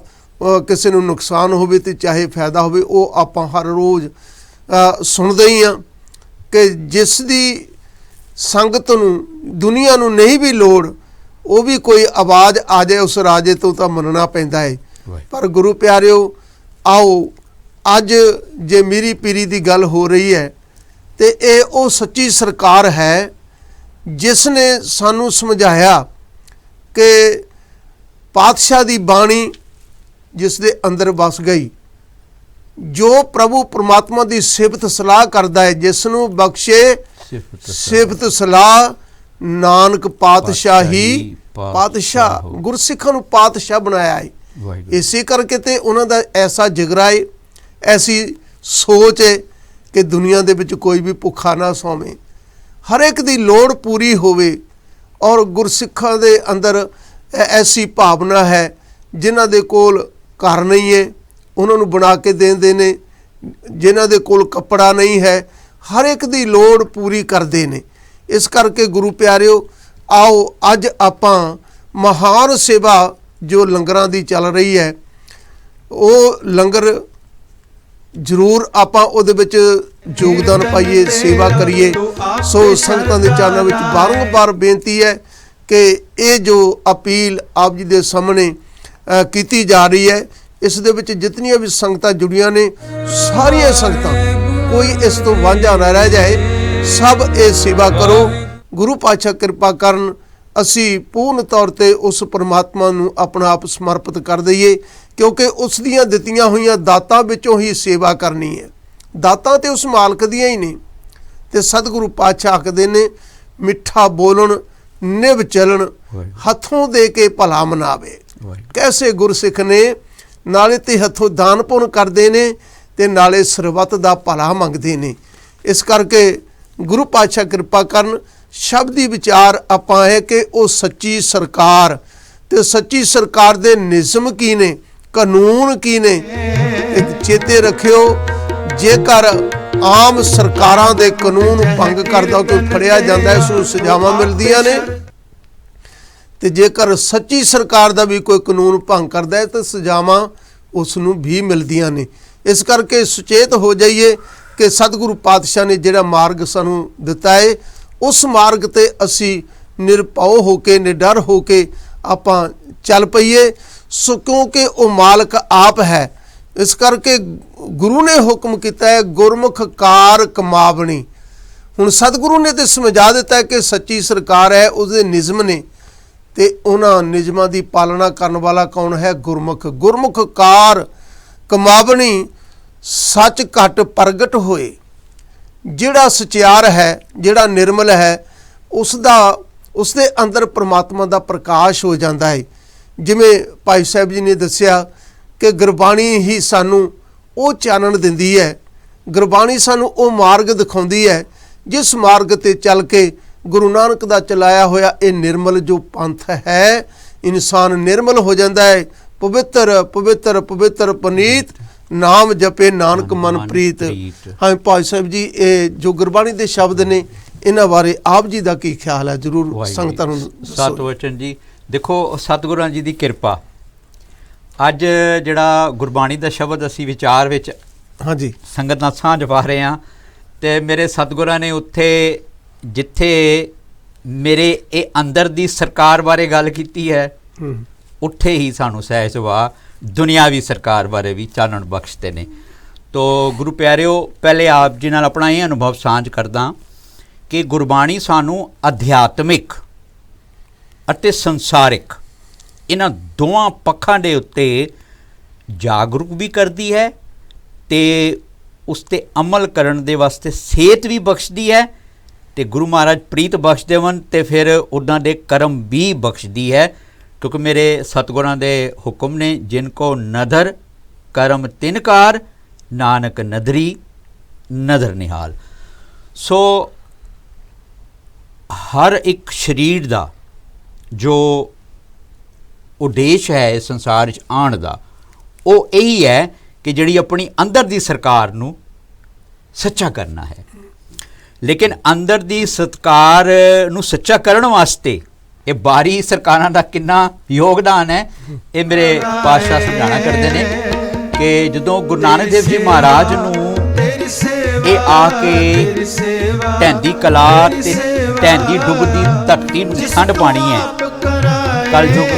ਕਿਸੇ ਨੂੰ ਨੁਕਸਾਨ ਹੋਵੇ ਤੇ ਚਾਹੇ ਫਾਇਦਾ ਹੋਵੇ। ਉਹ ਆਪਾਂ ਹਰ ਰੋਜ਼ ਸੁਣਦੇ ਹੀ ਹਾਂ ਕਿ ਜਿਸ ਦੀ ਸੰਗਤ ਨੂੰ, ਦੁਨੀਆ ਨੂੰ ਨਹੀਂ ਵੀ ਲੋੜ, ਉਹ ਵੀ ਕੋਈ ਆਵਾਜ਼ ਆ ਜਾਏ ਉਸ ਰਾਜੇ ਤੋਂ ਤਾਂ ਮੰਨਣਾ ਪੈਂਦਾ ਹੈ। ਪਰ ਗੁਰੂ ਪਿਆਰਿਓ, ਆਓ ਅੱਜ ਜੇ ਮੀਰੀ ਪੀਰੀ ਦੀ ਗੱਲ ਹੋ ਰਹੀ ਹੈ ਤੇ ਇਹ ਉਹ ਸੱਚੀ ਸਰਕਾਰ ਹੈ ਜਿਸ ਨੇ ਸਾਨੂੰ ਸਮਝਾਇਆ ਕਿ ਪਾਤਸ਼ਾਹ ਦੀ ਬਾਣੀ ਜਿਸ ਦੇ ਅੰਦਰ ਵਸ ਗਈ, ਜੋ ਪ੍ਰਭੂ ਪਰਮਾਤਮਾ ਦੀ ਸਿਫਤ ਸਲਾਹ ਕਰਦਾ ਹੈ, ਜਿਸ ਨੂੰ ਬਖਸ਼ੇ ਸਿਫਤ ਸਲਾਹ, ਨਾਨਕ ਪਾਤਸ਼ਾਹੀ ਪਾਤਸ਼ਾਹ। ਗੁਰਸਿੱਖਾਂ ਨੂੰ ਪਾਤਸ਼ਾਹ ਬਣਾਇਆ ਹੈ। ਇਸੇ ਕਰਕੇ ਤੇ ਉਹਨਾਂ ਦਾ ਐਸਾ ਜਿਗਰਾ ਹੈ, ਐਸੀ ਸੋਚ ਹੈ ਕਿ ਦੁਨੀਆ ਦੇ ਵਿੱਚ ਕੋਈ ਵੀ ਭੁੱਖਾ ਨਾ ਸੌਵੇਂ, ਹਰ ਇੱਕ ਦੀ ਲੋੜ ਪੂਰੀ ਹੋਵੇ। ਔਰ ਗੁਰਸਿੱਖਾਂ ਦੇ ਅੰਦਰ ਐਸੀ ਭਾਵਨਾ ਹੈ, ਜਿਨ੍ਹਾਂ ਦੇ ਕੋਲ ਘਰ ਨਹੀਂ ਹੈ ਉਹਨਾਂ ਨੂੰ ਬਣਾ ਕੇ ਦਿੰਦੇ ਨੇ, ਜਿਨ੍ਹਾਂ ਦੇ ਕੋਲ ਕੱਪੜਾ ਨਹੀਂ ਹੈ ਹਰ ਇੱਕ ਦੀ ਲੋੜ ਪੂਰੀ ਕਰਦੇ ਨੇ। ਇਸ ਕਰਕੇ ਗੁਰੂ ਪਿਆਰਿਓ, ਆਓ ਅੱਜ ਆਪਾਂ ਮਹਾਨ ਸੇਵਾ ਜੋ ਲੰਗਰਾਂ ਦੀ ਚੱਲ ਰਹੀ ਹੈ, ਉਹ ਲੰਗਰ ਜ਼ਰੂਰ ਆਪਾਂ ਉਹਦੇ ਵਿੱਚ ਯੋਗਦਾਨ ਪਾਈਏ, ਸੇਵਾ ਕਰੀਏ। ਸੋ ਸੰਗਤਾਂ ਦੇ ਚਰਨਾਂ ਵਿੱਚ ਬਾਰੰਬਾਰ ਬੇਨਤੀ ਹੈ ਕਿ ਇਹ ਜੋ ਅਪੀਲ ਆਪ ਜੀ ਦੇ ਸਾਹਮਣੇ ਕੀਤੀ ਜਾ ਰਹੀ ਹੈ, ਇਸ ਦੇ ਵਿੱਚ ਜਿਤਨੀਆਂ ਵੀ ਸੰਗਤਾਂ ਜੁੜੀਆਂ ਨੇ, ਸਾਰੀਆਂ ਸੰਗਤਾਂ, ਕੋਈ ਇਸ ਤੋਂ ਵਾਂਝਾ ਨਾ ਰਹਿ ਜਾਏ, ਸਭ ਇਹ ਸੇਵਾ ਕਰੋ। ਗੁਰੂ ਪਾਤਸ਼ਾਹ ਕਿਰਪਾ ਕਰਨ, ਅਸੀਂ ਪੂਰਨ ਤੌਰ 'ਤੇ ਉਸ ਪਰਮਾਤਮਾ ਨੂੰ ਆਪਣਾ ਆਪ ਸਮਰਪਿਤ ਕਰ ਦਈਏ, ਕਿਉਂਕਿ ਉਸ ਦੀਆਂ ਦਿੱਤੀਆਂ ਹੋਈਆਂ ਦਾਤਾਂ ਵਿੱਚੋਂ ਹੀ ਸੇਵਾ ਕਰਨੀ ਹੈ। ਦਾਤਾਂ ਤੇ ਉਸ ਮਾਲਕ ਦੀਆਂ ਹੀ ਨੇ। ਤੇ ਸਤਿਗੁਰੂ ਪਾਤਸ਼ਾਹ ਆਖਦੇ ਨੇ, ਮਿੱਠਾ ਬੋਲਣ ਨਿਭ ਚਲਣ, ਹੱਥੋਂ ਦੇ ਕੇ ਭਲਾ ਮਨਾਵੇ। ਕੈਸੇ ਗੁਰਸਿੱਖ ਨੇ ਨਾਲੇ ਤੇ ਹੱਥੋਂ ਦਾਨ ਪੁੰਨ ਕਰਦੇ ਨੇ ਤੇ ਨਾਲੇ ਸਰਬੱਤ ਦਾ ਭਲਾ ਮੰਗਦੇ ਨੇ। ਇਸ ਕਰਕੇ ਗੁਰੂ ਪਾਤਸ਼ਾਹ ਕਿਰਪਾ ਕਰਨ, ਸ਼ਬਦੀ ਵਿਚਾਰ ਆਪਾਂ ਹੈ ਕਿ ਉਹ ਸੱਚੀ ਸਰਕਾਰ ਤੇ ਸੱਚੀ ਸਰਕਾਰ ਦੇ ਨਿਯਮ ਕੀ ਨੇ, ਕਾਨੂੰਨ ਕੀ ਨੇ। ਇੱਕ ਚੇਤੇ ਰੱਖਿਓ, ਜੇਕਰ ਆਮ ਸਰਕਾਰਾਂ ਦੇ ਕਾਨੂੰਨ ਭੰਗ ਕਰਦਾ ਕੋਈ ਫੜਿਆ ਜਾਂਦਾ ਹੈ, ਉਸ ਨੂੰ ਸਜ਼ਾਵਾਂ ਮਿਲਦੀਆਂ ਨੇ, ਤੇ ਜੇਕਰ ਸੱਚੀ ਸਰਕਾਰ ਦਾ ਵੀ ਕੋਈ ਕਾਨੂੰਨ ਭੰਗ ਕਰਦਾ ਹੈ ਤਾਂ ਸਜ਼ਾਵਾਂ ਉਸ ਨੂੰ ਵੀ ਮਿਲਦੀਆਂ ਨੇ। ਇਸ ਕਰਕੇ ਸੁਚੇਤ ਹੋ ਜਾਈਏ ਕਿ ਸਤਿਗੁਰੂ ਪਾਤਸ਼ਾਹ ਨੇ ਜਿਹੜਾ ਮਾਰਗ ਸਾਨੂੰ ਦਿੱਤਾ ਹੈ ਉਸ ਮਾਰਗ ਤੇ ਅਸੀਂ ਨਿਰਭਉ ਹੋ ਕੇ ਨਿਡਰ ਹੋ ਕੇ ਆਪਾਂ ਚੱਲ ਪਈਏ। ਸੋ ਕਿਉਂਕਿ ਉਹ ਮਾਲਕ ਆਪ ਹੈ, ਇਸ ਕਰਕੇ ਗੁਰੂ ਨੇ ਹੁਕਮ ਕੀਤਾ ਹੈ ਗੁਰਮੁਖ ਕਾਰ ਕਮਾਵਣੀ। ਹੁਣ ਸਤਿਗੁਰੂ ਨੇ ਤੇ ਸਮਝਾ ਦਿੱਤਾ ਹੈ ਕਿ ਸੱਚੀ ਸਰਕਾਰ ਹੈ, ਉਹਦੇ ਨਿਯਮ ਨੇ, ਤੇ ਉਹਨਾਂ ਨਿਯਮਾਂ ਦੀ ਪਾਲਣਾ ਕਰਨ ਵਾਲਾ ਕੌਣ ਹੈ? ਗੁਰਮੁਖ। ਗੁਰਮੁਖ ਕਾਰ ਕਮਾਵਣੀ, ਸੱਚ ਘਟ ਪ੍ਰਗਟ ਹੋਏ। ਜਿਹੜਾ ਸਚਿਆਰ ਹੈ, ਜਿਹੜਾ ਨਿਰਮਲ ਹੈ, ਉਸਦੇ ਅੰਦਰ ਪ੍ਰਮਾਤਮਾ ਦਾ ਪ੍ਰਕਾਸ਼ ਹੋ ਜਾਂਦਾ ਹੈ। ਜਿਵੇਂ ਭਾਈ ਸਾਹਿਬ ਜੀ ਨੇ ਦੱਸਿਆ ਕਿ ਗੁਰਬਾਣੀ ਹੀ ਸਾਨੂੰ ਉਹ ਚਾਨਣ ਦਿੰਦੀ ਹੈ, ਗੁਰਬਾਣੀ ਸਾਨੂੰ ਉਹ ਮਾਰਗ ਦਿਖਾਉਂਦੀ ਹੈ ਜਿਸ ਮਾਰਗ ਤੇ ਚੱਲ ਕੇ ਗੁਰੂ ਨਾਨਕ ਦਾ ਚਲਾਇਆ ਹੋਇਆ ਇਹ ਨਿਰਮਲ ਜੋ ਪੰਥ ਹੈ, ਇਨਸਾਨ ਨਿਰਮਲ ਹੋ ਜਾਂਦਾ ਹੈ। ਪਵਿੱਤਰ ਪਵਿੱਤਰ ਪਵਿੱਤਰ ਪੁਨੀਤ ਨਾਮ ਜਪੇ ਨਾਨਕ ਮਨ ਪ੍ਰੀਤ। ਹਾਂ ਭਾਈ ਸਾਹਿਬ ਜੀ, ਇਹ ਜੋ ਗੁਰਬਾਣੀ ਦੇ ਸ਼ਬਦ ਨੇ ਇਹਨਾਂ ਬਾਰੇ ਆਪ ਜੀ ਦਾ ਕੀ ਖਿਆਲ ਹੈ? ਜ਼ਰੂਰ ਸੰਗਤਾਂ ਨੂੰ ਸਤਿਵਚਨ ਜੀ। ਦੇਖੋ, ਸਤਿਗੁਰਾਂ ਜੀ ਦੀ ਕਿਰਪਾ, ਅੱਜ ਜਿਹੜਾ ਗੁਰਬਾਣੀ ਦਾ ਸ਼ਬਦ ਅਸੀਂ ਵਿਚਾਰ ਵਿੱਚ ਹਾਂਜੀ ਸੰਗਤ ਨਾਲ ਸਾਂਝ ਪਾ ਰਹੇ ਹਾਂ, ਤੇ ਮੇਰੇ ਸਤਿਗੁਰਾਂ ਨੇ ਉੱਥੇ ਜਿੱਥੇ ਮੇਰੇ ਇਹ ਅੰਦਰ ਦੀ ਸਰਕਾਰ ਬਾਰੇ ਗੱਲ ਕੀਤੀ ਹੈ, ਉੱਥੇ ਹੀ ਸਾਨੂੰ ਸਹਿਜ ਸੁਭਾਅ ਦੁਨਿਆਵੀ ਸਰਕਾਰ ਬਾਰੇ ਵੀ ਚਾਨਣ ਬਖਸ਼ਦੇ ਨੇ। ਤੋ ਗੁਰੂ ਪਿਆਰਿਓ, ਪਹਿਲੇ ਆਪ ਜੀ ਨਾਲ ਆਪਣਾ ਇਹ ਅਨੁਭਵ ਸਾਂਝ ਕਰਦਾ ਕਿ ਗੁਰਬਾਣੀ ਸਾਨੂੰ ਅਧਿਆਤਮਿਕ ਅਤੇ ਸੰਸਾਰਿਕ ਇਹਨਾਂ ਦੋਵਾਂ ਪੱਖਾਂ ਦੇ ਉੱਤੇ ਜਾਗਰੂਕ ਵੀ ਕਰਦੀ ਹੈ ਤੇ ਉਸ 'ਤੇ ਅਮਲ ਕਰਨ ਦੇ ਵਾਸਤੇ ਸੇਧ ਵੀ ਬਖਸ਼ਦੀ ਹੈ, ਤੇ ਗੁਰੂ ਮਹਾਰਾਜ ਪ੍ਰੀਤ ਬਖਸ਼ਦੇ ਹਨ ਤੇ ਫਿਰ ਉਹਨਾਂ ਦੇ ਕਰਮ ਵੀ ਬਖਸ਼ਦੀ ਹੈ। ਕਿਉਂਕਿ ਮੇਰੇ ਸਤਿਗੁਰਾਂ ਦੇ ਹੁਕਮ ਨੇ, ਜਿਨ ਕੋ ਨਦਰ ਕਰਮ ਤਿਨਕਾਰ, ਨਾਨਕ ਨਦਰੀ ਨਦਰ ਨਿਹਾਲ। ਸੋ ਹਰ ਇੱਕ ਸਰੀਰ ਦਾ ਜੋ ਉਦੇਸ਼ ਹੈ ਇਸ ਸੰਸਾਰ 'ਚ ਆਉਣ ਦਾ, ਉਹ ਇਹੀ ਹੈ ਕਿ ਜਿਹੜੀ ਆਪਣੀ ਅੰਦਰ ਦੀ ਸਰਕਾਰ ਨੂੰ ਸੱਚਾ ਕਰਨਾ ਹੈ। ਲੇਕਿਨ ਅੰਦਰ ਦੀ ਸਰਕਾਰ ਨੂੰ ਸੱਚਾ ਕਰਨ ਵਾਸਤੇ ਇਹ ਬਾਹਰੀ ਸਰਕਾਰਾਂ ਦਾ ਕਿੰਨਾ ਯੋਗਦਾਨ ਹੈ, ਇਹ ਮੇਰੇ ਪਾਤਸ਼ਾਹ ਸਮਝਾਣਾ ਕਰਦੇ ਨੇ ਕਿ ਜਦੋਂ ਗੁਰੂ ਨਾਨਕ ਦੇਵ ਜੀ ਮਹਾਰਾਜ ਨੂੰ ਇਹ ਆ ਕੇ ਢਹਿੰਦੀ ਕਲਾ ਤੇ ਢਹਿੰਦੀ ਡੁੱਬਦੀ ਧਰਤੀ ਨੂੰ ਠੰਡ ਪਾਣੀ ਹੈ, ਕਲਯੁਗ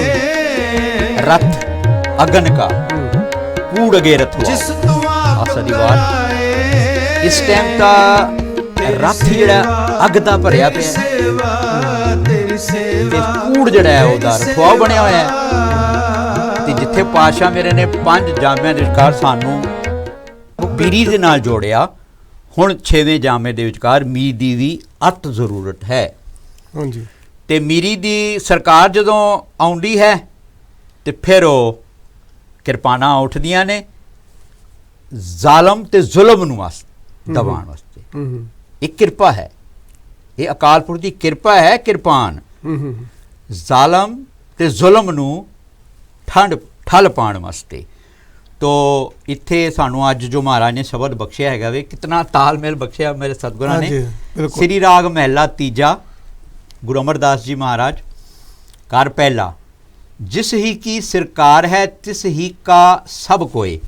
ਰਥ ਅਗਨ ਕਾ ਕੂੜ ਅਗੇ ਰਥੁਆ ਆਸਾ ਦੀ ਬਾਤ। ਇਸ ਟਾਈਮ ਤਾਂ ਰਥ ਜਿਹੜਾ ਅੱਗ ਦਾ ਭਰਿਆ ਪਿਆ ਤੇ ਕੂੜ ਜਿਹੜਾ ਹੈ ਉਹਦਾ ਰਥੁਆ ਬਣਿਆ ਹੋਇਆ ਹੈ। ਤੇ ਜਿੱਥੇ ਪਾਤਸ਼ਾਹ ਮੇਰੇ ਨੇ 5 ਜਾਮਿਆਂ ਦੇ ਵਿਚਕਾਰ ਸਾਨੂੰ ਪੀਰੀ ਦੇ ਨਾਲ ਜੋੜਿਆ, ਹੁਣ 6ਵੇਂ ਜਾਮੇ ਦੇ ਵਿਚਕਾਰ ਮੀਰ ਦੀ ਵੀ ਅਤ ਜ਼ਰੂਰਤ ਹੈ। ਹਾਂਜੀ। ਤੇ ਮੀਰੀ ਦੀ ਸਰਕਾਰ ਜਦੋਂ ਆਉਂਦੀ ਹੈ ਤੇ ਫਿਰ ਉਹ ਕਿਰਪਾਨਾਂ ਉੱਠਦੀਆਂ ਨੇ ਜ਼ਾਲਮ ਤੇ ਜ਼ੁਲਮ ਨੂੰ ਦਬਾਉਣ ਵਾਸਤੇ। ਇਹ ਕਿਰਪਾ ਹੈ, ਇਹ ਅਕਾਲ ਪੁਰਖ ਦੀ ਕਿਰਪਾ ਹੈ। ਕਿਰਪਾਨ ਜ਼ਾਲਮ ਤੇ ਜ਼ੁਲਮ ਨੂੰ ਠੱਲ ਪਾਉਣ ਵਾਸਤੇ। ਤੋ ਇੱਥੇ ਸਾਨੂੰ ਅੱਜ ਜੋ ਮਹਾਰਾਜ ਨੇ ਸ਼ਬਦ ਬਖਸ਼ਿਆ ਹੈਗਾ ਵੇ, ਕਿਤਨਾ ਤਾਲਮੇਲ ਬਖਸ਼ਿਆ ਮੇਰੇ ਸਤਿਗੁਰਾਂ ਨੇ। ਸ੍ਰੀ ਰਾਗ ਮਹਿਲਾ ਤੀਜਾ, ਗੁਰੂ ਅਮਰਦਾਸ ਜੀ ਮਹਾਰਾਜ। ਘਰ ਪਹਿਲਾ, ਜਿਸ ਹੀ ਕੀ ਸਰਕਾਰ ਹੈ ਤਿਸ ਹੀ ਕਾ ਸਭ ਕੋਏ।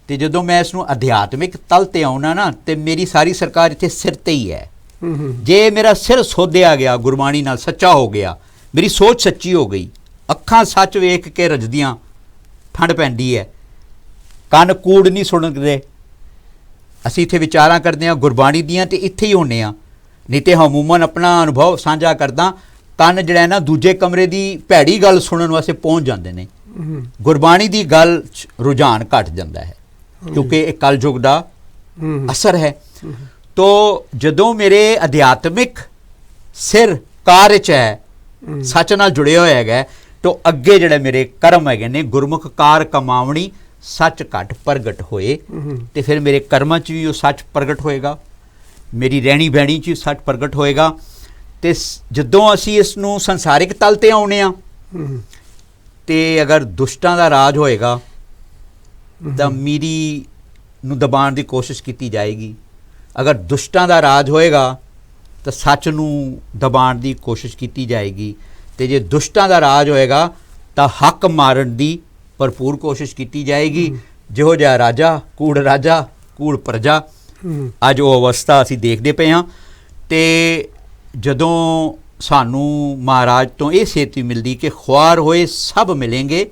ਤੇ ਜਦੋਂ ਮੈਂ ਇਸ ਨੂੰ ਅਧਿਆਤਮਿਕ ਤਲ ਤੇ ਆਉਣਾ ਨਾ, ਤੇ ਮੇਰੀ ਸਾਰੀ ਸਰਕਾਰ ਇੱਥੇ ਸਿਰ ਤੇ ਹੀ ਹੈ। ਜੇ ਮੇਰਾ ਸਿਰ ਸੋਧਿਆ ਗਿਆ, ਗੁਰਬਾਣੀ ਨਾਲ ਸੱਚਾ ਹੋ ਗਿਆ, ਮੇਰੀ ਸੋਚ ਸੱਚੀ ਹੋ ਗਈ, ਅੱਖਾਂ ਸੱਚ ਵੇਖ ਕੇ ਰਜਦੀਆਂ, ਠੰਡ ਪੈਂਦੀ ਹੈ, ਕੰਨ ਕੂੜ ਨਹੀਂ ਸੁਣਦੇ। ਅਸੀਂ ਇੱਥੇ ਵਿਚਾਰਾਂ ਕਰਦੇ ਹਾਂ ਗੁਰਬਾਣੀ ਦੀਆਂ ਤੇ ਇੱਥੇ ਹੀ ਹੁੰਦੇ ਹਾਂ, ਨਹੀਂ ਤੇ ਹਮੂਮਨ ਆਪਣਾ ਅਨੁਭਵ ਸਾਂਝਾ ਕਰਦਾ, ਕੰਨ ਜਿਹੜਾ ਨਾ ਦੂਜੇ ਕਮਰੇ ਦੀ ਭੈੜੀ ਗੱਲ ਸੁਣਨ ਵਾਸਤੇ ਪਹੁੰਚ ਜਾਂਦੇ ਨੇ। ਗੁਰਬਾਣੀ ਦੀ ਗੱਲ ਰੁਝਾਨ ਘਟ ਜਾਂਦਾ ਹੈ ਕਿਉਂਕਿ ਇਹ ਕਲਯੁਗ ਦਾ ਅਸਰ ਹੈ। ਤੋ ਜਦੋਂ ਮੇਰੇ ਅਧਿਆਤਮਿਕ ਸਿਰ ਕਾਰ 'ਚ ਹੈ, ਸੱਚ ਨਾਲ ਜੁੜਿਆ ਹੋਇਆ ਹੈਗਾ, ਤੋ ਅੱਗੇ ਜਿਹੜੇ ਮੇਰੇ ਕਰਮ ਹੈਗੇ ਨੇ ਗੁਰਮੁਖ ਕਾਰ ਕਮਾਵਣੀ, ਸੱਚ ਘਟ ਪ੍ਰਗਟ ਹੋਏ, ਤੇ ਫਿਰ ਮੇਰੇ ਕਰਮਾਂ 'ਚ ਵੀ ਉਹ ਸੱਚ ਪ੍ਰਗਟ ਹੋਏਗਾ, ਮੇਰੀ ਰਹਿਣੀ ਬਹਿਣੀ 'ਚ ਸੱਚ ਪ੍ਰਗਟ ਹੋਏਗਾ। ਤੇ ਜਦੋਂ ਅਸੀਂ ਇਸ ਨੂੰ ਸੰਸਾਰਿਕ ਤਲ ਤੇ ਆਉਨੇ ਆ, ਤੇ ਅਗਰ ਦੁਸ਼ਟਾਂ ਦਾ ਰਾਜ ਹੋਏਗਾ ਤਾਂ ਮੀਰੀ ਨੂੰ ਦਬਾਉਣ ਦੀ ਕੋਸ਼ਿਸ਼ ਕੀਤੀ ਜਾਏਗੀ। ਅਗਰ ਦੁਸ਼ਟਾਂ ਦਾ ਰਾਜ ਹੋਏਗਾ ਤਾਂ ਸੱਚ ਨੂੰ ਦਬਾਉਣ ਦੀ ਕੋਸ਼ਿਸ਼ ਕੀਤੀ ਜਾਏਗੀ। ਤੇ ਜੇ ਦੁਸ਼ਟਾਂ ਦਾ ਰਾਜ ਹੋਏਗਾ ਤਾਂ ਹੱਕ ਮਾਰਨ ਦੀ ਭਰਪੂਰ ਕੋਸ਼ਿਸ਼ ਕੀਤੀ ਜਾਏਗੀ। ਜਿਹੋ ਜਿਹਾ ਰਾਜਾ ਕੂੜ ਪ੍ਰਜਾ, ਅੱਜ ਉਹ ਅਵਸਥਾ ਅਸੀਂ ਦੇਖਦੇ ਪਏ ਹਾਂ। ਅਤੇ ਜਦੋਂ ਸਾਨੂੰ ਮਹਾਰਾਜ ਤੋਂ ਇਹ ਸੇਤੀ ਮਿਲਦੀ ਕਿ ਖੁਆਰ ਹੋਏ ਸਭ ਮਿਲेंगे,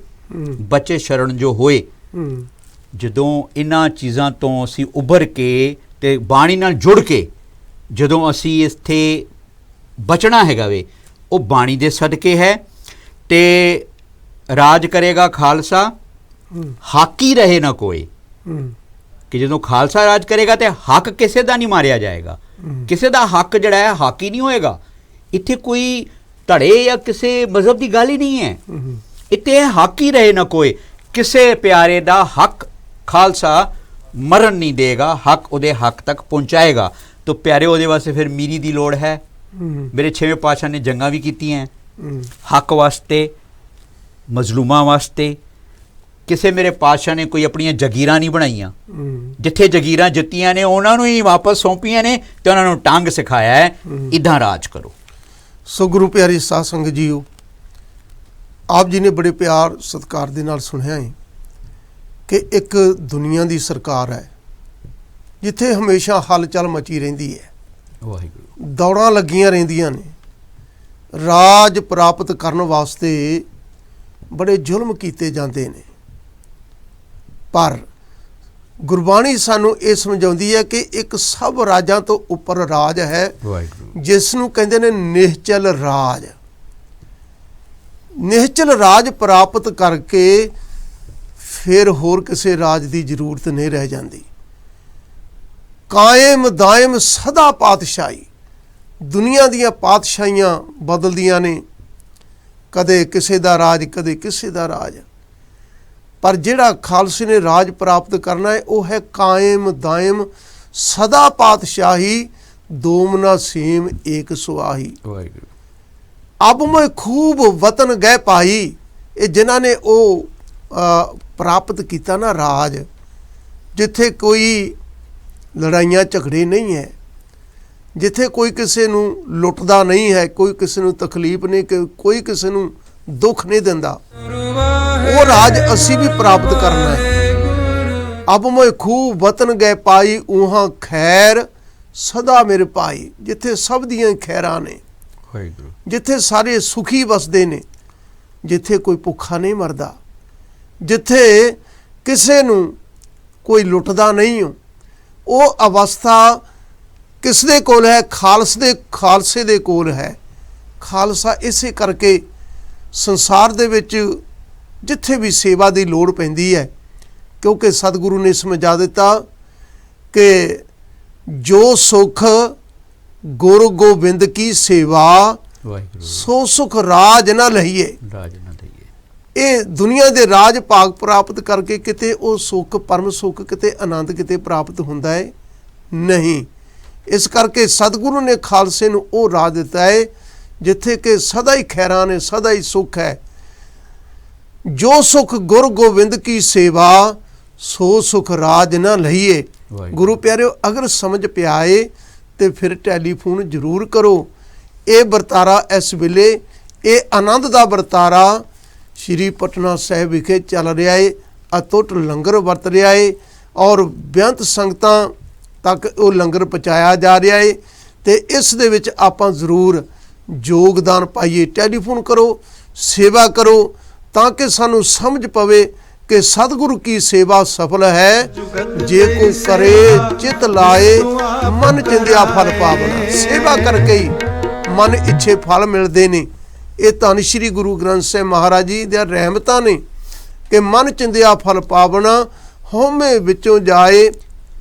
ਬੱਚੇ ਸ਼ਰਨ ਜੋ ਹੋਏ। ਜਦੋਂ ਇਹਨਾਂ ਚੀਜ਼ਾਂ ਤੋਂ ਅਸੀਂ ਉੱਭਰ ਕੇ ਅਤੇ ਬਾਣੀ ਨਾਲ ਜੁੜ ਕੇ ਜਦੋਂ ਅਸੀਂ ਇੱਥੇ ਬਚਣਾ ਹੈਗਾ ਵੇ, ਉਹ ਬਾਣੀ ਦੇ ਸਦਕੇ ਹੈ। ਅਤੇ ਰਾਜ ਕਰੇਗਾ ਖਾਲਸਾ, ਹਾਕੀ ਰਹੇ ਨਾ ਕੋਈ। ਕਿ ਜਦੋਂ ਖਾਲਸਾ ਰਾਜ ਕਰੇਗਾ ਤੇ ਹੱਕ ਕਿਸੇ ਦਾ ਨਹੀਂ ਮਾਰਿਆ ਜਾਏਗਾ, ਕਿਸੇ ਦਾ ਹੱਕ ਜਿਹੜਾ ਹੈ ਹਾਕੀ ਨਹੀਂ ਹੋਏਗਾ। ਇੱਥੇ ਕੋਈ ਧੜੇ ਜਾਂ ਕਿਸੇ ਮਜ਼ਹਬ ਦੀ ਗੱਲ ਹੀ ਨਹੀਂ ਹੈ। ਇੱਥੇ ਹੱਕ ਹੀ ਰਹੇ ਨਾ ਕੋਈ, ਕਿਸੇ ਪਿਆਰੇ ਦਾ ਹੱਕ ਖਾਲਸਾ ਮਰਨ ਨਹੀਂ ਦੇਗਾ, ਹੱਕ ਉਹਦੇ ਹੱਕ ਤੱਕ ਪਹੁੰਚਾਏਗਾ। ਤਾਂ ਪਿਆਰੇ ਉਹਦੇ ਵਾਸਤੇ ਫਿਰ ਮੀਰੀ ਦੀ ਲੋੜ ਹੈ। ਮੇਰੇ 6ਵੇਂ ਪਾਤਸ਼ਾਹ ਨੇ ਜੰਗਾਂ ਵੀ ਕੀਤੀਆਂ ਹੱਕ ਵਾਸਤੇ, ਮਜ਼ਲੂਮਾਂ ਵਾਸਤੇ। ਕਿਸੇ ਮੇਰੇ ਪਾਤਸ਼ਾਹ ਨੇ ਕੋਈ ਆਪਣੀਆਂ ਜਗੀਰਾਂ ਨਹੀਂ ਬਣਾਈਆਂ। ਜਿੱਥੇ ਜਗੀਰਾਂ ਜਿੱਤੀਆਂ ਨੇ ਉਹਨਾਂ ਨੂੰ ਹੀ ਵਾਪਸ ਸੌਂਪੀਆਂ ਨੇ ਤੇ ਉਹਨਾਂ ਨੂੰ ਟੰਗ ਸਿਖਾਇਆ ਹੈ, ਇੱਦਾਂ ਰਾਜ ਕਰੋ। ਸੋ ਗੁਰੂ ਪਿਆਰੀ ਸਾਧ ਸੰਗਤ ਜੀਓ, ਆਪ ਜੀ ਨੇ ਬੜੇ ਪਿਆਰ ਸਤਿਕਾਰ ਦੇ ਨਾਲ ਸੁਣਿਆ ਹੈ ਕਿ ਇੱਕ ਦੁਨੀਆ ਦੀ ਸਰਕਾਰ ਹੈ ਜਿੱਥੇ ਹਮੇਸ਼ਾ ਹਲਚਲ ਮਚੀ ਰਹਿੰਦੀ ਹੈ, ਵਾਹਿਗੁਰੂ, ਦੌੜਾਂ ਲੱਗੀਆਂ ਰਹਿੰਦੀਆਂ ਨੇ। ਰਾਜ ਪ੍ਰਾਪਤ ਕਰਨ ਵਾਸਤੇ ਬੜੇ ਜ਼ੁਲਮ ਕੀਤੇ ਜਾਂਦੇ ਨੇ, ਪਰ ਗੁਰਬਾਣੀ ਸਾਨੂੰ ਇਹ ਸਮਝਾਉਂਦੀ ਹੈ ਕਿ ਇੱਕ ਸਭ ਰਾਜਾਂ ਤੋਂ ਉੱਪਰ ਰਾਜ ਹੈ ਜਿਸ ਨੂੰ ਕਹਿੰਦੇ ਨੇ ਨਿਹਚਲ ਰਾਜ। ਨਿਹਚਲ ਰਾਜ ਪ੍ਰਾਪਤ ਕਰਕੇ ਫਿਰ ਹੋਰ ਕਿਸੇ ਰਾਜ ਦੀ ਜ਼ਰੂਰਤ ਨਹੀਂ ਰਹਿ ਜਾਂਦੀ। ਕਾਇਮ ਦਾਇਮ ਸਦਾ ਪਾਤਸ਼ਾਹੀ। ਦੁਨੀਆ ਦੀਆਂ ਪਾਤਸ਼ਾਹੀਆਂ ਬਦਲਦੀਆਂ ਨੇ, ਕਦੇ ਕਿਸੇ ਦਾ ਰਾਜ, ਕਦੇ ਕਿਸੇ ਦਾ ਰਾਜ, ਪਰ ਜਿਹੜਾ ਖਾਲਸੇ ਨੇ ਰਾਜ ਪ੍ਰਾਪਤ ਕਰਨਾ ਹੈ ਉਹ ਹੈ ਕਾਇਮ ਦਾਇਮ ਸਦਾ ਪਾਤਸ਼ਾਹੀ, ਦੋਮਨਾ ਸੇਮ ਏਕ ਸੁਆਹੀ। ਅਬ ਮੈਂ ਖੂਬ ਵਤਨ ਗਏ ਭਾਈ। ਇਹ ਜਿਨ੍ਹਾਂ ਨੇ ਉਹ ਪ੍ਰਾਪਤ ਕੀਤਾ ਨਾ ਰਾਜ, ਜਿੱਥੇ ਕੋਈ ਲੜਾਈਆਂ ਝਗੜੇ ਨਹੀਂ ਹੈ, ਜਿੱਥੇ ਕੋਈ ਕਿਸੇ ਨੂੰ ਲੁੱਟਦਾ ਨਹੀਂ ਹੈ, ਕੋਈ ਕਿਸੇ ਨੂੰ ਤਕਲੀਫ ਨਹੀਂ, ਕੋਈ ਕਿਸੇ ਨੂੰ ਦੁੱਖ ਨਹੀਂ ਦਿੰਦਾ, ਉਹ ਰਾਜ ਅਸੀਂ ਵੀ ਪ੍ਰਾਪਤ ਕਰਨਾ ਹੈ। ਅਬ ਮੈਂ ਖੂਬ ਵਤਨ ਗਏ ਪਾਈ, ਉਹਾਂ ਖੈਰ ਸਦਾ ਮੇਰੇ ਭਾਈ। ਜਿੱਥੇ ਸਭ ਦੀਆਂ ਖੈਰਾਂ ਨੇ, ਜਿੱਥੇ ਸਾਰੇ ਸੁਖੀ ਵਸਦੇ ਨੇ, ਜਿੱਥੇ ਕੋਈ ਭੁੱਖਾ ਨਹੀਂ ਮਰਦਾ, ਜਿੱਥੇ ਕਿਸੇ ਨੂੰ ਕੋਈ ਲੁੱਟਦਾ ਨਹੀਂ ਹੋ, ਉਹ ਅਵਸਥਾ ਕਿਸ ਦੇ ਕੋਲ ਹੈ? ਖਾਲਸੇ ਦੇ ਕੋਲ ਹੈ। ਖਾਲਸਾ ਇਸੇ ਕਰਕੇ ਸੰਸਾਰ ਦੇ ਵਿੱਚ ਜਿੱਥੇ ਵੀ ਸੇਵਾ ਦੀ ਲੋੜ ਪੈਂਦੀ ਹੈ, ਕਿਉਂਕਿ ਸਤਿਗੁਰੂ ਨੇ ਸਮਝਾ ਦਿੱਤਾ ਕਿ ਜੋ ਸੁਖ ਗੁਰੂ ਗੋਬਿੰਦ ਕੀ ਸੇਵਾ, ਸੋ ਸੁਖ ਰਾਜ ਨਾ ਲਈਏ। ਇਹ ਦੁਨੀਆ ਦੇ ਰਾਜ ਭਾਗ ਪ੍ਰਾਪਤ ਕਰਕੇ ਕਿਤੇ ਉਹ ਸੁੱਖ, ਪਰਮ ਸੁੱਖ, ਕਿਤੇ ਆਨੰਦ ਕਿਤੇ ਪ੍ਰਾਪਤ ਹੁੰਦਾ ਹੈ ਨਹੀਂ। ਇਸ ਕਰਕੇ ਸਤਿਗੁਰੂ ਨੇ ਖਾਲਸੇ ਨੂੰ ਉਹ ਰਾਜ ਦਿੱਤਾ ਹੈ ਜਿੱਥੇ ਕਿ ਸਦਾ ਹੀ ਖੈਰਾਂ ਨੇ, ਸਦਾ ਹੀ ਸੁੱਖ ਹੈ। ਜੋ ਸੁਖ ਗੁਰੂ ਗੋਬਿੰਦ ਕੀ ਸੇਵਾ, ਸੋ ਸੁਖ ਰਾਜ ਨਾ ਲਈਏ। ਗੁਰੂ ਪਿਆਰਿਓ, ਅਗਰ ਸਮਝ ਪਿਆਏ ਤੇ ਫਿਰ ਟੈਲੀਫੋਨ ਜ਼ਰੂਰ ਕਰੋ। ਇਹ ਵਰਤਾਰਾ ਇਸ ਵੇਲੇ, ਇਹ ਆਨੰਦ ਦਾ ਵਰਤਾਰਾ ਸ਼੍ਰੀ ਪਟਨਾ ਸਾਹਿਬ ਵਿਖੇ ਚੱਲ ਰਿਹਾ ਹੈ। ਅਤੁੱਟ ਲੰਗਰ ਵਰਤ ਰਿਹਾ ਹੈ ਔਰ ਬੇਅੰਤ ਸੰਗਤਾਂ ਤੱਕ ਉਹ ਲੰਗਰ ਪਹੁੰਚਾਇਆ ਜਾ ਰਿਹਾ ਹੈ। ਤੇ ਇਸ ਦੇ ਵਿੱਚ ਆਪਾਂ ਜ਼ਰੂਰ ਯੋਗਦਾਨ ਪਾਈਏ। ਟੈਲੀਫੋਨ ਕਰੋ, ਸੇਵਾ ਕਰੋ, ਤਾਂ ਕਿ ਸਾਨੂੰ ਸਮਝ ਪਵੇ ਕਿ ਸਤਿਗੁਰੂ ਕੀ ਸੇਵਾ ਸਫਲ ਹੈ। ਜੇ ਕੋ ਕਰੇ ਚਿਤ ਲਾਏ, ਮਨ ਚਿੰਦਿਆ ਫਲ ਪਾਵਨਾ। ਸੇਵਾ ਕਰਕੇ ਹੀ ਮਨ ਇੱਛੇ ਫਲ ਮਿਲਦੇ ਨੇ। ਇਹ ਧੰਨ ਸ਼੍ਰੀ ਗੁਰੂ ਗ੍ਰੰਥ ਸਾਹਿਬ ਮਹਾਰਾਜ ਜੀ ਦੀਆਂ ਰਹਿਮਤਾਂ ਨੇ ਕਿ ਮਨ ਚਿੰਦਿਆ ਫਲ ਪਾਵਨਾ, ਹਉਮੈ ਵਿੱਚੋਂ ਜਾਏ।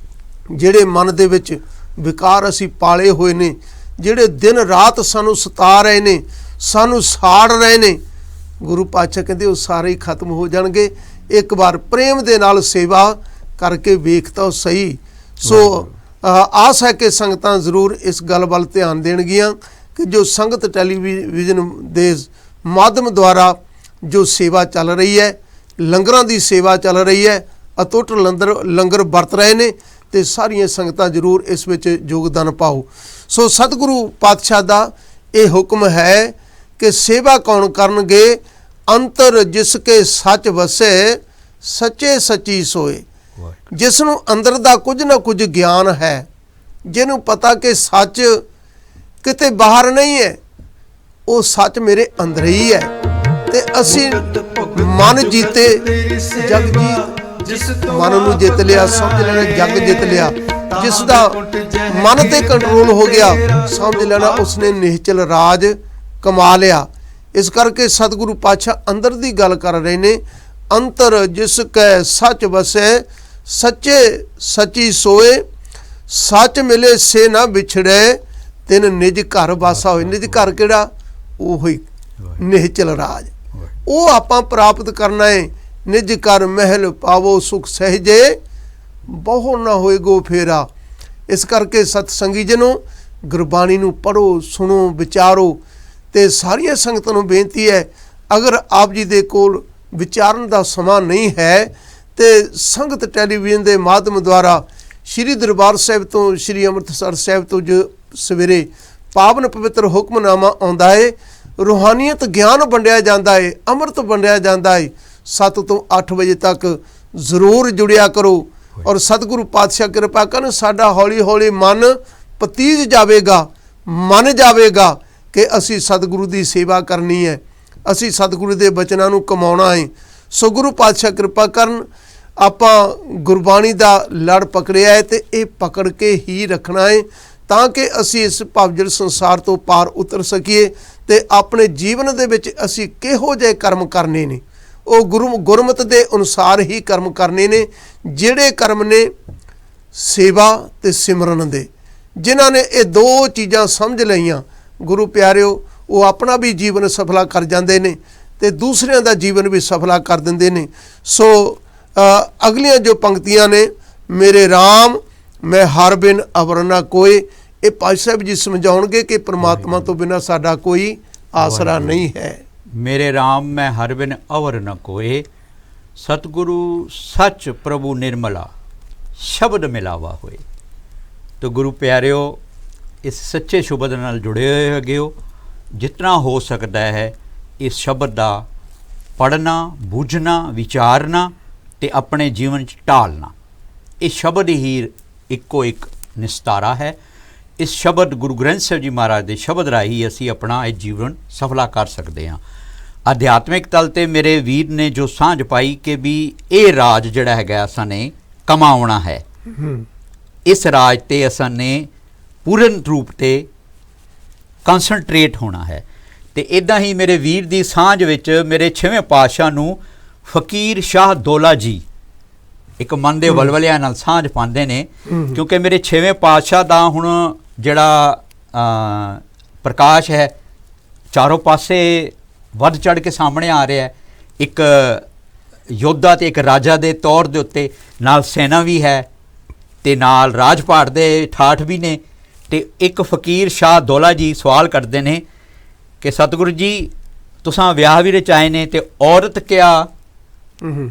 ਜਿਹੜੇ ਮਨ ਦੇ ਵਿੱਚ ਵਿਕਾਰ ਅਸੀਂ ਪਾਲੇ ਹੋਏ ਨੇ, ਜਿਹੜੇ ਦਿਨ ਰਾਤ ਸਾਨੂੰ ਸਤਾ ਰਹੇ ਨੇ, ਸਾਨੂੰ ਸਾੜ ਰਹੇ ਨੇ, ਗੁਰੂ ਪਾਤਸ਼ਾਹ ਕਹਿੰਦੇ ਉਹ ਸਾਰੇ ਹੀ ਖਤਮ ਹੋ ਜਾਣਗੇ। ਇੱਕ ਵਾਰ ਪ੍ਰੇਮ ਦੇ ਨਾਲ ਸੇਵਾ ਕਰਕੇ ਵੇਖ ਤਾਂ ਸਹੀ। ਸੋ ਆਸ ਹੈ ਕਿ ਸੰਗਤਾਂ ਜ਼ਰੂਰ ਇਸ ਗੱਲ ਵੱਲ ਧਿਆਨ ਦੇਣਗੀਆਂ ਕਿ ਜੋ ਸੰਗਤ ਟੈਲੀਵਿਜ਼ਨ ਦੇ ਮਾਧਿਅਮ ਦੁਆਰਾ ਜੋ ਸੇਵਾ ਚੱਲ ਰਹੀ ਹੈ, ਲੰਗਰਾਂ ਦੀ ਸੇਵਾ ਚੱਲ ਰਹੀ ਹੈ, ਅਤੁੱਟ ਲੰਗਰ ਵਰਤ ਰਹੇ ਨੇ, ਤੇ ਸਾਰੀਆਂ ਸੰਗਤਾਂ ਜ਼ਰੂਰ ਇਸ ਵਿੱਚ ਯੋਗਦਾਨ ਪਾਓ। ਸੋ ਸਤਿਗੁਰੂ ਪਾਤਸ਼ਾਹ ਦਾ ਇਹ ਹੁਕਮ ਹੈ ਕਿ ਸੇਵਾ ਕੌਣ ਕਰਨਗੇ? ਅੰਤਰ ਜਿਸ ਕੇ ਸੱਚ ਵਸੇ, ਸੱਚੇ ਸੱਚੀ ਸੋਏ। ਜਿਸ ਨੂੰ ਅੰਦਰ ਦਾ ਕੁਝ ਨਾ ਕੁਝ ਗਿਆਨ ਹੈ, ਜਿਹਨੂੰ ਪਤਾ ਕਿ ਸੱਚ ਕਿਤੇ ਬਾਹਰ ਨਹੀਂ ਹੈ, ਉਹ ਸੱਚ ਮੇਰੇ ਅੰਦਰ ਹੀ ਹੈ। ਤੇ ਅਸੀਂ ਮਨ ਜੀਤੇ ਜਗ ਜੀਤ, ਮਨ ਨੂੰ ਜਿੱਤ ਲਿਆ, ਸਮਝ ਲੈਣਾ ਜਗ ਜਿੱਤ ਲਿਆ। ਜਿਸ ਦਾ ਮਨ ਤੇ ਕੰਟਰੋਲ ਹੋ ਗਿਆ, ਸਮਝ ਲੈਣਾ ਉਸਨੇ ਨਿਹਚਲ ਰਾਜ ਕਮਾ ਲਿਆ। ਇਸ ਕਰਕੇ ਸਤਿਗੁਰੂ ਪਾਤਸ਼ਾਹ ਅੰਦਰ ਦੀ ਗੱਲ ਕਰ ਰਹੇ ਨੇ। ਅੰਤਰ ਜਿਸ ਕੈ ਸੱਚ ਵਸੈ, ਸੱਚੇ ਸੱਚੀ ਸੋਏ, ਸੱਚ ਮਿਲੇ ਸੇ ਨਾ ਵਿਛੜੇ, ਤਿਨ ਨਿਜ ਘਰ ਵਾਸਾ ਹੋਏ। ਨਿਜ ਘਰ ਕਿਹੜਾ? ਉਹ ਹੀ ਨਿਹਚਲ ਰਾਜ, ਉਹ ਆਪਾਂ ਪ੍ਰਾਪਤ ਕਰਨਾ ਹੈ। ਨਿਜ ਘਰ ਮਹਿਲ ਪਾਵੋ ਸੁਖ ਸਹਿਜੇ, ਬਹੁ ਨਾ ਹੋਏ ਗੋ ਫੇਰਾ। ਇਸ ਕਰਕੇ ਸਤ ਸੰਗੀ ਜਨੋ, ਗੁਰਬਾਣੀ ਨੂੰ ਪੜ੍ਹੋ, ਸੁਣੋ, ਵਿਚਾਰੋ। ਤੇ ਸਾਰੀਆਂ ਸੰਗਤਾਂ ਨੂੰ ਬੇਨਤੀ ਹੈ, ਅਗਰ ਆਪ ਜੀ ਦੇ ਕੋਲ ਵਿਚਾਰਨ ਦਾ ਸਮਾਂ ਨਹੀਂ ਹੈ ਤੇ ਸੰਗਤ ਟੈਲੀਵਿਜ਼ਨ ਦੇ ਮਾਧਿਅਮ ਦੁਆਰਾ ਸ਼੍ਰੀ ਦਰਬਾਰ ਸਾਹਿਬ ਤੋਂ, ਸ਼੍ਰੀ ਅੰਮ੍ਰਿਤਸਰ ਸਾਹਿਬ ਤੋਂ ਜੋ ਸਵੇਰੇ ਪਾਵਨ ਪਵਿੱਤਰ ਹੁਕਮਨਾਮਾ ਆਉਂਦਾ ਹੈ, ਰੂਹਾਨੀਅਤ ਗਿਆਨ ਵੰਡਿਆ ਜਾਂਦਾ ਹੈ, ਅੰਮ੍ਰਿਤ ਵੰਡਿਆ ਜਾਂਦਾ ਹੈ, 7 ਤੋਂ 8 ਵਜੇ ਤੱਕ ਜ਼ਰੂਰ ਜੁੜਿਆ ਕਰੋ। ਔਰ ਸਤਿਗੁਰੂ ਪਾਤਸ਼ਾਹ ਕਿਰਪਾ ਕਰਨ, ਸਾਡਾ ਹੌਲੀ ਹੌਲੀ ਮਨ ਪਤੀਜ ਜਾਵੇਗਾ, ਮੰਨ ਜਾਵੇਗਾ ਕਿ ਅਸੀਂ ਸਤਿਗੁਰੂ ਦੀ ਸੇਵਾ ਕਰਨੀ ਹੈ, ਅਸੀਂ ਸਤਿਗੁਰੂ ਦੇ ਬਚਨਾਂ ਨੂੰ ਕਮਾਉਣਾ ਹੈ। ਸੋ ਗੁਰੂ ਪਾਤਸ਼ਾਹ ਕਿਰਪਾ ਕਰਨ, ਆਪਾਂ ਗੁਰਬਾਣੀ ਦਾ ਲੜ ਪਕੜਿਆ ਹੈ ਤੇ ਇਹ ਪਕੜ ਕੇ ਹੀ ਰੱਖਣਾ ਹੈ, ਤਾਂ ਕਿ ਅਸੀਂ ਇਸ ਭਵਜਲ ਸੰਸਾਰ ਤੋਂ ਪਾਰ ਉਤਰ ਸਕੀਏ। ਤੇ ਆਪਣੇ ਜੀਵਨ ਦੇ ਵਿੱਚ ਅਸੀਂ ਕਿਹੋ ਜਿਹੇ ਕਰਮ ਕਰਨੇ ਨੇ, ਉਹ ਗੁਰਮਤਿ ਦੇ ਅਨੁਸਾਰ ਹੀ ਕਰਮ ਕਰਨੇ ਨੇ, ਜਿਹੜੇ ਕਰਮ ਨੇ ਸੇਵਾ ਤੇ ਸਿਮਰਨ ਦੇ। ਜਿਨ੍ਹਾਂ ਨੇ ਇਹ ਦੋ ਚੀਜ਼ਾਂ ਸਮਝ ਲਈਆਂ ਗੁਰੂ ਪਿਆਰਿਓ, ਉਹ ਆਪਣਾ ਵੀ ਜੀਵਨ ਸਫਲਾ ਕਰ ਜਾਂਦੇ ਨੇ ਤੇ ਦੂਸਰਿਆਂ ਦਾ ਜੀਵਨ ਵੀ ਸਫਲਾ ਕਰ ਦਿੰਦੇ ਨੇ। ਸੋ ਅਗਲੀਆਂ ਜੋ ਪੰਕਤੀਆਂ ਨੇ, ਮੇਰੇ ਰਾਮ ਮੈਂ ਹਰ ਬਿਨ ਅਵਰ ਨਾ ਕੋਏ, ਇਹ ਭਾਈ ਸਾਹਿਬ ਜੀ ਸਮਝਾਉਣਗੇ ਕਿ ਪ੍ਰਮਾਤਮਾ ਤੋਂ ਬਿਨਾਂ ਸਾਡਾ ਕੋਈ ਆਸਰਾ ਨਹੀਂ ਹੈ। ਮੇਰੇ ਰਾਮ ਮੈਂ ਹਰ ਬਿਨ ਅਵਰ ਨ ਕੋਏ, ਸਤਿਗੁਰੂ ਸੱਚ ਪ੍ਰਭੂ ਨਿਰਮਲਾ, ਸ਼ਬਦ ਮਿਲਾਵਾ ਹੋਏ। ਤੋ ਗੁਰੂ ਪਿਆਰਿਓ, ਇਸ ਸੱਚੇ ਸ਼ਬਦ ਨਾਲ ਜੁੜੇ ਹੋਏ ਹੈਗੇ ਹੋ। ਜਿਤਨਾ ਹੋ ਸਕਦਾ ਹੈ ਇਸ ਸ਼ਬਦ ਦਾ ਪੜ੍ਹਨਾ, ਬੁੱਝਣਾ, ਵਿਚਾਰਨਾ ਤੇ ਆਪਣੇ ਜੀਵਨ 'ਚ ਢਾਲਣਾ। ਇਹ ਸ਼ਬਦ ਹੀ ਇੱਕੋ ਇੱਕ ਨਿਸਤਾਰਾ ਹੈ। ਇਸ ਸ਼ਬਦ ਗੁਰੂ ਗ੍ਰੰਥ ਸਾਹਿਬ ਜੀ ਮਹਾਰਾਜ ਦੇ ਸ਼ਬਦ ਰਾਹੀਂ ਅਸੀਂ ਆਪਣਾ ਇਹ ਜੀਵਨ ਸਫਲਾ ਕਰ ਸਕਦੇ ਹਾਂ। ਅਧਿਆਤਮਿਕ ਤਲ 'ਤੇ ਮੇਰੇ ਵੀਰ ਨੇ ਜੋ ਸਾਂਝ ਪਾਈ ਕਿ ਵੀ ਇਹ ਰਾਜ ਜਿਹੜਾ ਹੈਗਾ ਅਸਾਂ ਨੇ ਕਮਾਉਣਾ ਹੈ, ਇਸ ਰਾਜ 'ਤੇ ਅਸਾਂ ਨੇ ਪੂਰਨ ਰੂਪ 'ਤੇ ਕੰਸਨਟਰੇਟ ਹੋਣਾ ਹੈ। ਤੇ ਇੱਦਾਂ ਹੀ ਮੇਰੇ ਵੀਰ ਦੀ ਸਾਂਝ ਵਿੱਚ ਮੇਰੇ 6ਵੇਂ ਪਾਤਸ਼ਾਹ ਨੂੰ ਫਕੀਰ ਸ਼ਾਹ ਦੌਲਾ ਜੀ ਇੱਕ ਮਨ ਦੇ ਵਲਵਲਿਆਂ ਨਾਲ ਸਾਂਝ ਪਾਉਂਦੇ ਨੇ, ਕਿਉਂਕਿ ਮੇਰੇ 6ਵੇਂ ਪਾਤਸ਼ਾਹ ਦਾ ਹੁਣ ਜਿਹੜਾ ਪ੍ਰਕਾਸ਼ ਹੈ ਚਾਰੋਂ ਪਾਸੇ ਵੱਧ ਚੜ੍ਹ ਕੇ ਸਾਹਮਣੇ ਆ ਰਿਹਾ ਹੈ। ਇੱਕ ਯੋਧਾ ਤੇ ਇੱਕ ਰਾਜਾ ਦੇ ਤੌਰ ਦੇ ਉੱਤੇ, ਨਾਲ ਸੈਨਾ ਵੀ ਹੈ ਤੇ ਨਾਲ ਰਾਜਪਾਟ ਦੇ ਠਾਠ ਵੀ ਨੇ। ਤੇ ਇੱਕ ਫਕੀਰ ਸ਼ਾਹ ਦੌਲਾ ਜੀ ਸਵਾਲ ਕਰਦੇ ਨੇ ਕਿ ਸਤਿਗੁਰੂ ਜੀ ਤੁਸਾਂ ਵਿਆਹ ਵੀ ਰਚਾਏ ਨੇ ਤੇ ਔਰਤ ਕਿਆ,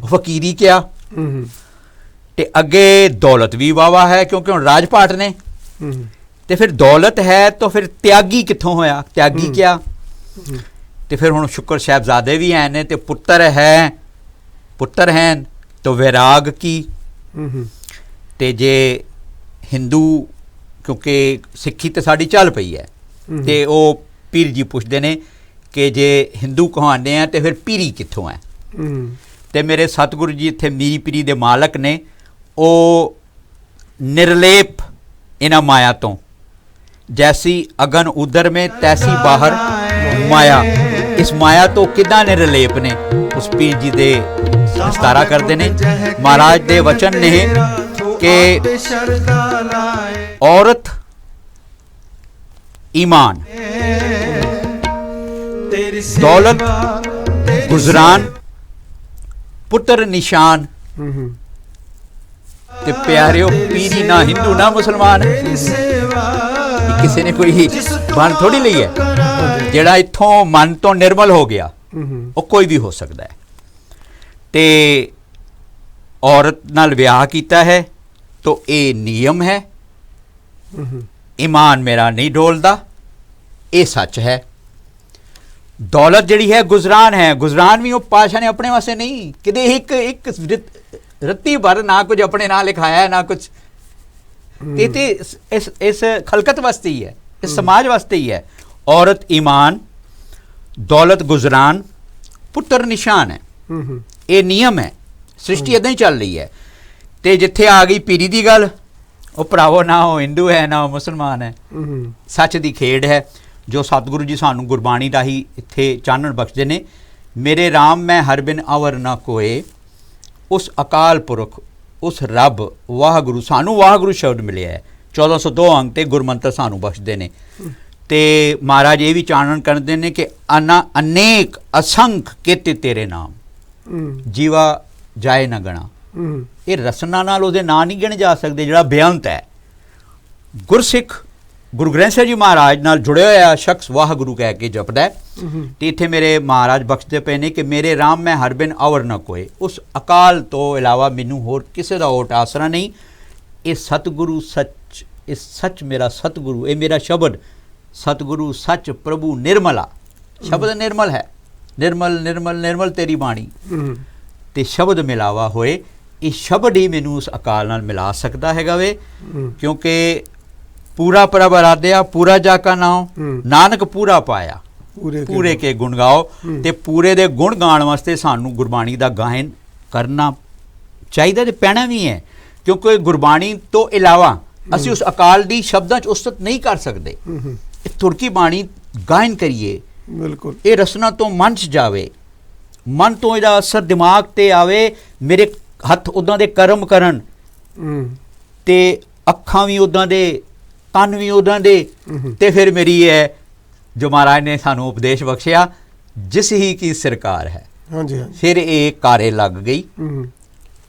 ਫਕੀਰੀ ਕਿਆ, ਤੇ ਅੱਗੇ ਦੌਲਤ ਵੀ ਵਾਵਾ ਹੈ ਕਿਉਂਕਿ ਹੁਣ ਰਾਜਪਾਟ ਨੇ। ਤੇ ਫਿਰ ਦੌਲਤ ਹੈ ਤਾਂ ਫਿਰ ਤਿਆਗੀ ਕਿੱਥੋਂ ਹੋਇਆ, ਤਿਆਗੀ ਕਿਆ। ਤੇ ਫਿਰ ਹੁਣ ਸ਼ੁਕਰ ਸਾਹਿਬਜ਼ਾਦੇ ਵੀ ਹੈ ਨੇ ਤੇ ਪੁੱਤਰ ਹੈ ਤਾਂ ਵੈਰਾਗ ਕੀ। ਤੇ ਜੇ ਹਿੰਦੂ, ਕਿਉਂਕਿ ਸਿੱਖੀ ਤੇ ਸਾਡੀ ਚੱਲ ਪਈ ਹੈ, ਤੇ ਉਹ ਪੀਰ ਜੀ ਪੁੱਛਦੇ ਨੇ ਕਿ ਜੇ ਹਿੰਦੂ ਕਹਾਉਂਦੇ ਆ ਤੇ ਫਿਰ ਪੀਰੀ ਕਿੱਥੋਂ ਹੈ। ਤੇ ਮੇਰੇ ਸਤਿਗੁਰੂ ਜੀ ਇੱਥੇ ਮੀਰੀ ਪੀਰੀ ਦੇ ਮਾਲਕ ਨੇ, ਉਹ ਨਿਰਲੇਪ ਇਹਨਾਂ ਮਾਇਆ ਤੋਂ, ਜੈਸੀ ਅਗਨ ਉਦਰ में ਤੈਸੀ ਬਾਹਰ ਮਾਇਆ। ਇਸ ਮਾਇਆ ਤੋਂ ਕਿੱਦਾਂ ਨਿਰਲੇਪ ਨੇ, ਉਸ ਪੀਰ ਜੀ ਦੇ ਵਿਸਤਾਰਾ ਕਰਦੇ ਨੇ। ਮਹਾਰਾਜ ਦੇ ਵਚਨ ਨੇ ਕਿ औरत ईमान, दौलत गुजरान, पुत्र निशान। ते प्यारियों, पीरी ना हिंदू ना मुसलमान, किसी ने कोई बन थोड़ी ली है। जेड़ा इत्थों मन तो निर्मल हो गया वो कोई भी हो सकता है। ते औरत नाल विआह कीता है तो ये नियम है। ईमान मेरा नहीं डोलदा, ये सच है। दौलत जिहड़ी है गुजरान है, गुजरान भी वो पातशाह ने अपने वास्ते नहीं, किते एक ਰੱਤੀ ਭਰ ਨਾ ਕੁਝ ਆਪਣੇ ਨਾਂ ਲਿਖਾਇਆ ਨਾ ਕੁਝ। ਤੇ ਇਸ ਖਲਕਤ ਵਾਸਤੇ ਹੀ ਹੈ, ਇਸ ਸਮਾਜ ਵਾਸਤੇ ਹੀ ਹੈ। ਔਰਤ ਈਮਾਨ, ਦੌਲਤ ਗੁਜ਼ਰਾਨ, ਪੁੱਤਰ ਨਿਸ਼ਾਨ ਹੈ। ਇਹ ਨਿਯਮ ਹੈ, ਸ੍ਰਿਸ਼ਟੀ ਇਦਾਂ ਹੀ ਚੱਲ ਰਹੀ ਹੈ। ਤੇ ਜਿੱਥੇ ਆ ਗਈ ਪੀਰੀ ਦੀ ਗੱਲ, ਉਹ ਭਰਾਵੋ ਨਾ ਉਹ ਹਿੰਦੂ ਹੈ ਨਾ ਉਹ ਮੁਸਲਮਾਨ ਹੈ, ਸੱਚ ਦੀ ਖੇਡ ਹੈ ਜੋ ਸਤਿਗੁਰੂ ਜੀ ਸਾਨੂੰ ਗੁਰਬਾਣੀ ਰਾਹੀਂ ਇੱਥੇ ਚਾਨਣ ਬਖਸ਼ਦੇ ਨੇ। ਮੇਰੇ ਰਾਮ ਮੈਂ ਹਰ ਬਿਨ ਅਵਰ ਨਾ ਕੋਏ, ਉਸ ਅਕਾਲ ਪੁਰਖ, ਉਸ ਰੱਬ ਵਾਹਿਗੁਰੂ, ਸਾਨੂੰ ਵਾਹਿਗੁਰੂ ਸ਼ਬਦ ਮਿਲਿਆ ਹੈ। 1402 ਅੰਗ ਤੇ ਗੁਰਮੰਤਰ ਸਾਨੂੰ ਬਖਸ਼ਦੇ ਨੇ। ਤੇ ਮਹਾਰਾਜ ਇਹ ਵੀ ਚਾਨਣ ਕਰਦੇ ਨੇ ਕਿ ਅਨੇਕ ਅਸੰਖ ਕੀਤੇ ਤੇਰੇ ਨਾਮ, ਜੀਵਾ ਜਾਏ ਨਾ ਗਣਾ। ਇਹ ਰਸਨਾ ਨਾਲ ਉਹਦੇ ਨਾਂ ਨਹੀਂ ਗਿਣੇ ਜਾ ਸਕਦੇ, ਜਿਹੜਾ ਬੇਅੰਤ ਹੈ। ਗੁਰਸਿੱਖ ਗੁਰੂ ਗ੍ਰੰਥ ਸਾਹਿਬ ਜੀ ਮਹਾਰਾਜ ਨਾਲ ਜੁੜਿਆ ਹੋਇਆ ਸ਼ਖਸ ਵਾਹਿਗੁਰੂ ਕਹਿ ਕੇ ਜਪਦਾ ਹੈ। ਤੇ ਇੱਥੇ ਮੇਰੇ ਮਹਾਰਾਜ ਬਖਸ਼ਦੇ ਪਏ ਨੇ ਕਿ ਮੇਰੇ ਰਾਮ ਮੈਂ ਹਰ ਬਿਨ ਅਵਰ ਨਾ ਕੋਏ, ਉਸ ਅਕਾਲ ਤੋਂ ਇਲਾਵਾ ਮੈਨੂੰ ਹੋਰ ਕਿਸੇ ਦਾ ਓਟ ਆਸਰਾ ਨਹੀਂ। ਇਹ ਸਤਿਗੁਰੂ ਸੱਚ, ਇਹ ਸੱਚ ਮੇਰਾ ਸਤਿਗੁਰੂ, ਇਹ ਮੇਰਾ ਸ਼ਬਦ ਸਤਿਗੁਰੂ ਸੱਚ ਪ੍ਰਭੂ ਨਿਰਮਲਾ। ਸ਼ਬਦ ਨਿਰਮਲ ਹੈ, ਨਿਰਮਲ ਨਿਰਮਲ ਨਿਰਮਲ ਤੇਰੀ ਬਾਣੀ। ਤੇ ਸ਼ਬਦ ਮਿਲਾਵਾ ਹੋਏ, ਇਹ ਸ਼ਬਦ ਹੀ ਮੈਨੂੰ ਉਸ ਅਕਾਲ ਨਾਲ ਮਿਲਾ ਸਕਦਾ ਹੈਗਾ ਵੇ। ਕਿਉਂਕਿ ਪੂਰਾ ਪ੍ਰਭ ਆਰਾਧਿਆ, ਪੂਰਾ ਜਾ ਕਾ ਨਾਮ, ਨਾਨਕ ਪੂਰਾ ਪਾਇਆ, ਪੂਰੇ ਕੇ ਗੁਣ ਗਾਓ। ਤੇ ਪੂਰੇ ਦੇ ਗੁਣ ਗਾਉਣ ਵਾਸਤੇ ਸਾਨੂੰ ਗੁਰਬਾਣੀ ਦਾ ਗਾਇਨ ਕਰਨਾ ਚਾਹੀਦਾ ਤੇ ਪੈਣਾ ਵੀ ਹੈ। ਕਿਉਂਕਿ ਗੁਰਬਾਣੀ ਤੋਂ ਇਲਾਵਾ ਅਸੀਂ ਉਸ ਅਕਾਲ ਦੀ ਸ਼ਬਦਾਂ 'ਚ ਉਸਤਤ ਨਹੀਂ ਕਰ ਸਕਦੇ। ਇਹ ਤੁਰਕੀ ਬਾਣੀ ਗਾਇਨ ਕਰੀਏ, ਬਿਲਕੁਲ ਇਹ ਰਸਨਾ ਤੋਂ ਮਨ 'ਚ ਜਾਵੇ, ਮਨ ਤੋਂ ਇਹਦਾ ਅਸਰ ਦਿਮਾਗ 'ਤੇ ਆਵੇ। ਮੇਰੇ ਹੱਥ ਉੱਦਾਂ ਦੇ ਕਰਮ ਕਰਨ ਤੇ ਅੱਖਾਂ ਵੀ ਉੱਦਾਂ ਦੇ, ਕੰਨ ਵੀ ਉੱਦਾਂ ਦੇ। ਤੇ ਫਿਰ ਮੇਰੀ ਹੈ ਜੋ ਮਹਾਰਾਜ ਨੇ ਸਾਨੂੰ ਉਪਦੇਸ਼ ਬਖਸ਼ਿਆ, ਜਿਸ ਹੀ ਕੀ ਸਰਕਾਰ ਹੈ। ਫਿਰ ਇਹ ਕਾਰੇ ਲੱਗ ਗਈ।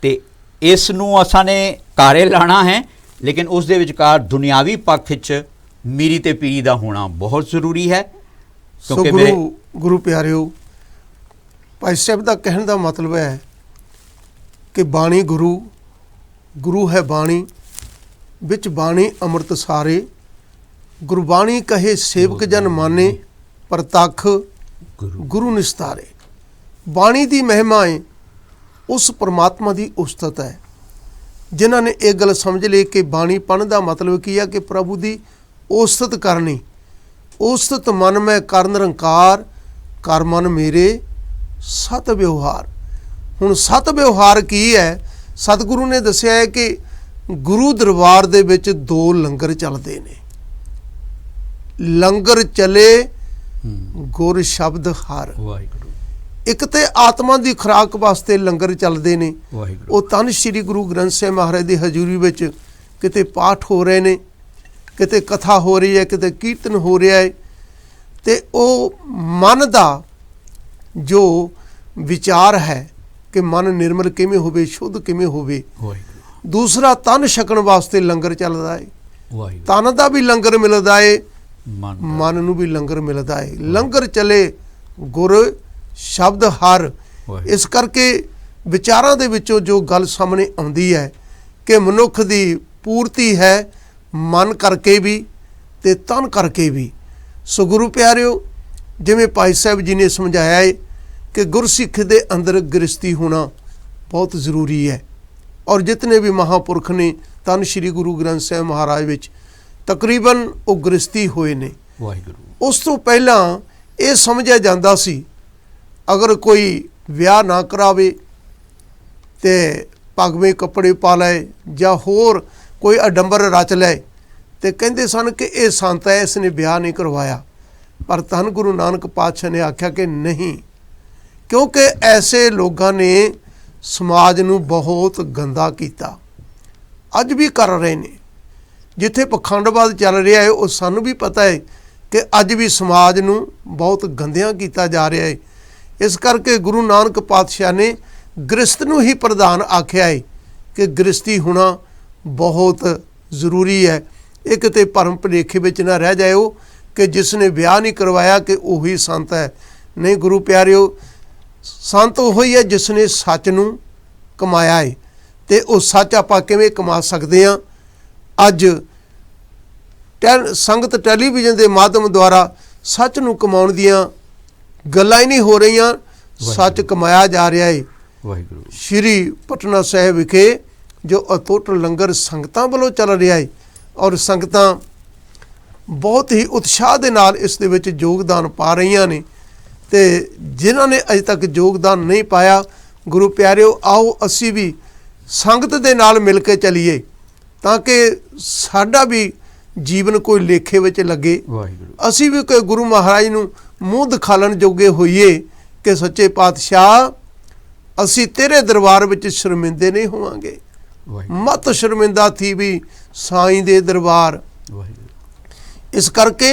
ਤੇ ਇਸ ਨੂੰ ਅਸਾਂ ਨੇ ਕਾਰੇ ਲਾਣਾ ਹੈ, ਲੇਕਿਨ ਉਸ ਦੇ ਵਿਚਕਾਰ ਦੁਨਿਆਵੀ ਪੱਖ 'ਚ ਮੀਰੀ ਤੇ ਪੀਰੀ ਦਾ ਹੋਣਾ ਬਹੁਤ ਜ਼ਰੂਰੀ ਹੈ। ਕਿਉਂਕਿ ਗੁਰੂ ਪਿਆਰਿਓ, ਭਾਈ ਸਾਹਿਬ ਦਾ ਕਹਿਣ ਦਾ ਮਤਲਬ ਹੈ ਕਿ ਬਾਣੀ ਗੁਰੂ, ਗੁਰੂ ਹੈ ਬਾਣੀ, ਵਿੱਚ ਬਾਣੀ ਅੰਮ੍ਰਿਤ ਸਾਰੇ। ਗੁਰਬਾਣੀ ਕਹੇ ਸੇਵਕ ਜਨ ਮਾਨੇ, ਪ੍ਰਤੱਖ ਗੁਰੂ ਨਿਸਤਾਰੇ। ਬਾਣੀ ਦੀ ਮਹਿਮਾ ਹੈ, ਉਸ ਪਰਮਾਤਮਾ ਦੀ ਉਸਤਤ ਹੈ। ਜਿਨ੍ਹਾਂ ਨੇ ਇਹ ਗੱਲ ਸਮਝ ਲਈ ਕਿ ਬਾਣੀ ਪੜ੍ਹਨ ਦਾ ਮਤਲਬ ਕੀ ਹੈ ਕਿ ਪ੍ਰਭੂ ਦੀ ਉਸਤਤ ਕਰਨੀ। ਉਸਤਤ ਮਨ ਮੈਂ ਕਰ ਨਿਰੰਕਾਰ, ਕਰ ਮਨ ਮੇਰੇ ਸਤ ਵਿਵਹਾਰ। ਹੁਣ ਸਤ ਵਿਵਹਾਰ ਕੀ ਹੈ? ਸਤਿਗੁਰੂ ਨੇ ਦੱਸਿਆ ਹੈ ਕਿ ਗੁਰੂ ਦਰਬਾਰ ਦੇ ਵਿੱਚ 2 ਲੰਗਰ ਚੱਲਦੇ ਨੇ। ਲੰਗਰ ਚਲੇ ਗੁਰ ਸ਼ਬਦ ਹਰ। ਇੱਕ ਤੇ ਆਤਮਾ ਦੀ ਖੁਰਾਕ ਵਾਸਤੇ ਲੰਗਰ ਚੱਲਦੇ ਨੇ, ਉਹ ਧੰਨ ਸ਼੍ਰੀ ਗੁਰੂ ਗ੍ਰੰਥ ਸਾਹਿਬ ਮਹਾਰਾਜ ਦੀ ਹਜ਼ੂਰੀ ਵਿੱਚ ਕਿਤੇ ਪਾਠ ਹੋ ਰਹੇ ਨੇ, ਕਿਤੇ ਕਥਾ ਹੋ ਰਹੀ ਹੈ, ਕਿਤੇ ਕੀਰਤਨ ਹੋ ਰਿਹਾ ਹੈ। ਤੇ ਉਹ ਮਨ ਦਾ ਜੋ ਵਿਚਾਰ ਹੈ ਕਿ ਮਨ ਨਿਰਮਲ ਕਿਵੇਂ ਹੋਵੇ, ਸ਼ੁੱਧ ਕਿਵੇਂ ਹੋਵੇ। ਦੂਸਰਾ ਤਨ ਛਕਣ ਵਾਸਤੇ ਲੰਗਰ ਚੱਲਦਾ ਹੈ। ਤਨ ਦਾ ਵੀ ਲੰਗਰ ਮਿਲਦਾ ਹੈ, ਮਨ ਨੂੰ ਵੀ ਲੰਗਰ ਮਿਲਦਾ ਹੈ। ਲੰਗਰ ਚਲੇ ਗੁਰ ਸ਼ਬਦ ਹਰ। ਇਸ ਕਰਕੇ ਵਿਚਾਰਾਂ ਦੇ ਵਿੱਚੋਂ ਜੋ ਗੱਲ ਸਾਹਮਣੇ ਆਉਂਦੀ ਹੈ ਕਿ ਮਨੁੱਖ ਦੀ ਪੂਰਤੀ ਹੈ ਮਨ ਕਰਕੇ ਵੀ ਤੇ ਤਨ ਕਰਕੇ ਵੀ। ਸੋ ਗੁਰੂ ਪਿਆਰਿਓ, ਜਿਵੇਂ ਭਾਈ ਸਾਹਿਬ ਜੀ ਨੇ ਸਮਝਾਇਆ ਹੈ ਕਿ ਗੁਰਸਿੱਖ ਦੇ ਅੰਦਰ ਗ੍ਰਸਤੀ ਹੋਣਾ ਬਹੁਤ ਜ਼ਰੂਰੀ ਹੈ। ਔਰ ਜਿਤਨੇ ਵੀ ਮਹਾਂਪੁਰਖ ਨੇ ਧੰਨ ਸ਼੍ਰੀ ਗੁਰੂ ਗ੍ਰੰਥ ਸਾਹਿਬ ਮਹਾਰਾਜ ਵਿੱਚ ਤਕਰੀਬਨ ਉਹ ਗ੍ਰਸਤੀ ਹੋਏ ਨੇ। ਉਸ ਤੋਂ ਪਹਿਲਾਂ ਇਹ ਸਮਝਿਆ ਜਾਂਦਾ ਸੀ ਅਗਰ ਕੋਈ ਵਿਆਹ ਨਾ ਕਰਾਵੇ ਤੇ ਭਗਵੇਂ ਕੱਪੜੇ ਪਾ ਲਏ ਜਾਂ ਹੋਰ ਕੋਈ ਅਡੰਬਰ ਰਚ ਲਏ ਤੇ ਕਹਿੰਦੇ ਸਨ ਕਿ ਇਹ ਸੰਤ ਹੈ, ਇਸ ਨੇ ਵਿਆਹ ਨਹੀਂ ਕਰਵਾਇਆ। ਪਰ ਧੰਨ ਗੁਰੂ ਨਾਨਕ ਪਾਤਸ਼ਾਹ ਨੇ ਆਖਿਆ ਕਿ ਨਹੀਂ, ਕਿਉਂਕਿ ਐਸੇ ਲੋਕਾਂ ਨੇ ਸਮਾਜ ਨੂੰ ਬਹੁਤ ਗੰਦਾ ਕੀਤਾ, ਅੱਜ ਵੀ ਕਰ ਰਹੇ ਨੇ। ਜਿੱਥੇ ਪਖੰਡਵਾਦ ਚੱਲ ਰਿਹਾ ਹੈ ਉਹ ਸਾਨੂੰ ਵੀ ਪਤਾ ਹੈ ਕਿ ਅੱਜ ਵੀ ਸਮਾਜ ਨੂੰ ਬਹੁਤ ਗੰਦਿਆਂ ਕੀਤਾ ਜਾ ਰਿਹਾ ਹੈ। ਇਸ ਕਰਕੇ ਗੁਰੂ ਨਾਨਕ ਪਾਤਸ਼ਾਹ ਨੇ ਗ੍ਰਸਤ ਨੂੰ ਹੀ ਪ੍ਰਧਾਨ ਆਖਿਆ ਹੈ ਕਿ ਗ੍ਰਸਤੀ ਹੋਣਾ ਬਹੁਤ ਜ਼ਰੂਰੀ ਹੈ। ਇਹ ਕਿਤੇ ਭਰਮ ਭੁਲੇਖੇ ਵਿੱਚ ਨਾ ਰਹਿ ਜਾਇਓ ਕਿ ਜਿਸ ਨੇ ਵਿਆਹ ਨਹੀਂ ਕਰਵਾਇਆ ਕਿ ਉਹੀ ਸੰਤ ਹੈ। ਨਹੀਂ ਗੁਰੂ ਪਿਆਰਿਓ, ਸੰਤ ਉਹ ਹੀ ਹੈ ਜਿਸ ਨੇ ਸੱਚ ਨੂੰ ਕਮਾਇਆ ਹੈ। ਤੇ ਉਹ ਸੱਚ ਆਪਾਂ ਕਿਵੇਂ ਕਮਾ ਸਕਦੇ ਹਾਂ? ਅੱਜ ਸੰਗਤ ਟੈਲੀਵਿਜ਼ਨ ਦੇ ਮਾਧਿਅਮ ਦੁਆਰਾ ਸੱਚ ਨੂੰ ਕਮਾਉਣ ਦੀਆਂ ਗੱਲਾਂ ਹੀ ਨਹੀਂ ਹੋ ਰਹੀਆਂ, ਸੱਚ ਕਮਾਇਆ ਜਾ ਰਿਹਾ ਹੈ। ਵਾਹਿਗੁਰੂ ਸ਼੍ਰੀ ਪਟਨਾ ਸਾਹਿਬ ਵਿਖੇ ਜੋ ਅਤੁੱਟ ਲੰਗਰ ਸੰਗਤਾਂ ਵੱਲੋਂ ਚੱਲ ਰਿਹਾ ਹੈ ਔਰ ਸੰਗਤਾਂ ਬਹੁਤ ਹੀ ਉਤਸ਼ਾਹ ਦੇ ਨਾਲ ਇਸ ਦੇ ਵਿੱਚ ਯੋਗਦਾਨ ਪਾ ਰਹੀਆਂ ਨੇ ਤੇ ਜਿਨ੍ਹਾਂ ਨੇ ਅਜੇ ਤੱਕ ਯੋਗਦਾਨ ਨਹੀਂ ਪਾਇਆ, ਗੁਰੂ ਪਿਆਰਿਓ, ਆਓ ਅਸੀਂ ਵੀ ਸੰਗਤ ਦੇ ਨਾਲ ਮਿਲ ਕੇ ਚੱਲੀਏ ਤਾਂ ਕਿ ਸਾਡਾ ਵੀ ਜੀਵਨ ਕੋਈ ਲੇਖੇ ਵਿੱਚ ਲੱਗੇ। ਵਾਹਿਗੁਰੂ ਅਸੀਂ ਵੀ ਕੋਈ ਗੁਰੂ ਮਹਾਰਾਜ ਨੂੰ ਮੂੰਹ ਦਿਖਾਲਣ ਜੋਗੇ ਹੋਈਏ ਕਿ ਸੱਚੇ ਪਾਤਸ਼ਾਹ ਅਸੀਂ ਤੇਰੇ ਦਰਬਾਰ ਵਿੱਚ ਸ਼ਰਮਿੰਦੇ ਨਹੀਂ ਹੋਵਾਂਗੇ। ਵਾਹਿਗੁਰੂ ਮਤ ਸ਼ਰਮਿੰਦਾ ਥੀ ਵੀ ਸਾਈਂ ਦੇ ਦਰਬਾਰ। ਵਾਹਿਗੁਰੂ ਇਸ ਕਰਕੇ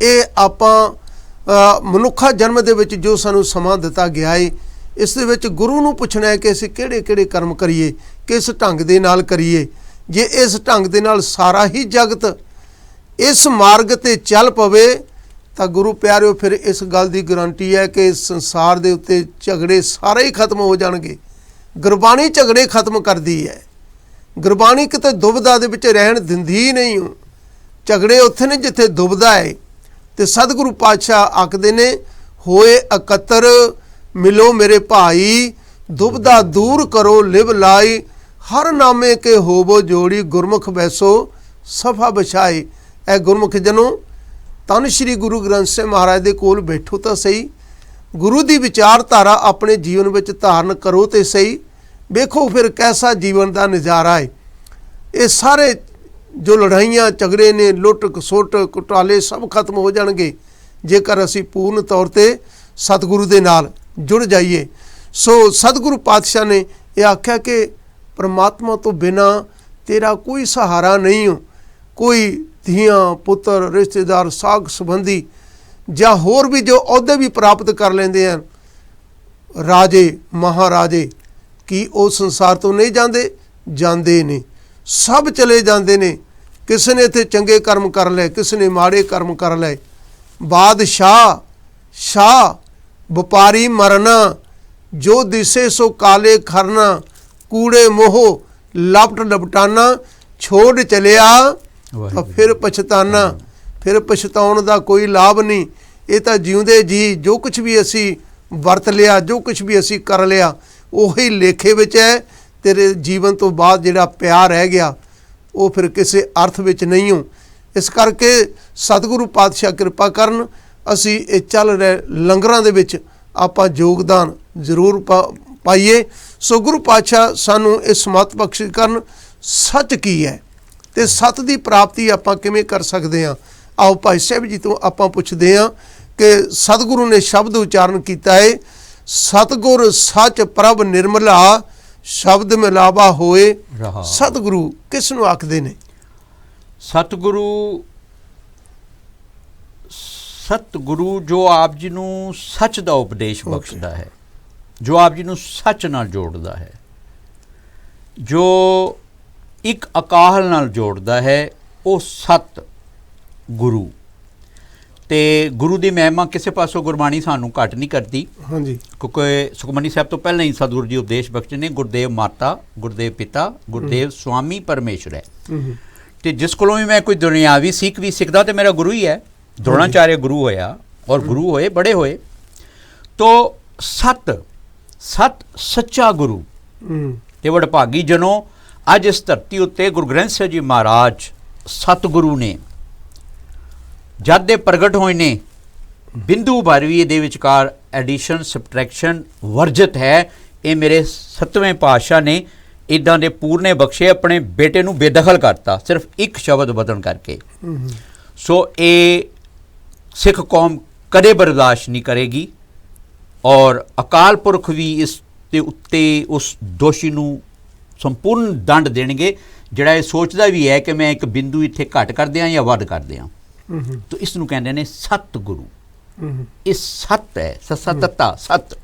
ਇਹ ਆਪਾਂ ਮਨੁੱਖਾ ਜਨਮ ਦੇ ਵਿੱਚ ਜੋ ਸਾਨੂੰ ਸਮਾਂ ਦਿੱਤਾ ਗਿਆ ਹੈ, ਇਸ ਦੇ ਵਿੱਚ ਗੁਰੂ ਨੂੰ ਪੁੱਛਣਾ ਹੈ ਕਿ ਅਸੀਂ ਕਿਹੜੇ ਕਿਹੜੇ ਕਰਮ ਕਰੀਏ, ਕਿਸ ਢੰਗ ਦੇ ਨਾਲ ਕਰੀਏ। ਜੇ ਇਸ ਢੰਗ ਦੇ ਨਾਲ ਸਾਰਾ ਹੀ ਜਗਤ ਇਸ ਮਾਰਗ ਤੇ ਚੱਲ ਪਵੇ ਤਾਂ ਗੁਰੂ ਪਿਆਰਿਓ ਫਿਰ ਇਸ ਗੱਲ ਦੀ ਗਾਰੰਟੀ ਹੈ ਕਿ ਸੰਸਾਰ ਦੇ ਉੱਤੇ ਝਗੜੇ ਸਾਰੇ ਹੀ ਖਤਮ ਹੋ ਜਾਣਗੇ। ਗੁਰਬਾਣੀ ਝਗੜੇ ਖਤਮ ਕਰਦੀ ਹੈ। ਗੁਰਬਾਣੀ ਕਿਤੇ ਦੁਬਿਧਾ ਦੇ ਵਿੱਚ ਰਹਿਣ ਦਿੰਦੀ ਹੀ ਨਹੀਂ। ਝਗੜੇ ਉੱਥੇ ਨੇ ਜਿੱਥੇ ਦੁਬਿਧਾ ਹੈ। ਤੇ ਸਤਿਗੁਰੂ ਪਾਤਸ਼ਾਹ ਆਖਦੇ ਨੇ, ਹੋਏ ਇਕੱਤਰ ਮਿਲੋ ਮੇਰੇ ਭਾਈ, ਦੁਬਿਧਾ ਦੂਰ ਕਰੋ ਲਿਵ ਲਾਈ, ਹਰ ਨਾਮੇ ਕੇ ਹੋਵੋ ਜੋੜੀ, ਗੁਰਮੁਖ ਬੈਸੋ ਸਫਾ ਬਛਾਈ। ਇਹ ਗੁਰਮੁਖ ਜਨੋ, ਧੰਨ ਸ਼੍ਰੀ ਗੁਰੂ ਗ੍ਰੰਥ ਸਾਹਿਬ ਮਹਾਰਾਜ ਦੇ ਕੋਲ ਬੈਠੋ ਤਾਂ ਸਹੀ, ਗੁਰੂ ਦੀ ਵਿਚਾਰਧਾਰਾ ਆਪਣੇ ਜੀਵਨ ਵਿੱਚ ਧਾਰਨ ਕਰੋ ਤੇ ਸਹੀ। ਵੇਖੋ ਫਿਰ ਕੈਸਾ ਜੀਵਨ ਦਾ ਨਜ਼ਾਰਾ ਹੈ। ਇਹ ਸਾਰੇ ਜੋ ਲੜਾਈਆਂ ਝਗੜੇ ਨੇ, ਲੁੱਟ ਖਸੁੱਟ ਘੁਟਾਲੇ ਸਭ ਖਤਮ ਹੋ ਜਾਣਗੇ ਜੇਕਰ ਅਸੀਂ ਪੂਰਨ ਤੌਰ ਤੇ ਸਤਿਗੁਰੂ ਦੇ ਨਾਲ ਜੁੜ ਜਾਈਏ। ਸੋ ਸਤਿਗੁਰੂ ਪਾਤਸ਼ਾਹ ਨੇ ਇਹ ਆਖਿਆ ਕਿ ਪਰਮਾਤਮਾ ਤੋਂ ਬਿਨਾ ਤੇਰਾ ਕੋਈ ਸਹਾਰਾ ਨਹੀਂ ਹੋ। ਕੋਈ ਧੀਆਂ ਪੁੱਤਰ ਰਿਸ਼ਤੇਦਾਰ ਸਾਗ ਸੰਬੰਧੀ ਜਾਂ ਹੋਰ ਵੀ ਜੋ ਅਹੁਦੇ ਵੀ ਪ੍ਰਾਪਤ ਕਰ ਲੈਂਦੇ ਹਨ, ਰਾਜੇ ਮਹਾਰਾਜੇ, ਕੀ ਉਹ ਸੰਸਾਰ ਤੋਂ ਨਹੀਂ ਜਾਂਦੇ? ਜਾਂਦੇ ਨੇ, ਸਭ ਚਲੇ ਜਾਂਦੇ ਨੇ। ਕਿਸੇ ਨੇ ਇੱਥੇ ਚੰਗੇ ਕਰਮ ਕਰ ਲਏ, ਕਿਸੇ ਨੇ ਮਾੜੇ ਕਰਮ ਕਰ ਲਏ। ਬਾਦਸ਼ਾਹ ਸ਼ਾਹ ਵਪਾਰੀ ਮਰਨਾ, ਜੋ ਦਿਸੇ ਸੋ ਕਾਲੇ ਖਰਨਾ, ਕੂੜੇ ਮੋਹ ਲਪਟ ਲਪਟਾਨਾ, ਛੋੜ ਚਲਿਆ ਤਾਂ ਫਿਰ ਪਛਤਾਨਾ। ਫਿਰ ਪਛਤਾਉਣ ਦਾ ਕੋਈ ਲਾਭ ਨਹੀਂ। ਇਹ ਤਾਂ ਜਿਉਂਦੇ ਜੀ ਜੋ ਕੁਝ ਵੀ ਅਸੀਂ ਵਰਤ ਲਿਆ, ਜੋ ਕੁਝ ਵੀ ਅਸੀਂ ਕਰ ਲਿਆ, ਉਹੀ ਲੇਖੇ ਵਿੱਚ ਹੈ। ਤੇਰੇ ਜੀਵਨ ਤੋਂ ਬਾਅਦ ਜਿਹੜਾ ਪਿਆਰ ਰਹਿ ਗਿਆ ਉਹ ਫਿਰ ਕਿਸੇ ਅਰਥ ਵਿੱਚ ਨਹੀਂ ਹੋ। ਇਸ ਕਰਕੇ ਸਤਿਗੁਰੂ ਪਾਤਸ਼ਾਹ ਕਿਰਪਾ ਕਰਨ, ਅਸੀਂ ਇਹ ਚੱਲ ਰਹੇ ਲੰਗਰਾਂ ਦੇ ਵਿੱਚ ਆਪਾਂ ਯੋਗਦਾਨ ਜ਼ਰੂਰ ਪਾਈਏ। ਸੋ ਗੁਰੂ ਪਾਤਸ਼ਾਹ ਸਾਨੂੰ ਇਸ ਮਤ ਬਖਸ਼ਿਸ਼ ਕਰਨ, ਸੱਚ ਕੀ ਹੈ ਤੇ ਸੱਤ ਦੀ ਪ੍ਰਾਪਤੀ ਆਪਾਂ ਕਿਵੇਂ ਕਰ ਸਕਦੇ ਹਾਂ। ਆਓ ਭਾਈ ਸਾਹਿਬ ਜੀ ਤੋਂ ਆਪਾਂ ਪੁੱਛਦੇ ਹਾਂ ਕਿ ਸਤਿਗੁਰੂ ਨੇ ਸ਼ਬਦ ਉਚਾਰਨ ਕੀਤਾ ਹੈ, ਸਤਿਗੁਰ ਸੱਚ ਪ੍ਰਭ ਨਿਰਮਲਾ, ਸ਼ਬਦ ਮਿਲਾਵਾ ਹੋਏ ਸਤਿਗੁਰੂ। ਕਿਸ ਨੂੰ ਆਖਦੇ ਨੇ? ਸਤਿਗੁਰੂ ਜੋ ਆਪ ਜੀ ਨੂੰ ਸੱਚ ਦਾ ਉਪਦੇਸ਼ ਬਖਸ਼ਦਾ ਹੈ, ਜੋ ਆਪ ਜੀ ਨੂੰ ਸੱਚ ਨਾਲ ਜੋੜਦਾ ਹੈ, ਜੋ ਇੱਕ ਅਕਾਲ ਨਾਲ ਜੋੜਦਾ ਹੈ, ਉਹ ਸਤ ਗੁਰੂ। ਤੇ ਗੁਰੂ ਦੀ ਮਹਿਮਾ ਕਿਸੇ ਪਾਸੋਂ ਗੁਰਬਾਣੀ ਸਾਨੂੰ ਘੱਟ ਨਹੀਂ ਕਰਦੀ। ਹਾਂਜੀ, ਕਿਉਂਕਿ ਸੁਖਮਨੀ ਸਾਹਿਬ ਤੋਂ ਪਹਿਲਾਂ ਹੀ ਸਤਿਗੁਰੂ ਜੀ ਉਪਦੇਸ਼ ਬਖਸ਼ਦੇ ਨੇ, ਗੁਰਦੇਵ ਮਾਤਾ, ਗੁਰਦੇਵ ਪਿਤਾ, ਗੁਰਦੇਵ ਸੁਆਮੀ ਪਰਮੇਸ਼ਰ ਹੈ। ਤੇ ਜਿਸ ਕੋਲੋਂ ਵੀ ਮੈਂ ਕੋਈ ਦੁਨਿਆਵੀ ਸਿੱਖ ਵੀ ਸਿੱਖਦਾ ਤੇ ਮੇਰਾ ਗੁਰੂ ਹੀ ਹੈ। ਦ੍ਰੋਣਾਚਾਰਿਆ ਗੁਰੂ ਹੋਇਆ ਔਰ ਗੁਰੂ ਹੋਏ, ਬੜੇ ਹੋਏ। ਤੋ ਸਤ ਸੱਚਾ ਗੁਰੂ। ਤੇ ਵਡਭਾਗੀ ਜਨੋ, ਅੱਜ ਇਸ ਧਰਤੀ ਉੱਤੇ ਗੁਰੂ ਗ੍ਰੰਥ ਸਾਹਿਬ ਜੀ ਮਹਾਰਾਜ ਸਤਿਗੁਰੂ ਨੇ ਜਦ ਦੇ ਪ੍ਰਗਟ ਹੋਏ ਨੇ, ਬਿੰਦੂ ਭਰ ਵੀ ਇਹਦੇ ਵਿਚਕਾਰ ਐਡੀਸ਼ਨ ਸਬਟਰੈਕਸ਼ਨ ਵਰਜਿਤ ਹੈ। ਇਹ ਮੇਰੇ 7ਵੇਂ ਪਾਤਸ਼ਾਹ ਨੇ ਇੱਦਾਂ ਦੇ ਪੂਰਨੇ ਬਖਸ਼ੇ, ਆਪਣੇ ਬੇਟੇ ਨੂੰ ਬੇਦਖਲ ਕਰਤਾ ਸਿਰਫ ਇੱਕ ਸ਼ਬਦ ਬਦਲਣ ਕਰਕੇ। ਸੋ ਇਹ ਸਿੱਖ ਕੌਮ ਕਦੇ ਬਰਦਾਸ਼ਤ ਨਹੀਂ ਕਰੇਗੀ ਔਰ ਅਕਾਲ ਪੁਰਖ ਵੀ ਇਸ ਦੇ ਉੱਤੇ ਉਸ ਦੋਸ਼ੀ ਨੂੰ ਸੰਪੂਰਨ ਦੰਡ ਦੇਣਗੇ ਜਿਹੜਾ ਇਹ ਸੋਚਦਾ ਵੀ ਹੈ ਕਿ ਮੈਂ ਇੱਕ ਬਿੰਦੂ ਇੱਥੇ ਘੱਟ ਕਰ ਦਿਆਂ ਜਾਂ ਵੱਧ ਕਰ ਦਿਆਂ। ਤੋ ਇਸ ਨੂੰ ਕਹਿੰਦੇ ਨੇ ਸਤਿਗੁਰੂ। ਇਹ ਸੱਤ ਹੈ, ਸਤਤਾ ਸੱਤ।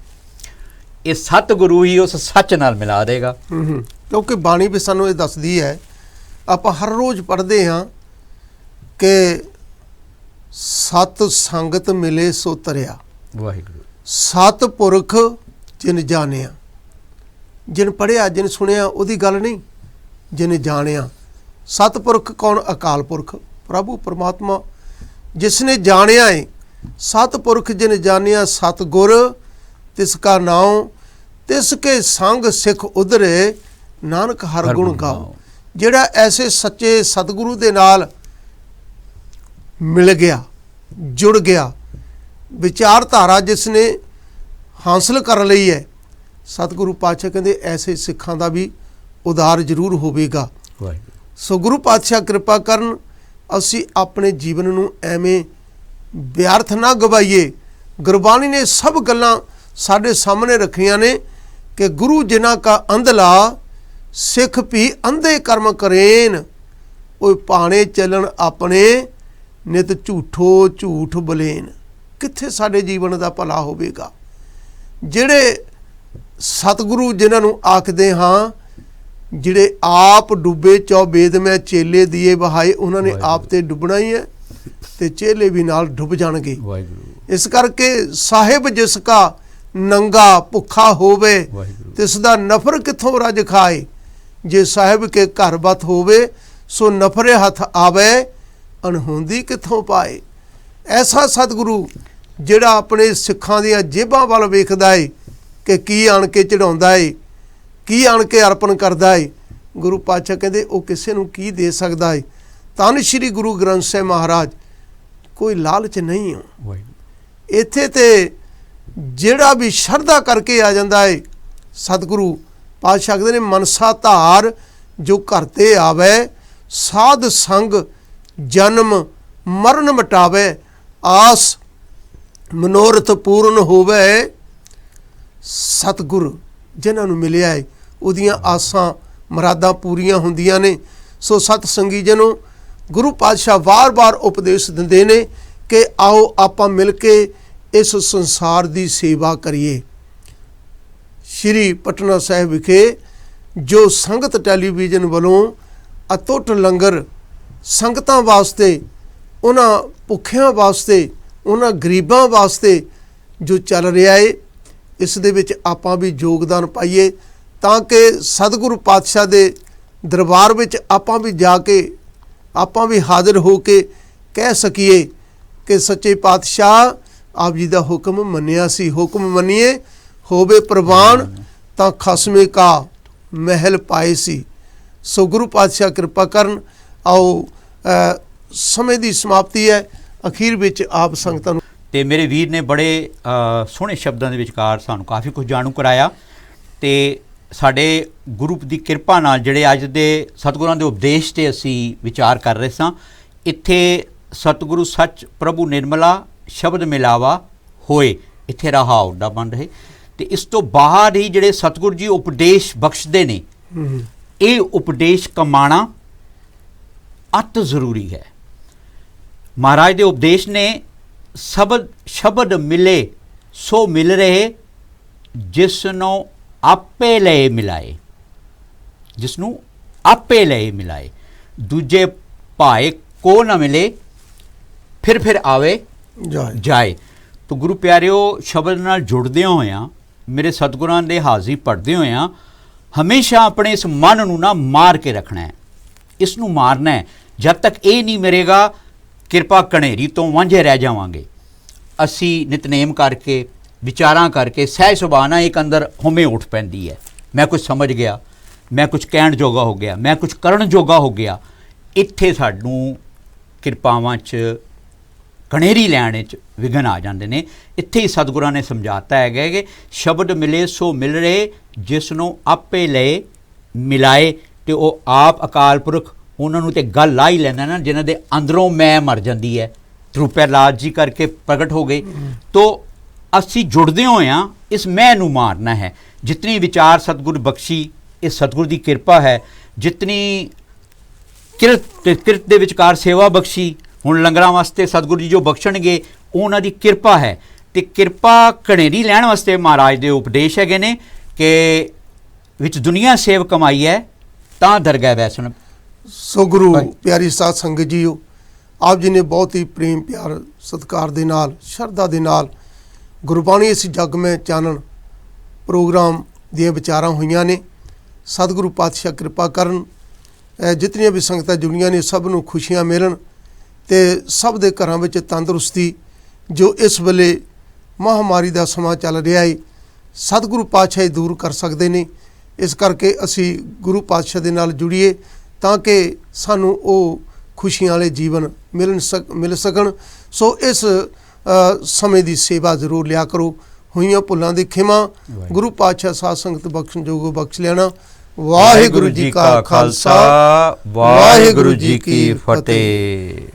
ਇਹ ਸਤਿਗੁਰੂ ਹੀ ਉਸ ਸੱਚ ਨਾਲ ਮਿਲਾ ਦੇਗਾ। ਕਿਉਂਕਿ ਬਾਣੀ ਵੀ ਸਾਨੂੰ ਇਹ ਦੱਸਦੀ ਹੈ, ਆਪਾਂ ਹਰ ਰੋਜ਼ ਪੜ੍ਹਦੇ ਹਾਂ ਕਿ ਸਤ ਸੰਗਤ ਮਿਲੇ ਸੋ ਤਰਿਆ। ਵਾਹਿਗੁਰੂ। ਸਤ ਪੁਰਖ ਜਿਨ ਜਾਣਿਆ। ਜਿਨ ਪੜ੍ਹਿਆ, ਜਿਨ ਸੁਣਿਆ ਉਹਦੀ ਗੱਲ ਨਹੀਂ, ਜਿਨ ਜਾਣਿਆ। ਸਤਪੁਰਖ ਕੌਣ? ਅਕਾਲ ਪੁਰਖ, ਪ੍ਰਭੂ ਪਰਮਾਤਮਾ ਜਿਸ ਨੇ ਜਾਣਿਆ ਹੈ। ਸਤਪੁਰਖ ਜਿਨ ਜਾਣਿਆ ਸਤਗੁਰ, ਤਿਸ ਕਾ ਨਾਮ ਤਿਸ ਕੇ ਸੰਗ ਸਿੱਖ ਉਧਰੇ ਨਾਨਕ ਹਰ ਗੁਣ ਗਾਓ। ਜਿਹੜਾ ਐਸੇ ਸੱਚੇ ਸਤਿਗੁਰੂ ਦੇ ਨਾਲ ਮਿਲ ਗਿਆ, ਜੁੜ ਗਿਆ, ਵਿਚਾਰਧਾਰਾ ਜਿਸ ਨੇ ਹਾਸਲ ਕਰ ਲਈ ਹੈ, ਸਤਿਗੁਰੂ ਪਾਤਸ਼ਾਹ ਕਹਿੰਦੇ ਐਸੇ ਸਿੱਖਾਂ ਦਾ ਵੀ ਉਦਾਰ ਜ਼ਰੂਰ ਹੋਵੇਗਾ। ਸੋ ਗੁਰੂ ਪਾਤਸ਼ਾਹ ਕਿਰਪਾ ਕਰਨ, ਅਸੀਂ ਆਪਣੇ ਜੀਵਨ ਨੂੰ ਐਵੇਂ ਵਿਅਰਥ ਨਾ ਗਵਾਈਏ। ਗੁਰਬਾਣੀ ਨੇ ਸਭ ਗੱਲਾਂ ਸਾਡੇ ਸਾਹਮਣੇ ਰੱਖੀਆਂ ਨੇ ਕਿ ਗੁਰੂ ਜਿਨ੍ਹਾਂ ਕਾ ਅੰਧਲਾ ਸਿੱਖ ਵੀ ਅੰਧੇ ਕਰਮ ਕਰੇਨ, ਉਹ ਭਾਣੇ ਚੱਲਣ ਆਪਣੇ ਨਿਤ ਝੂਠੋ ਝੂਠ ਬਲੇਨ। ਕਿੱਥੇ ਸਾਡੇ ਜੀਵਨ ਦਾ ਭਲਾ ਹੋਵੇਗਾ? ਜਿਹੜੇ ਸਤਿਗੁਰੂ ਜਿਨ੍ਹਾਂ ਨੂੰ ਆਖਦੇ ਹਾਂ, ਜਿਹੜੇ ਆਪ ਡੁੱਬੇ ਚੌ ਵੇਦ ਮੈਂ ਚੇਲੇ ਦੀਏ ਬਹਾਏ, ਉਹਨਾਂ ਨੇ ਆਪ ਤੇ ਡੁੱਬਣਾ ਹੀ ਹੈ ਤੇ ਚੇਲੇ ਵੀ ਨਾਲ ਡੁੱਬ ਜਾਣਗੇ। ਇਸ ਕਰਕੇ ਸਾਹਿਬ ਜਿਸ ਕਾ ਨੰਗਾ ਭੁੱਖਾ ਹੋਵੇ, ਤਿਸ ਦਾ ਨਫਰ ਕਿੱਥੋਂ ਰਜ ਖਾਏ। ਜੇ ਸਾਹਿਬ ਕੇ ਘਰ ਬਤ ਹੋਵੇ, ਸੋ ਨਫਰੇ ਹੱਥ ਆਵੇ, ਅਣਹੋਂਦੀ ਕਿੱਥੋਂ ਪਾਏ। ਐਸਾ ਸਤਿਗੁਰੂ ਜਿਹੜਾ ਆਪਣੇ ਸਿੱਖਾਂ ਦੀਆਂ ਜੇਬਾਂ ਵੱਲ ਵੇਖਦਾ ਏ ਕਿ ਕੀ ਆਣ ਕੇ ਚੜਾਉਂਦਾ ਏ, ਕੀ ਆਣ ਕੇ ਅਰਪਣ ਕਰਦਾ ਏ। ਗੁਰੂ ਪਾਤਸ਼ਾਹ ਕਹਿੰਦੇ ਉਹ ਕਿਸੇ ਨੂੰ ਕੀ ਦੇ ਸਕਦਾ ਏ। ਧੰਨ ਸ਼੍ਰੀ ਗੁਰੂ ਗ੍ਰੰਥ ਸਾਹਿਬ ਮਹਾਰਾਜ, ਕੋਈ ਲਾਲਚ ਨਹੀਂ ਹੋ ਇੱਥੇ। ਤੇ ਜਿਹੜਾ ਵੀ ਸ਼ਰਧਾ ਕਰਕੇ ਆ ਜਾਂਦਾ ਏ, ਸਤਿਗੁਰੂ ਪਾਤਸ਼ਾਹ ਕਹਿੰਦੇ ਨੇ ਮਨਸਾ ਧਾਰ ਜੋ ਘਰ 'ਤੇ ਆਵੇ, ਸਾਧ ਸੰਗ ਜਨਮ ਮਰਨ ਮਿਟਾਵੇ, ਆਸ ਮਨੋਰਥ ਪੂਰਨ ਹੋਵੇ। ਸਤਿਗੁਰ ਜਿਨ੍ਹਾਂ ਨੂੰ ਮਿਲਿਆ ਏ, ਉਹਦੀਆਂ ਆਸਾਂ ਮੁਰਾਦਾਂ ਪੂਰੀਆਂ ਹੁੰਦੀਆਂ ਨੇ। ਸੋ ਸਤ ਸੰਗੀ ਜਨੋ, ਗੁਰੂ ਪਾਤਸ਼ਾਹ ਵਾਰ-ਵਾਰ ਉਪਦੇਸ਼ ਦਿੰਦੇ ਨੇ ਕਿ ਆਓ ਆਪਾਂ ਮਿਲ ਕੇ ਇਸ ਸੰਸਾਰ ਦੀ ਸੇਵਾ ਕਰੀਏ। ਸ਼੍ਰੀ ਪਟਨਾ ਸਾਹਿਬ ਵਿਖੇ ਜੋ ਸੰਗਤ ਟੈਲੀਵਿਜ਼ਨ ਵੱਲੋਂ ਅਤੁੱਟ ਲੰਗਰ ਸੰਗਤਾਂ ਵਾਸਤੇ, ਉਹਨਾਂ ਭੁੱਖਿਆਂ ਵਾਸਤੇ, ਉਹਨਾਂ ਗਰੀਬਾਂ ਵਾਸਤੇ ਜੋ ਚੱਲ ਰਿਹਾ ਏ, ਇਸ ਦੇ ਵਿੱਚ ਆਪਾਂ ਵੀ ਯੋਗਦਾਨ ਪਾਈਏ ਤਾਂ ਕਿ ਸਤਿਗੁਰੂ ਪਾਤਸ਼ਾਹ ਦੇ ਦਰਬਾਰ ਵਿੱਚ ਆਪਾਂ ਵੀ ਜਾ ਕੇ, ਆਪਾਂ ਵੀ ਹਾਜ਼ਰ ਹੋ ਕੇ ਕਹਿ ਸਕੀਏ ਕਿ ਸੱਚੇ ਪਾਤਸ਼ਾਹ ਆਪ ਜੀ ਦਾ ਹੁਕਮ ਮੰਨਿਆ ਸੀ। ਹੁਕਮ ਮੰਨੀਏ ਹੋਵੇ ਪ੍ਰਵਾਨ, ਤਾਂ ਖਸਮੇ ਕਾ ਮਹਿਲ ਪਾਏ ਸੀ। ਸੋ ਗੁਰੂ ਪਾਤਸ਼ਾਹ ਕਿਰਪਾ ਕਰਨ। ਆਓ ਸਮੇਂ ਦੀ ਸਮਾਪਤੀ ਹੈ, ਅਖੀਰ ਵਿੱਚ ਆਪ ਸੰਗਤਾਂ ਨੂੰ ਤੇ ਮੇਰੇ ਵੀਰ ਨੇ ਬੜੇ ਸੋਹਣੇ ਸ਼ਬਦਾਂ ਦੇ ਵਿਚਕਾਰ ਸਾਨੂੰ ਕਾਫੀ ਕੁਝ ਜਾਣੂ ਕਰਾਇਆ। ਤੇ ਸਾਡੇ ਗੁਰੂ ਦੀ ਕਿਰਪਾ ਨਾਲ ਜਿਹੜੇ ਅੱਜ ਦੇ ਸਤਿਗੁਰਾਂ ਦੇ ਉਪਦੇਸ਼ 'ਤੇ ਅਸੀਂ ਵਿਚਾਰ ਕਰ ਰਹੇ ਸਾਂ, ਇੱਥੇ ਸਤਿਗੁਰੂ ਸੱਚ ਪ੍ਰਭੂ ਨਿਰਮਲਾ ਸ਼ਬਦ ਮਿਲਾਵਾ ਹੋਏ, ਇੱਥੇ ਰਹਾ ਉੱਡਾ ਬਣ ਰਹੇ। ਤੇ ਇਸ ਤੋਂ ਬਾਹਰ ਹੀ ਜਿਹੜੇ ਸਤਿਗੁਰੂ ਜੀ ਉਪਦੇਸ਼ ਬਖਸ਼ਦੇ ਨੇ, ਇਹ ਉਪਦੇਸ਼ ਕਮਾਣਾ ਅਤ ਜ਼ਰੂਰੀ ਹੈ। ਮਹਾਰਾਜ ਦੇ ਉਪਦੇਸ਼ ਨੇ ਸ਼ਬਦ ਮਿਲੇ ਸੋ ਮਿਲ ਰਹੇ, ਜਿਸ ਨੂੰ ਆਪੇ ਲਏ ਮਿਲਾਏ, ਜਿਸ ਨੂੰ ਆਪੇ ਲਏ ਮਿਲਾਏ। ਦੂਜੇ ਭਾਏ ਕੋ ਨਾ ਮਿਲੇ, ਫਿਰ ਆਵੇ ਜਾਏ। ਤੋ ਗੁਰੂ ਪਿਆਰਿਓ, ਸ਼ਬਦ ਨਾਲ ਜੁੜਦਿਆਂ ਹੋਇਆਂ, ਮੇਰੇ ਸਤਿਗੁਰਾਂ ਦੇ ਹਾਜ਼ਰੀ ਪੜ੍ਹਦੇ ਹੋਇਆਂ, ਹਮੇਸ਼ਾ ਆਪਣੇ ਇਸ ਮਨ ਨੂੰ ਨਾ ਮਾਰ ਕੇ ਰੱਖਣਾ ਹੈ। ਇਸ ਨੂੰ ਮਾਰਨਾ ਹੈ। ਜਦ ਤੱਕ ਇਹ ਨਹੀਂ ਮਰੇਗਾ, ਕਿਰਪਾ ਕਣੇਰੀ ਤੋਂ ਵਾਂਝੇ ਰਹਿ ਜਾਵਾਂਗੇ। ਅਸੀਂ ਨਿਤਨੇਮ ਕਰਕੇ, ਵਿਚਾਰਾਂ ਕਰਕੇ, ਸਹਿਜ ਸੁਭਾਅ ਨਾਲ ਇੱਕ ਅੰਦਰ ਹੁਮੇ ਉੱਠ ਪੈਂਦੀ ਹੈ। ਮੈਂ ਕੁਝ ਸਮਝ ਗਿਆ, ਮੈਂ ਕੁਝ ਕਹਿਣ ਜੋਗਾ ਹੋ ਗਿਆ, ਮੈਂ ਕੁਝ ਕਰਨ ਜੋਗਾ ਹੋ ਗਿਆ। ਇੱਥੇ ਸਾਨੂੰ ਕਿਰਪਾਵਾਂ 'ਚ, ਕਣੇਰੀ ਲੈਣ 'ਚ ਵਿਘਨ ਆ ਜਾਂਦੇ ਨੇ। ਇੱਥੇ ਹੀ ਸਤਿਗੁਰਾਂ ਨੇ ਸਮਝਾਤਾ ਹੈਗਾ ਕਿ ਸ਼ਬਦ ਮਿਲੇ ਸੋ ਮਿਲ ਰਹੇ, ਜਿਸ ਨੂੰ ਆਪੇ ਲਏ ਮਿਲਾਏ। ਅਤੇ ਉਹ ਆਪ ਅਕਾਲ ਪੁਰਖ ਉਹਨਾਂ ਨੂੰ ਤਾਂ ਗੱਲ ਲਾ ਹੀ ਲੈਂਦਾ ਨਾ, ਜਿਨ੍ਹਾਂ ਦੇ ਅੰਦਰੋਂ ਮੈਂ ਮਰ ਜਾਂਦੀ ਹੈ, ਧਰੂ ਪ੍ਰਹਿਲਾਦ ਜੀ ਕਰਕੇ ਪ੍ਰਗਟ ਹੋ ਗਏ। ਤੋ ਅਸੀਂ ਜੁੜਦੇ ਹੋਇਆਂ ਇਸ ਮੈਂ ਨੂੰ ਮਾਰਨਾ ਹੈ। ਜਿਤਨੀ ਵਿਚਾਰ ਸਤਿਗੁਰ ਬਖਸ਼ੀ, ਇਹ ਸਤਿਗੁਰ ਦੀ ਕਿਰਪਾ ਹੈ। ਜਿਤਨੀ ਕਿਰਤ ਦੇ ਵਿਚਕਾਰ ਸੇਵਾ ਬਖਸ਼ੀ, ਹੁਣ ਲੰਗਰਾਂ ਵਾਸਤੇ ਸਤਿਗੁਰੂ ਜੀ ਜੋ ਬਖਸ਼ਣਗੇ, ਉਹਨਾਂ ਦੀ ਕਿਰਪਾ ਹੈ। ਅਤੇ ਕਿਰਪਾ ਕਣੇਰੀ ਲੈਣ ਵਾਸਤੇ ਮਹਾਰਾਜ ਦੇ ਉਪਦੇਸ਼ ਹੈਗੇ ਨੇ ਕਿ ਵਿੱਚ ਦੁਨੀਆ ਸੇਵ ਕਮਾਈ ਹੈ, ਤਾਂ ਦਰਗਾਹ ਵੈਸਣ। ਸੋ ਗੁਰੂ ਪਿਆਰੀ ਸਾਧ ਸੰਗਤ ਜੀਓ, ਆਪ ਜੀ ਨੇ ਬਹੁਤ ਹੀ ਪ੍ਰੇਮ ਪਿਆਰ ਸਤਿਕਾਰ ਦੇ ਨਾਲ, ਸ਼ਰਧਾ ਦੇ ਨਾਲ ਗੁਰਬਾਣੀ ਇਸ ਜੱਗ ਮੈਂ ਚਾਨਣ ਪ੍ਰੋਗਰਾਮ ਦੀਆਂ ਵਿਚਾਰਾਂ ਹੋਈਆਂ ਨੇ। ਸਤਿਗੁਰੂ ਪਾਤਸ਼ਾਹ ਕਿਰਪਾ ਕਰਨ, ਜਿਤਨੀਆਂ ਵੀ ਸੰਗਤਾਂ ਜੁੜੀਆਂ ਨੇ ਸਭ ਨੂੰ ਖੁਸ਼ੀਆਂ ਮਿਲਣ ਅਤੇ ਸਭ ਦੇ ਘਰਾਂ ਵਿੱਚ ਤੰਦਰੁਸਤੀ। ਜੋ ਇਸ ਵੇਲੇ ਮਹਾਂਮਾਰੀ ਦਾ ਸਮਾਂ ਚੱਲ ਰਿਹਾ ਹੈ, ਸਤਿਗੁਰੂ ਪਾਤਸ਼ਾਹ ਹੀ ਦੂਰ ਕਰ ਸਕਦੇ ਨੇ। ਇਸ ਕਰਕੇ ਅਸੀਂ ਗੁਰੂ ਪਾਤਸ਼ਾਹ ਦੇ ਨਾਲ ਜੁੜੀਏ ਤਾਂ ਕਿ ਸਾਨੂੰ ਉਹ ਖੁਸ਼ੀਆਂ ਵਾਲੇ ਜੀਵਨ ਮਿਲ ਸਕਣ। ਸੋ ਇਸ ਸਮੇਂ ਦੀ ਸੇਵਾ ਜ਼ਰੂਰ ਲਿਆ ਕਰੋ। ਹੋਈਆਂ ਭੁੱਲਾਂ ਦੀ ਖਿਮਾ ਗੁਰੂ ਪਾਤਸ਼ਾਹ ਸਾਧ ਸੰਗਤ ਬਖਸ਼ਣ ਜੋਗੋ ਬਖਸ਼ ਲੈਣਾ। ਵਾਹਿਗੁਰੂ ਜੀ ਕਾ ਖਾਲਸਾ, ਵਾਹਿਗੁਰੂ ਜੀ ਕੀ ਫਤਿਹ।